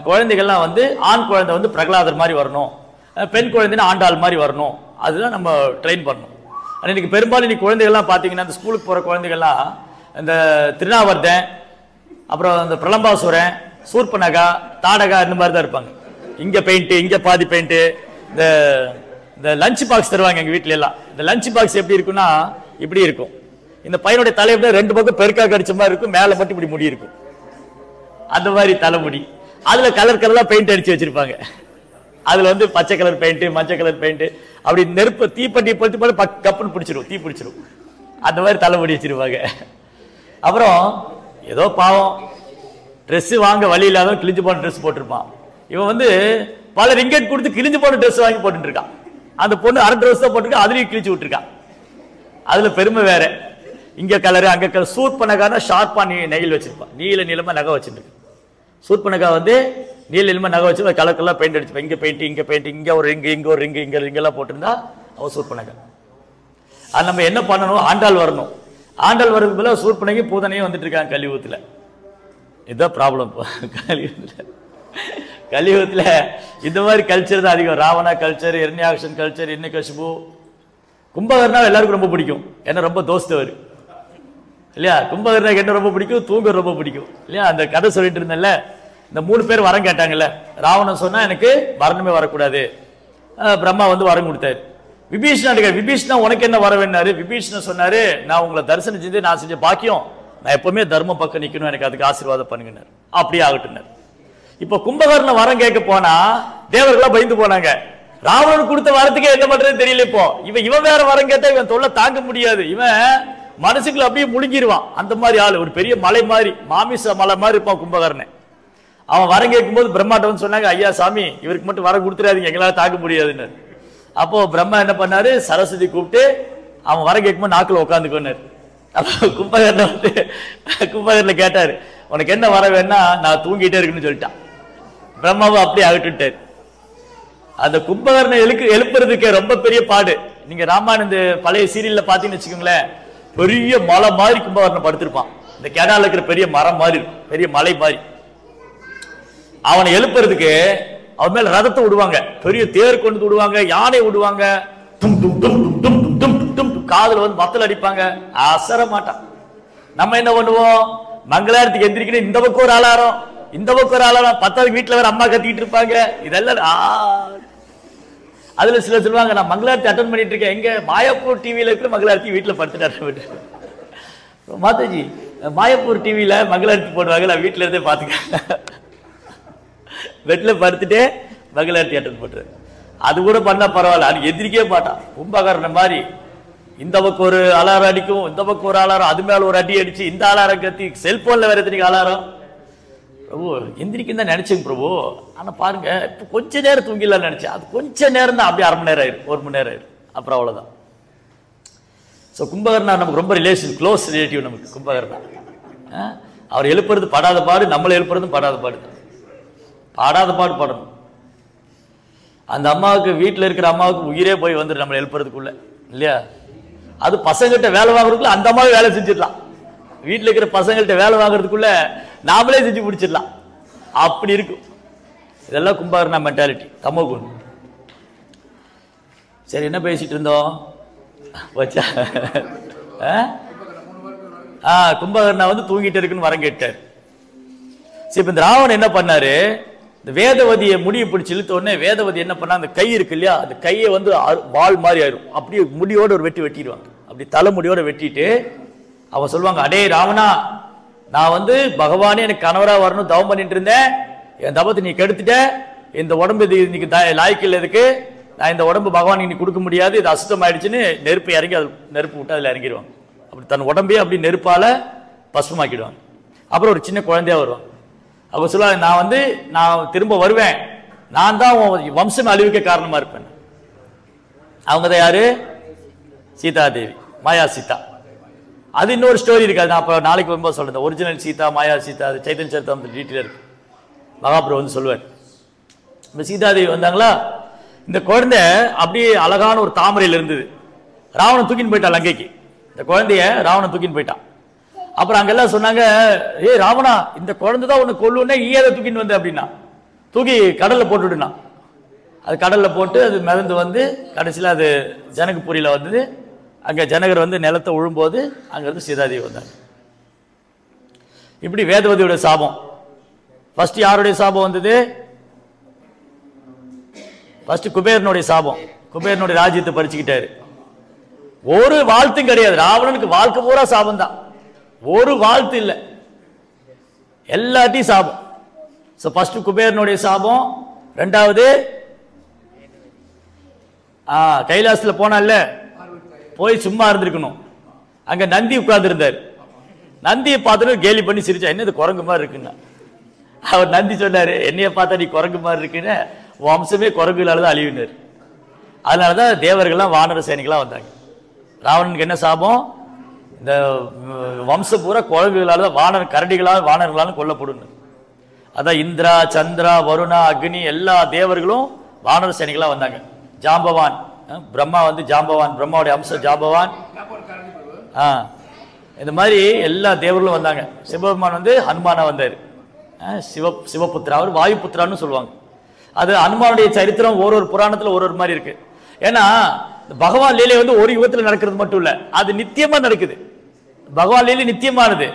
குழந்தைகள்லாம் வந்து ஆண் குழந்தை வந்து பிரகலாதர் மாதிரி வரணும், பெண் குழந்தைன்னா ஆண்டாள் மாதிரி வரணும், அதுதான் நம்ம ட்ரெயின் பண்ணணும். ஆனால் இன்னைக்கு பெரும்பாலும் இன்னைக்கு குழந்தைகள்லாம் பார்த்தீங்கன்னா, இந்த ஸ்கூலுக்கு போகிற குழந்தைகள்லாம் இந்த திருநாவர்தன், அப்புறம் இந்த பிரலம்பாசுரன், சூர்பனகா, தாடகா இந்த மாதிரி தான் இருப்பாங்க. இங்கே பெயிண்ட்டு, இங்கே பாதி பெயிண்ட்டு. இந்த லஞ்ச் பாக்ஸ் தருவாங்க எங்கள் வீட்டில எல்லாம். இந்த லஞ்ச் பாக்ஸ் எப்படி இருக்குன்னா இப்படி இருக்கும், இந்த பையனுடைய தலையை ரெண்டு பக்கம் பெருக்கா கடிச்ச மாதிரி இருக்கும், மேலே மட்டும் இப்படி முடி இருக்கும், அந்த மாதிரி தலைமுடி. அதுல கலர் கலரா பெயிண்ட் அடிச்சு வச்சிருப்பாங்க. அதுல வந்து பச்சை கலர் பெயிண்ட், மஞ்சள் கலர் பெயிண்ட், அப்படி நெருப்பு தீப்பட்டி பத்தி போல கப்புன்னு பிடிச்சிரும், தீ பிடிச்சிரும், அந்த மாதிரி தலைமுடி வச்சிருப்பாங்க. அப்புறம் ஏதோ பாவம் ட்ரெஸ் வாங்க வழி இல்லாத கிழிஞ்சு போன ட்ரெஸ் போட்டிருப்பான். இவன் வந்து பல ரிங்கெட் கொடுத்து கிழிஞ்சு போன ட்ரெஸ் வாங்கி போட்டு இருக்கான். அந்த பொண்ணு அரை ட்ரெஸ் தான் போட்டிருக்கா, அதுலயும் கிழிச்சு விட்டுருக்கான். அதுல பெருமை வேற, இங்க கலரு அங்க கலர். சூர்பனகான ஷார்ப்பா நெயில் வச்சிருப்பான், நீல நீளமா நகை வச்சிருக்கு. சூர்பனகா வந்து நீல நீளமா நகை வச்சு கலர் கலர் பெயிண்ட் அடிச்சுப்பான். இங்க பெயிண்ட், இங்க பெயிண்ட், இங்க ஒரு ரிங்கு, இங்க ஒரு ரிங்கு, இங்க ரிங்கெல்லாம் போட்டிருந்தா அவன் சூர்பனகா. அது நம்ம என்ன பண்ணணும், ஆண்டாள் வரணும். ஆண்டல் வரதுக்கு பதிலாக சூர்பனகை பூதனையும் வந்துட்டு இருக்காங்க கலியுகத்தில். இதுதான் ப்ராப்ளம். கலியுகத்தில் இந்த மாதிரி கல்ச்சர் தான் அதிகம். ராவணா கல்ச்சர், எர்னியாக்ஷன் கல்ச்சர், இன்னிகசிபு. கும்பகர்ணா எல்லாருக்கும் ரொம்ப பிடிக்கும், என்ன ரொம்ப தோஸ்தவர் இல்லையா. கும்பகர்ணாக்கு என்ன ரொம்ப பிடிக்கும், தூங்க ரொம்ப பிடிக்கும் இல்லையா. அந்த கதை சொல்லிட்டு இருந்தேன்ல, இந்த 3 பேர் வரம் கேட்டாங்கல்ல. ராவணன் சொன்னா எனக்கு வரணுமே வரக்கூடாது, பிரம்மா வந்து வரம் கொடுத்தாரு. விபீஷணன் விபீஷணா உனக்கு என்ன வர வேணாரு. விபீஷணன் சொன்னாரு, நான் உங்களை தரிசனம் செஞ்சு நான் செஞ்ச பாக்கியம், நான் எப்பவுமே தர்ம பக்கம் நிக்கணும், எனக்கு அதுக்கு ஆசீர்வாதம் பண்ணுங்கன்னாரு. அப்படியே ஆகட்டும்னாரு. இப்ப கும்பகர்ண வரம் கேட்க போனா தேவர்களா பயந்து போனாங்க. ராவணன் கொடுத்த வரத்துக்கே என்ன பண்றது தெரியல. இப்போ இவன் வேற வரம் கேட்டா இவன் தொல்லை தாங்க முடியாது. இவன் மனசுக்குள்ள அப்படியே முழுங்கிடுவான். அந்த மாதிரி ஆளு, ஒரு பெரிய மலை மாதிரி, மாமிச மலை மாதிரி இருப்பான் கும்பகர்ணன். அவன் வரம் கேட்கும் போது பிரம்மாட்ட வந்து சொன்னாங்க, ஐயா சாமி இவருக்கு மட்டும் வரம் கொடுத்துறாதீங்க, எங்களால தாக்க முடியாதுன்னு. அப்போ பிரம்மா என்ன பண்ணாரு, சரஸ்வதி கூப்பிட்டு அவன் வரம் கேட்கும்போது நாக்குல உட்காந்துக்கோன்னாரு. அப்போ கும்பகர்ணன் கேட்டாரு, உனக்கு என்ன வர வேணா, நான் தூங்கிட்டே இருக்குன்னு சொல்லிட்டான். பிரம்மாவை அப்படியே அகட்டுட்டாரு. அந்த கும்பகர்ணன் எழுப்புறதுக்கு ரொம்ப பெரிய பாடு. நீங்க ராமாயணம் இந்த பழைய சீரியல்ல பாத்தீங்கன்னு வச்சுக்கோங்களேன், பெரிய மலை மாதிரி கும்பகர்ணன் படுத்திருப்பான். இந்த கேடால இருக்கிற பெரிய மரம் மாதிரி இருக்கும், பெரிய மலை மாதிரி. அவனை எழுப்புறதுக்கு அவன் மேல ரதத்தை விடுவாங்க, பெரிய தேர் கொண்டு விடுவாங்க, யானை விடுவாங்க, காதுல வந்து மத்தல் அடிப்பாங்க, அசர மாட்டான். நம்ம என்ன பண்ணுவோம், மங்களாரத்துக்கு எந்திரிக்கணும், இந்த பக்கம் ஒரு அலாரம், இந்த பக்கம் ஒரு அலாரம், 10வது வீட்டுல வேற அம்மா கத்திட்டு இருப்பாங்க. இதெல்லாம் அதுல சில சொல்லுவாங்க, நான் மங்களாரத்தி அட்டன் பண்ணிட்டு இருக்கேன், எங்க மாயாப்பூர் டிவியில இருக்கிற மங்களாரத்தி வீட்டுல படுத்துட்டு. மாதாஜி மாயாப்பூர் டிவியில மங்களாரத்தி போடுவாங்க, நான் வீட்டுல இருந்தே பாத்துக்க, பெட்ல படுத்துட்டே மங்களாரத்தி அட்டன் பண்றேன். அது கூட பண்ணா பரவாயில்ல, அது எதிரிக்கவே மாட்டான். கும்பகர்ணன் மாதிரி இந்த பக்கம் ஒரு அலாரம் அடிக்கும், இந்த பக்கம் ஒரு அலாரம், அது மேல ஒரு அடி அடிச்சு இந்த அலாரம் கத்தி, செல்போன்ல வேற எத்தனைக்கு அலாரம். பிரபு எந்திரிக்கும் தான் நினைச்சேங்க பிரபு, ஆனா பாருங்க இப்ப கொஞ்ச நேரம் தூங்கிடலாம் நினைச்சேன், அது கொஞ்ச நேரம் தான், அப்படியே 1/2 மணி நேரம் ஆயிரும், 1 மணி நேரம் ஆயிரும், அப்புறம் அவ்வளவுதான். ஸோ கும்பகர்ணா நமக்கு ரொம்ப ரிலேஷன், க்ளோஸ் ரிலேட்டிவ் நமக்கு கும்பகர்ணா. அவர் எழுப்புறது படாத பாடு, நம்மளை எழுப்புறதும் படாத பாடு, பாடாத பாடு படணும். அந்த அம்மாவுக்கு, வீட்டில் இருக்கிற அம்மாவுக்கு உயிரே போய் வந்துடும் நம்மளை எழுப்புறதுக்குள்ள இல்லையா. அது பசங்கள்கிட்ட வேலை வாங்குறதுக்குள்ள அந்த அம்மாவே வேலை செஞ்சிடலாம். வீட்டில் இருக்கிற பசங்கள்கிட்ட வேலை வாங்குறதுக்குள்ள நாமளே செஞ்சு பிடிச்சிடலாம், அப்படி இருக்கும். இதெல்லாம் கும்பகர்ணா மென்டாலிட்டி, தமோகுணம். சரி, என்ன பேசிட்டு இருந்தோம் வச்சா? கும்பகர்ணா வந்து தூங்கிட்டு இருக்குன்னு வரம் கேட்டார். சரி, இப்ப இந்த ராவணன் என்ன பண்ணாரு, இந்த வேதவதியை முடியை பிடிச்சி இழுத்த உடனே வேதவதி என்ன பண்ணா, அந்த கை இருக்கு இல்லையா, அந்த கையை வந்து வால் மாதிரி ஆயிரும், அப்படியே முடியோட ஒரு வெட்டிடுவாங்க. அப்படி தலைமுடியோட வெட்டிட்டு அவன் சொல்லுவாங்க, அடே ராவணா, நான் வந்து பகவானே எனக்கு கணவரா வரணும் தவம் பண்ணிட்டு இருந்தேன், என் தவத்தை நீ கெடுத்துட்ட, இந்த உடம்பு இது இன்னைக்கு லாய்க்கில் இருக்கு, நான் இந்த உடம்பு பகவானுக்கு நீ கொடுக்க முடியாது, இது அசுத்தம் ஆயிடுச்சுன்னு நெருப்பு இறங்கி, அது நெருப்பு விட்டு அதில் இறங்கிடுவாங்க. அப்படி தன் உடம்பே அப்படி நெருப்பால பசுமாக்கிடுவாங்க. அப்புறம் ஒரு சின்ன குழந்தையா வருவாங்க. அப்ப சொல்லுவாங்க, நான் திரும்ப வருவேன், நான் தான் வம்சம் அழிவுக்க காரணமா இருப்பேன். அவங்க தான் யாரு, சீதா தேவி, மாயா சீதா. அது இன்னொரு ஸ்டோரி இருக்காது, நான் அப்ப நாளைக்கு வரும்போது சொல்றேன். ஒரிஜினல் சீதா, மாயா சீதா, அது சைத்தன்ய சரிதம் டீட்டெயில் இருக்கு, மகாபிரபு வந்து சொல்லுவார். இந்த சீதாதேவி வந்தாங்களா, இந்த குழந்தை அப்படியே அழகான ஒரு தாமரையில் இருந்தது. ராவணன் தூக்கின்னு போயிட்டான் லங்கைக்கு, இந்த குழந்தைய ராவணன் தூக்கின்னு போயிட்டான். அப்புறம் அங்கெல்லாம் சொன்னாங்க, ஏ ராவணா, இந்த குழந்தை தான் உன்னை கொல்லுன்னா நீ ஏதை தூக்கின்னு வந்த அப்படின்னா, தூக்கி கடல்ல போட்டுவிடுனா. அது கடல்ல போட்டு அது மிதந்து வந்து கடைசியில் அது ஜனகபுரியில வந்தது. அங்க ஜனகர் வந்து நிலத்தை உழும்போது அங்கிருந்து சீதாதேவி வந்தாங்க. இப்படி வேதவதியோட சாபம். ஃபர்ஸ்ட் யாருடைய சாபம் வந்தது, ஃபர்ஸ்ட் குபேரனுடைய சாபம். குபேரனுடைய ராஜ்யத்தை பறிச்சுக்கிட்டாரு. ஒரு வாழ்த்தும் கிடையாது, ராவணனுக்கு வாழ்க்கை பூரா சாபம் தான், ஒரு வாழ்த்து இல்லை, எல்லாத்தையும் சாபம். ஃபர்ஸ்ட் குபேரனுடைய சாபம். ரெண்டாவது கைலாசத்துல போனால போய் சும்மா இருந்திருக்கணும், அங்க நந்தி உட்கார்ந்து இருந்தார். நந்தியை பார்த்துட்டு கேலி பண்ணி சிரிச்சா, என்ன இது குரங்கு மாதிரி இருக்குன்னா. அவர் நந்தி சொன்னாரு, என்னைய பார்த்தா நீ குரங்கு மாதிரி இருக்குன்னு, வம்சமே குரங்குகளால தான் அழிவினார். அதனாலதான் தேவர்கள்லாம் வானர சேனைகளா வந்தாங்க. ராவணனுக்கு என்ன சாபம், இந்த வம்சம் பூரா குரங்குகளால தான், வானர் கரடிகளால் வானர்களாலும் கொல்லப்படும். அதான் இந்திரா, சந்திரா, வருணா, அக்னி எல்லா தேவர்களும் வானர சேனைகளா வந்தாங்க. ஜாம்பவான், பிரம்மா வந்து ஜாம்பவான், பிரம்மாவுடைய அம்சம் ஜாம்பவான். இந்த மாதிரி எல்லா தேவர்களும் வந்தாங்க. சிவபெருமான் வந்து ஹனுமானா வந்தார். சிவபுத்திரா, அவர் வாயுபுத்திரான்னு சொல்லுவாங்க. அது ஹனுமானுடைய சரித்திரம் ஒரு புராணத்தில் ஒரு மாதிரி இருக்கு. ஏன்னா பகவான் லீலை வந்து ஒரு யுகத்தில் நடக்கிறது மட்டும் இல்ல, அது நித்தியமா நடக்குது. பகவான் லீலை நித்தியமானது.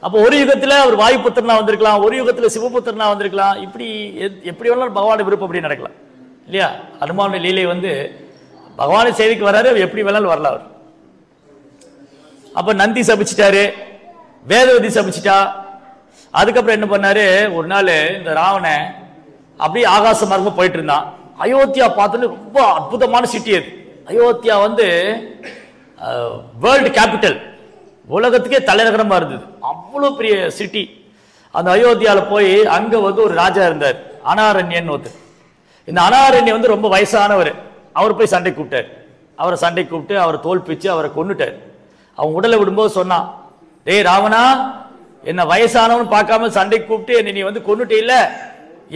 அப்போ ஒரு யுகத்துல அவர் வாயுபுத்திரனா வந்திருக்கலாம், ஒரு யுகத்துல சிவபுத்திரனா வந்திருக்கலாம். இப்படி எப்படி வேணாலும் பகவானுடைய விருப்பம் அப்படி நடக்கலாம் இல்லையா? ஹனுமானுடைய லீலை வந்து பகவானை சேவைக்கு வராரு, எப்படி வேணாலும் வரலாம் அவர். அப்ப நந்தி சபிச்சிட்டாரு, வேதவதி சபிச்சிட்டா. அதுக்கப்புறம் என்ன பண்ணாரு, ஒரு நாள் இந்த ராவணன் அப்படியே ஆகாச மார்க்கமா போயிட்டு இருந்தான். அயோத்தியா பார்த்தோன்னு ரொம்ப அற்புதமான சிட்டி அது. அயோத்தியா வந்து வேர்ல்டு கேபிட்டல், உலகத்துக்கே தலைநகரமா இருந்தது. அவ்வளோ பெரிய சிட்டி. அந்த அயோத்தியால போய் அங்க வந்து ஒரு ராஜா இருந்தார், அனாரண்யன் ஒருத்தர். இந்த அனாரண்யன் வந்து ரொம்ப வயசானவர். அவர் போய் சண்டை கூப்பிட்டார். அவரை சண்டை கூப்பிட்டு அவரை தோல் பிச்சு அவரை கொன்னுட்டார். அவன் உடலை விடும்போது சொன்னான், டேய் ராவணா, என்ன வயசானவன் பார்க்காம சண்டை கூப்பிட்டு என்னை நீ வந்து கொன்னுட்டே இல்ல,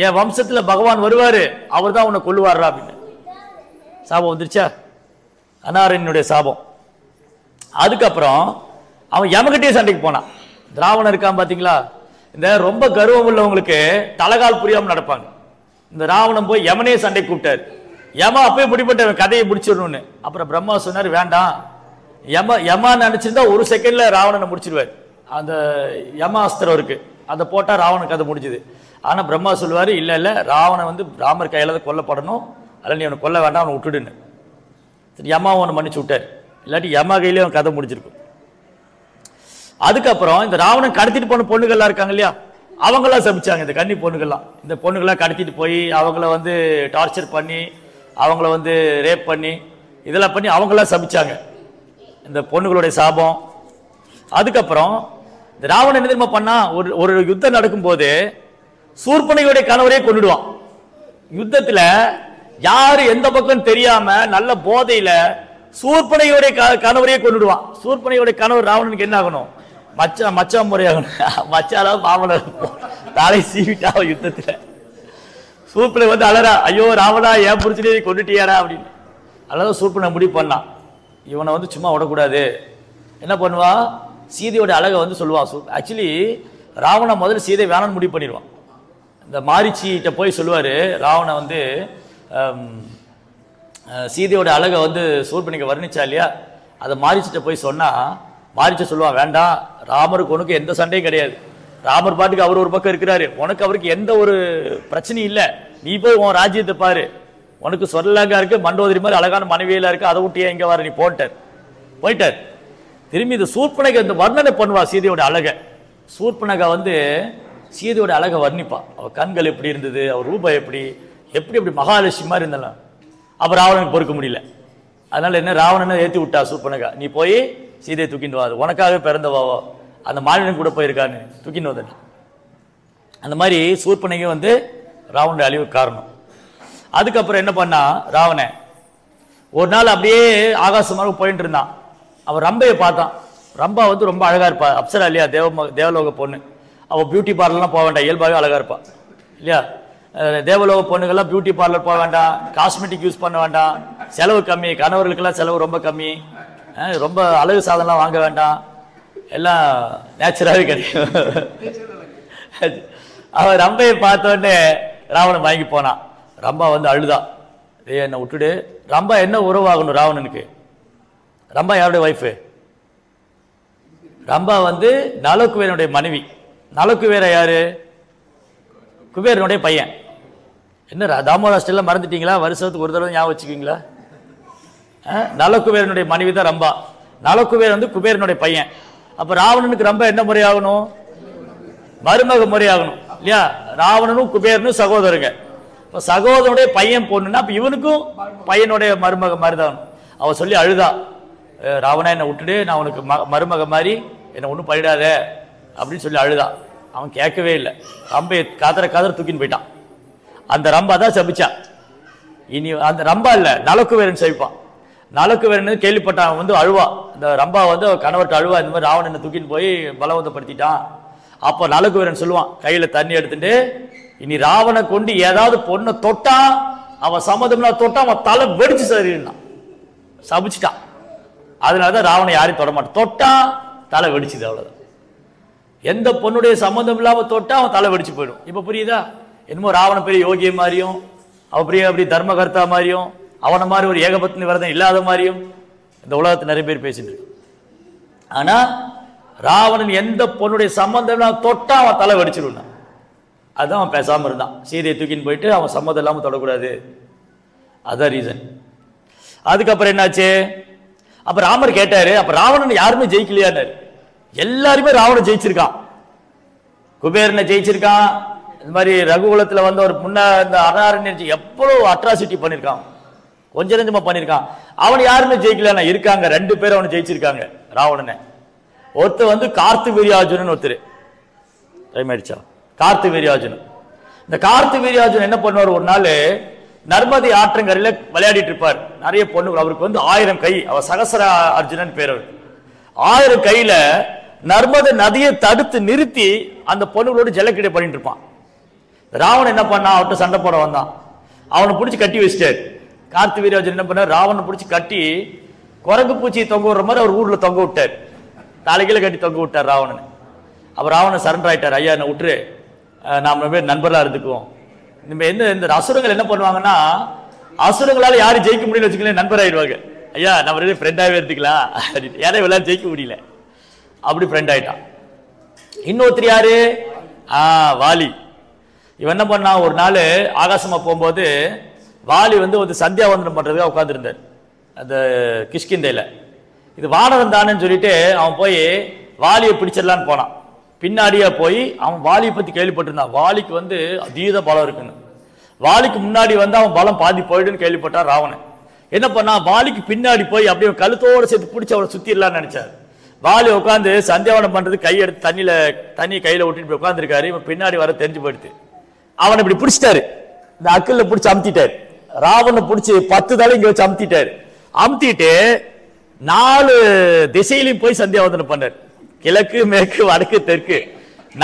என் வம்சத்துல பகவான் வருவாரு, அவர் தான் உன்னை கொல்லுவாரா அப்படின்னு. சாபம் வந்துருச்சா, அனாரண்யனுடைய சாபம். அதுக்கப்புறம் அவன் யமகிட்டே சண்டைக்கு போனான். ராவணன் இருக்கான் பாத்தீங்களா, இந்த ரொம்ப கர்வம் உள்ளவங்களுக்கு தலகால் புரியாம நடப்பாங்க. இந்த ராவணன் போய் யமனே சண்டை கூப்பிட்டாரு. யம அப்பயே முடிப்பட்ட கதையை முடிச்சிடணும்னு. அப்புறம் பிரம்மா சொன்னார், வேண்டாம், யமா நினைச்சிருந்தா ஒரு செகண்ட்ல ராவணனை முடிச்சிருவார். அந்த யமாஸ்திரம் இருக்கு, அதை போட்டா ராவணன் கதை முடிஞ்சுது. ஆனா பிரம்மா சொல்லுவாரு, இல்ல இல்ல, ராவணன் வந்து ராமர் கையில கொல்லப்படணும், அதில் நீ அவனை கொல்ல வேண்டாம், அவனை விட்டுடுன்னு. சரி, யமா அவனை மன்னிச்சு விட்டார். இல்லாட்டி யமா கையிலே அவன் கதை முடிஞ்சிருக்கும். அதுக்கப்புறம் இந்த ராவணன் கடத்திட்டு போன பொண்ணுகள்லாம் இருக்காங்க இல்லையா, அவங்களாம் சபிச்சாங்க. இந்த கன்னி பொண்ணுகள்லாம், இந்த பொண்ணுகள்லாம் கடத்திட்டு போய் அவங்கள வந்து டார்ச்சர் பண்ணி, அவங்கள வந்து ரேப் பண்ணி, இதெல்லாம் பண்ணி அவங்களாம் சபிச்சாங்க, இந்த பொண்ணுகளுடைய சாபம். அதுக்கப்புறம் இந்த ராவணன் என்ன தெரியுமா பண்ணா, ஒரு யுத்தம் நடக்கும் போது சூர்பனகையுடைய கணவரே கொண்டுடுவான். யுத்தத்துல யாரு எந்த பக்கம் தெரியாம நல்ல போதையில சூர்பனகையுடைய கணவரையே கொண்டுடுவான். சூர்பனகையுடைய கணவர் ராவணனுக்கு என்ன ஆகணும், மச்சான் முறையாகணும். மச்சால மாமன தலை சீவிட்டா யுத்தத்துல. சூர்பனை வந்து அழறா, ஐயோ ராவணா, ஏன் புரிச்சுட்டே கொண்டுட்டியாரா அப்படின்னு. அதான் சூர்பனை முடிவு பண்ணான், இவனை வந்து சும்மா விடக்கூடாது. என்ன பண்ணுவா, சீதையோட அழகை வந்து சொல்லுவான். ஆக்சுவலி ராவணன் முதல்ல சீதை வேணான்னு முடிவு பண்ணிடுவான். இந்த மாரிச்சிட்ட போய் சொல்லுவாரு, ராவணன் வந்து சீதையோட அழகை வந்து சூர்பனிக்கு வர்ணிச்சா இல்லையா, அதை மாரிச்சிட்ட போய் சொன்னா மாரிச்ச சொல்லுவான், வேண்டாம், ராமருக்கு உனக்கு எந்த சண்டையும் கிடையாது, ராமர் பாட்டுக்கு அவர் ஒரு பக்கம் இருக்கிறாரு, உனக்கு அவருக்கு எந்த ஒரு பிரச்சனையும் இல்லை, நீ போய் உன் ராஜ்யத்தை பாரு, உனக்கு சொல்லலாங்க இருக்கு, மண்டோதரி மாதிரி அழகான மனைவியெல்லாம் இருக்கு, அதை விட்டு இங்க வர, நீ போயிட்டார். திரும்பி இந்த சூர்பனகை இந்த வர்ணனை பண்ணுவா சீதையோட அழகை. சூர்பனகை வந்து சீதையோட அழகை வர்ணிப்பா. அவ கண்கள் எப்படி இருந்தது, அவர் ரூபாய் எப்படி எப்படி மகாலட்சுமி மாதிரி இருந்தாலும். அப்ப ராவணனுக்கு பொறுக்க முடியல. அதனால என்ன, ராவணனை ஏற்றி விட்டா சூர்பனகா, நீ போய் சீதையை தூக்கிட்டு வா, உனக்காக பிறந்தவாவோ, அந்த மாநிலம் கூட போயிருக்கான்னு தூக்கிட்டு வந்து. அந்த மாதிரி சூர்பனகை வந்து ராவனுடைய அழிவுக்கு காரணம். அதுக்கப்புறம் என்ன பண்ணா, ராவணன் ஒரு நாள் அப்படியே ஆகாசமாக போயிட்டு இருந்தான். அவன் ரம்பையை பார்த்தான். ரம்பா வந்து ரொம்ப அழகா இருப்பா, அப்சரா இல்லையா, தேவலோக பொண்ணு. அவள் பியூட்டி பார்லர்லாம் போக வேண்டாம், இயல்பாகவே அழகா இருப்பா இல்லையா. தேவலோக பொண்ணுகள்லாம் பியூட்டி பார்லர் போக வேண்டாம், காஸ்மெட்டிக் யூஸ் பண்ண வேண்டாம், செலவு கம்மி, கணவர்களுக்கெல்லாம் செலவு ரொம்ப கம்மி, ரொம்ப அழகு சாதனம்லாம் வாங்க வேண்டாம், எல்லாம் நேச்சுரலாகவே கிடைக்கும். அவன் ரம்பையை பார்த்தோடனே ராவணன் வாங்கி போனான். ரம்பா வந்து அழுதா, என்னை விட்டுடு. ரம்பா என்ன உறவாகணும் ராவணனுக்கு? ரம்பா யாருடைய ஒய்ஃபு? ரம்பா வந்து நலகுபேரனுடைய மனைவி. நலகுபேர யாரு? குபேரனுடைய பையன். என்ன தாமோராஷ்டிரில் மறந்துட்டீங்களா? வருஷத்துக்கு ஒரு தடவை ஞாபகம் வச்சுக்கீங்களா? நலகுபேரனுடைய மனைவி தான் ரம்பா. நலகுபேர் வந்து குபேரனுடைய பையன். அப்ப ராவணனுக்கு ரம்பா என்ன முறையாகணும்? மருமக முறையாகணும் இல்லையா. ராவணனும் குபேரனும் சகோதரங்க. இப்ப சகோதரனுடைய பையன் பொண்ணுன்னா அப்ப இவனுக்கும் பையனுடைய மருமக மாதிரி தான். அவ சொல்லி அழுதா, ராவணா என்னை விட்டுடு, நான் உனக்கு மருமக மாதிரி, என்னை ஒன்றும் பண்ணிடாத அப்படின்னு சொல்லி அழுதா. அவன் கேட்கவே இல்லை. ரம்பை காதர தூக்கின்னு போயிட்டான். அந்த ரம்பா தான் சபிச்சான். இனி அந்த ரம்பா இல்ல, நலகுபேரன் சபிப்பான். நலகுபேரன் கேள்விப்பட்டான், வந்து அழுவா. இந்த ரம்பா வந்து கணவர்கிட்ட அழுவா, இந்த மாதிரி ராவணனை தூக்கின்னு போய் பலவந்தப்படுத்திட்டான். அப்போ நலகுபேரன் சொல்லுவான், கையில தண்ணி எடுத்துட்டு, இனி ராவனை கொண்டு ஏதாவது பொண்ணை தொட்டான், அவன் சம்மதம்னா தொட்டான், அவன் தலை வெடிச்சு சரினான், சபிச்சுட்டான். அதனாலதான் ராவணன் யாரையும் தொட மாட்டான். தொட்டான் தலை வெடிச்சுது, அவ்வளோதான். எந்த பொண்ணுடைய சம்மந்தம் இல்லாமல் தொட்டா அவன் தலை வெடிச்சு போயிடும். இப்போ புரியுதா? என்னமோ ராவண பெரிய யோகிய மாதிரியும் அவன் பெரிய அப்படி தர்மகர்த்தா மாதிரியும் அவனை மாதிரி ஒரு ஏகபத்னி விரதம் இல்லாத மாதிரியும் இந்த உலகத்தை நிறைய பேர் பேசிட்டு இருக்கு. ஆனா ராவணன் எந்த பொண்ணுடைய சம்மந்தம் இல்லாமல் தொட்டா அவன் தலை வெடிச்சிருந்தான். அதுதான் அவன் பேசாமல் இருந்தான். சீதையை தூக்கின்னு போயிட்டு அவன் சம்மந்தம் இல்லாமல் தொடக்கூடாது, அதான் ரீசன். அதுக்கப்புறம் என்னாச்சு? அப்ப ராமர் கேட்டாரு, அப்ப ராவணன் யாருமே ஜெயிக்கலையாரு? எல்லாருமே ராவணன் ஜெயிச்சிருக்கான். குபேரனை ஜெயிச்சிருக்கான். இந்த மாதிரி ரகுகுலத்துல வந்து ஒரு முன்ன இந்த அனாரண்யம் எவ்வளவு அட்ராசிட்டி பண்ணிருக்கான், கொஞ்ச நெஞ்சமா பண்ணிருக்கான். அவன் யாருமே ஜெயிக்கல. இருக்காங்க 2 பேர் அவனை ஜெயிச்சிருக்காங்க ராவணனை. ஒருத்தர் வந்து கார்த்திவீர்யார்ஜுனன், ஒருத்தர் டைம் ஆயிடுச்சா, கார்த்திவீர்யார்ஜுனன். இந்த கார்த்திவீர்யார்ஜுனன் என்ன பண்ணுவார், ஒரு நாள் நர்மதை ஆற்றங்கரையில விளையாடிட்டு இருப்பார். நிறைய பொண்ணுகள், அவருக்கு வந்து 1000 கை, அவர் சகசர அர்ஜுனன் பேர். அவருக்கு 1000 கையில நர்மதை நதியை தடுத்து நிறுத்தி அந்த பொண்ணுகளோடு ஜலக்கிடை பண்ணிட்டு இருப்பான். ராவணன் என்ன பண்ணா, அவர்கிட்ட சண்டை போட வந்தான். அவனை பிடிச்சி கட்டி வச்சிட்டாரு. கார்த்திவீர்யார்ஜுனன் என்ன பண்ணார், ராவணனை பிடிச்சி கட்டி குரங்கு பூச்சியை தொங்க விடுற மாதிரி அவர் ஊர்ல தொங்க விட்டார். தலைகீழ கட்டி தொங்க விட்டார் ராவணன். அப்ப ராவணன் சரண்டர் ஆயிட்டார். ஐயா என்ன விட்டுரு, நாம பேர் நண்பர்களா இருந்துக்குவோம். இந்த அசுரங்கள் என்ன பண்ணுவாங்கன்னா, அசுரங்களால யாரும் ஜெயிக்க முடியல வச்சுக்கல, நண்பர் ஆயிடுவாங்க. ஐயா நம்ம ரெண்டு ஃப்ரெண்டாவே இருந்துக்கலாம், யாரையும் எல்லாரும் ஜெயிக்க முடியல, அப்படி ஃப்ரெண்ட் ஆயிட்டான். இன்னொருத்தர் யாரு, வாலி. இவன் என்ன பண்ணா, ஒரு நாள் ஆகாசமா போகும்போது வாலி வந்து ஒரு சந்தியாவந்தனம் பண்றதுக்காக உட்கார்ந்துருந்தார் அந்த கிஷ்கிந்தையில. இது வானரன் தானேன்னு சொல்லிட்டு அவன் போய் வாலியை பிடிச்சிடலான்னு போனான். பின்னாடியே போய் அவன் வாலியை பத்தி கேள்விப்பட்டிருந்தான். வாலிக்கு வந்து அதீத பலம் இருக்குன்னு. வாலிக்கு முன்னாடி வந்து அவன் பலம் பாதி போயிடுன்னு கேள்விப்பட்டான் ராவணன். என்ன பண்ணா, வாலிக்கு பின்னாடி போய் அப்படியே கழுத்தோடு சேர்த்து பிடிச்சி அவனை சுத்திடலான்னு நினைச்சார். வாலி உட்காந்து சந்தியாவனம் பண்றது, கை எடுத்து தண்ணி கையில விட்டுட்டு போய் உட்காந்துருக்காரு. இவன் பின்னாடி வர தெரிஞ்சு போயிடுது. அவனை இப்படி பிடிச்சிட்டாரு, இந்த அக்கல்ல பிடிச்சி அமுத்திட்டாரு. ராவணனை பிடிச்சி 10 தலை இங்க வச்சு அமுத்திட்டாரு. அமுத்திட்டு 4 திசையிலையும் போய் சந்தியாவந்தனம் பண்ணார். கிழக்கு மேற்கு வடக்கு தெற்கு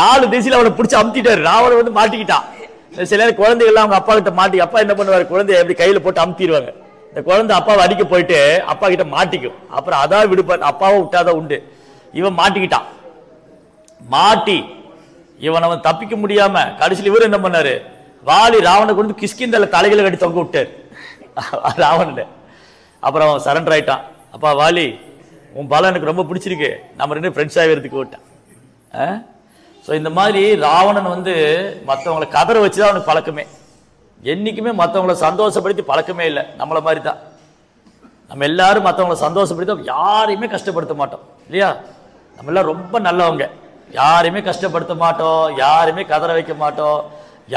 4 திசையில அவனை பிடிச்சி அமுத்திட்டாரு. ராவணன் வந்து மாட்டிக்கிட்டான். சில நேரம் குழந்தைகள்லாம் அவங்க அப்பா கிட்ட மாட்டி, அப்பா என்ன பண்ணுவாரு, குழந்தைய எப்படி கையில போட்டு அமுத்திடுவாங்க. இந்த குழந்தை அப்பாவை அடிக்க போயிட்டு அப்பா கிட்ட மாட்டிக்கும். அப்புறம் அதான் விடுப்பார், அப்பாவை விட்டாதான் உண்டு. இவன் மாட்டிக்கிட்டான். மாட்டி இவன் அவன் தப்பிக்க முடியாம கடைசியில் இவர் என்ன பண்ணாரு, வாலி ராவணனை கொண்டு கிஷ்கிந்தால தலைகளை கட்டி தொங்க விட்டார் ராவணன். அப்புறம் அவன் சரண்டர் ஆயிட்டான். அப்பா வாலி, உன் பலம் எனக்கு ரொம்ப பிடிச்சிருக்கு, நம்ம 2 ஃப்ரெண்ட்ஸ் ஆகிறதுக்கு விட்டான். ஸோ இந்த மாதிரி ராவணன் வந்து மற்றவங்களை கதற வச்சுதான் அவனுக்கு பழக்கமே. என்னைக்குமே மற்றவங்களை சந்தோஷப்படுத்தி பழக்கமே இல்லை. நம்மளை மாதிரி தான் நம்ம எல்லாரும் மற்றவங்களை சந்தோஷப்படுத்தி யாரையுமே கஷ்டப்படுத்த மாட்டோம் இல்லையா? நம்ம எல்லாம் ரொம்ப நல்லவங்க, யாரையுமே கஷ்டப்படுத்த மாட்டோம், யாரையுமே கதற வைக்க மாட்டோம்,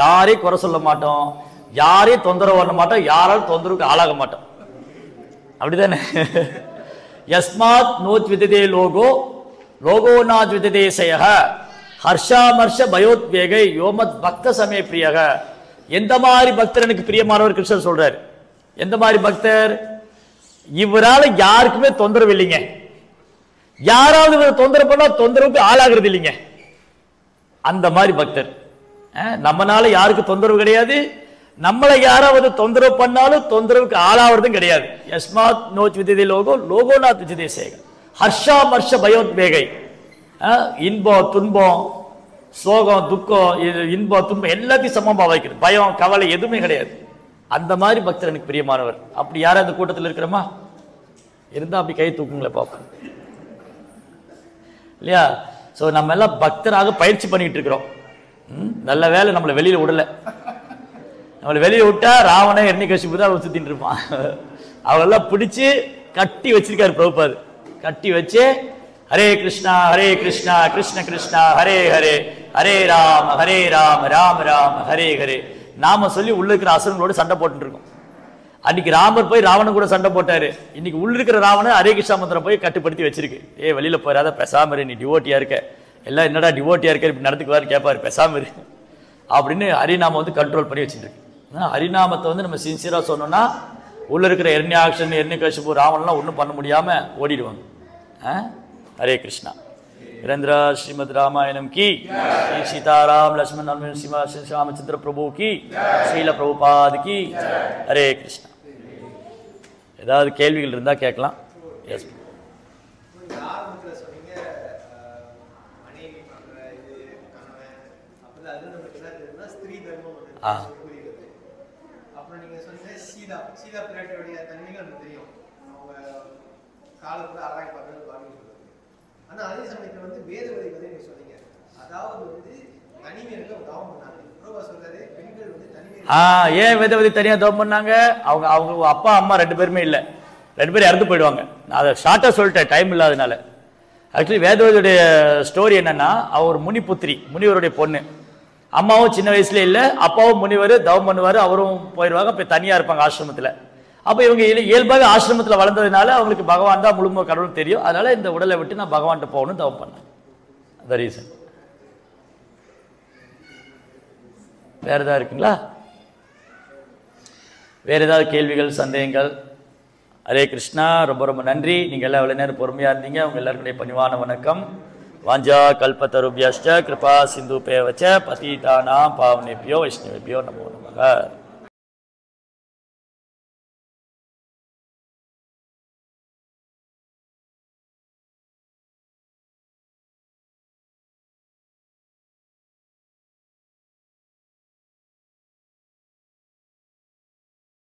யாரையும் குறை சொல்ல மாட்டோம், யாரையும் தொந்தரவு பண்ண மாட்டோம், யாராலும் தொந்தரவுக்கு ஆளாக மாட்டோம். அப்படிதானே? யஸ்மாத் நோத் விததே லோகோ லோகோ நாத் விததே சயஹ ஹர்ஷாமர்ஷ பயோத்வேகை யோமத் பக்த சமய பிரியக. எந்த மாதிரி பக்தர் எனக்கு பிரியமானவர் கிருஷ்ணர் சொல்றாரு. எந்த மாதிரி பக்தர், இவரால யாருக்குமே தொந்தரவு இல்லைங்க, யாராவது இவர் தொந்தரவு பண்ணா தொந்தரவுக்கு ஆளாகிறது இல்லைங்க, அந்த மாதிரி பக்தர். நம்மனால யாருக்கு தொந்தரவு கிடையாது, நம்மளை யாராவது தொந்தரவு பண்ணாலும் தொந்தரவுக்கு ஆளாவதும் கிடையாது. யஸ்மாத் நோச் விததே லோகோ லோகோ நாத் விததே சேக ஹர்ஷாமர்ஷ பயோத்வேகை. இன்பம் துன்பம் சோகம் துக்கம் இன்பம் துன்பம் எல்லாத்தையும் சமமா வைக்கிறது, பயம் கவலை எதுவுமே கிடையாது. அந்த மாதிரி பக்தர் எனக்கு பிரியமானவர். அப்படி யாரும் அந்த கூட்டத்தில் இருக்கிறோமா? இருந்தா அப்படி கை தூக்குங்களே பார்ப்போம் இல்லையா? ஸோ நம்ம எல்லாம் பக்தராக பயிற்சி பண்ணிட்டு இருக்கிறோம். நல்ல வேலை நம்மளை வெளியில விடல. நம்மளை வெளியே விட்டா ராவண எண்ணிக்கசிப்பு தான் சுத்தின்னு இருப்பான். அவெல்லாம் பிடிச்சி கட்டி வச்சிருக்காரு பிரபுபாது. கட்டி வச்சு ஹரே கிருஷ்ணா கிருஷ்ண கிருஷ்ணா ஹரே ஹரே ஹரே ராம ராம ராம ஹரே ஹரே நாம சொல்லி உள்ள இருக்கிற அசுரங்களோட சண்டை போட்டு இருக்கோம். அன்னைக்கு ராமர் போய் ராவணன் கூட சண்டை போட்டாரு. இன்னைக்கு உள்ள இருக்கிற ராவணன் ஹரே கிருஷ்ணா மந்திரம் போய் கட்டுப்படுத்தி வச்சிருக்கு. வெளியில போறாத பெசாமரு, நீ டிவோட்டியா இருக்க, எல்லாம் என்னடா டிவோட்டியா இருக்க இப்படி நடந்துக்குவாரு கேட்பாரு, பெசாமரு அப்படின்னு ஹரிநாம வந்து கண்ட்ரோல் பண்ணி வச்சுட்டு இருக்கு. ஹரிநாமத்தை வந்து நம்ம சின்சியரா சொன்னோம்னா உள்ள இருக்கிற எர்ணியாக்ஷன் எர்ணிகசிபு ராவணன்லாம் ஒன்றும் பண்ண முடியாம ஓடிடுவாங்க. ஹரே கிருஷ்ணா. வீரேந்திரா ஸ்ரீமத் ராமாயணம் கி, ஸ்ரீ சீதாராம் லட்சுமண் ராமச்சந்திர பிரபு கி, ஸ்ரீல பிரபுபாத் கி. ஹரே கிருஷ்ணா. ஏதாவது கேள்விகள் இருந்தா கேட்கலாம். எஸ். அப்புறம் நீங்க சொன்ன சீதா பிராட்டியோடைய தன்மைகள் நமக்கு தெரியும். அவங்க காலத்துல அழகாய் பார்த்தது பாருங்க. ஆனா அதே சமயத்துல வந்து வேதவதி பத்தி நீங்க சொன்னீங்க. அதாவது வந்து தனிமையில தவம் பண்ணாங்க. பிரபா சொல்றாரு பெண்கள் வந்து தனிமையில ஏன் வேதவதி தனியா தவம் பண்ணாங்க? அவங்க அப்பா அம்மா 2 பேருமே இல்லை, 2 பேரும் இறந்து போயிடுவாங்க. நான் அதை ஷார்ட்டா சொல்லிட்டேன் டைம் இல்லாதனால. ஆக்சுவலி வேதவதியுடைய ஸ்டோரி என்னன்னா, அவர் முனிபுத்திரி, முனிவருடைய பொண்ணு. அம்மாவும் சின்ன வயசுல இல்லை, அப்பாவும் முனிவர் தவம் பண்ணுவார், அவரும் போயிடுவாங்க. இப்போ தனியாக இருப்பாங்க ஆசிரமத்தில். அப்போ இவங்க இயல்பாக ஆசிரமத்தில் வளர்ந்ததுனால அவங்களுக்கு பகவான் தான் முழுமை கடவுள் தெரியும். அதனால இந்த உடலை விட்டு நான் பகவான்கிட்ட போகணும்னு தவம் பண்ணேன். அந்த ரீசன். வேற ஏதாவது இருக்குங்களா? வேற ஏதாவது கேள்விகள், சந்தேகங்கள்? ஹரே கிருஷ்ணா. ரொம்ப ரொம்ப நன்றி. நீங்கள் எல்லாம் எவ்வளோ நேரம் பொறுமையாக இருந்தீங்க. உங்கள் எல்லாருடைய பணிவான வணக்கம். வாஞ்சா கல்பத்தருபியஷ்ட கிருபா சிந்து பேவச்ச பதீதானாம் பாவனேபியோ வைஷ்ணவேபியோ நமோ நமக.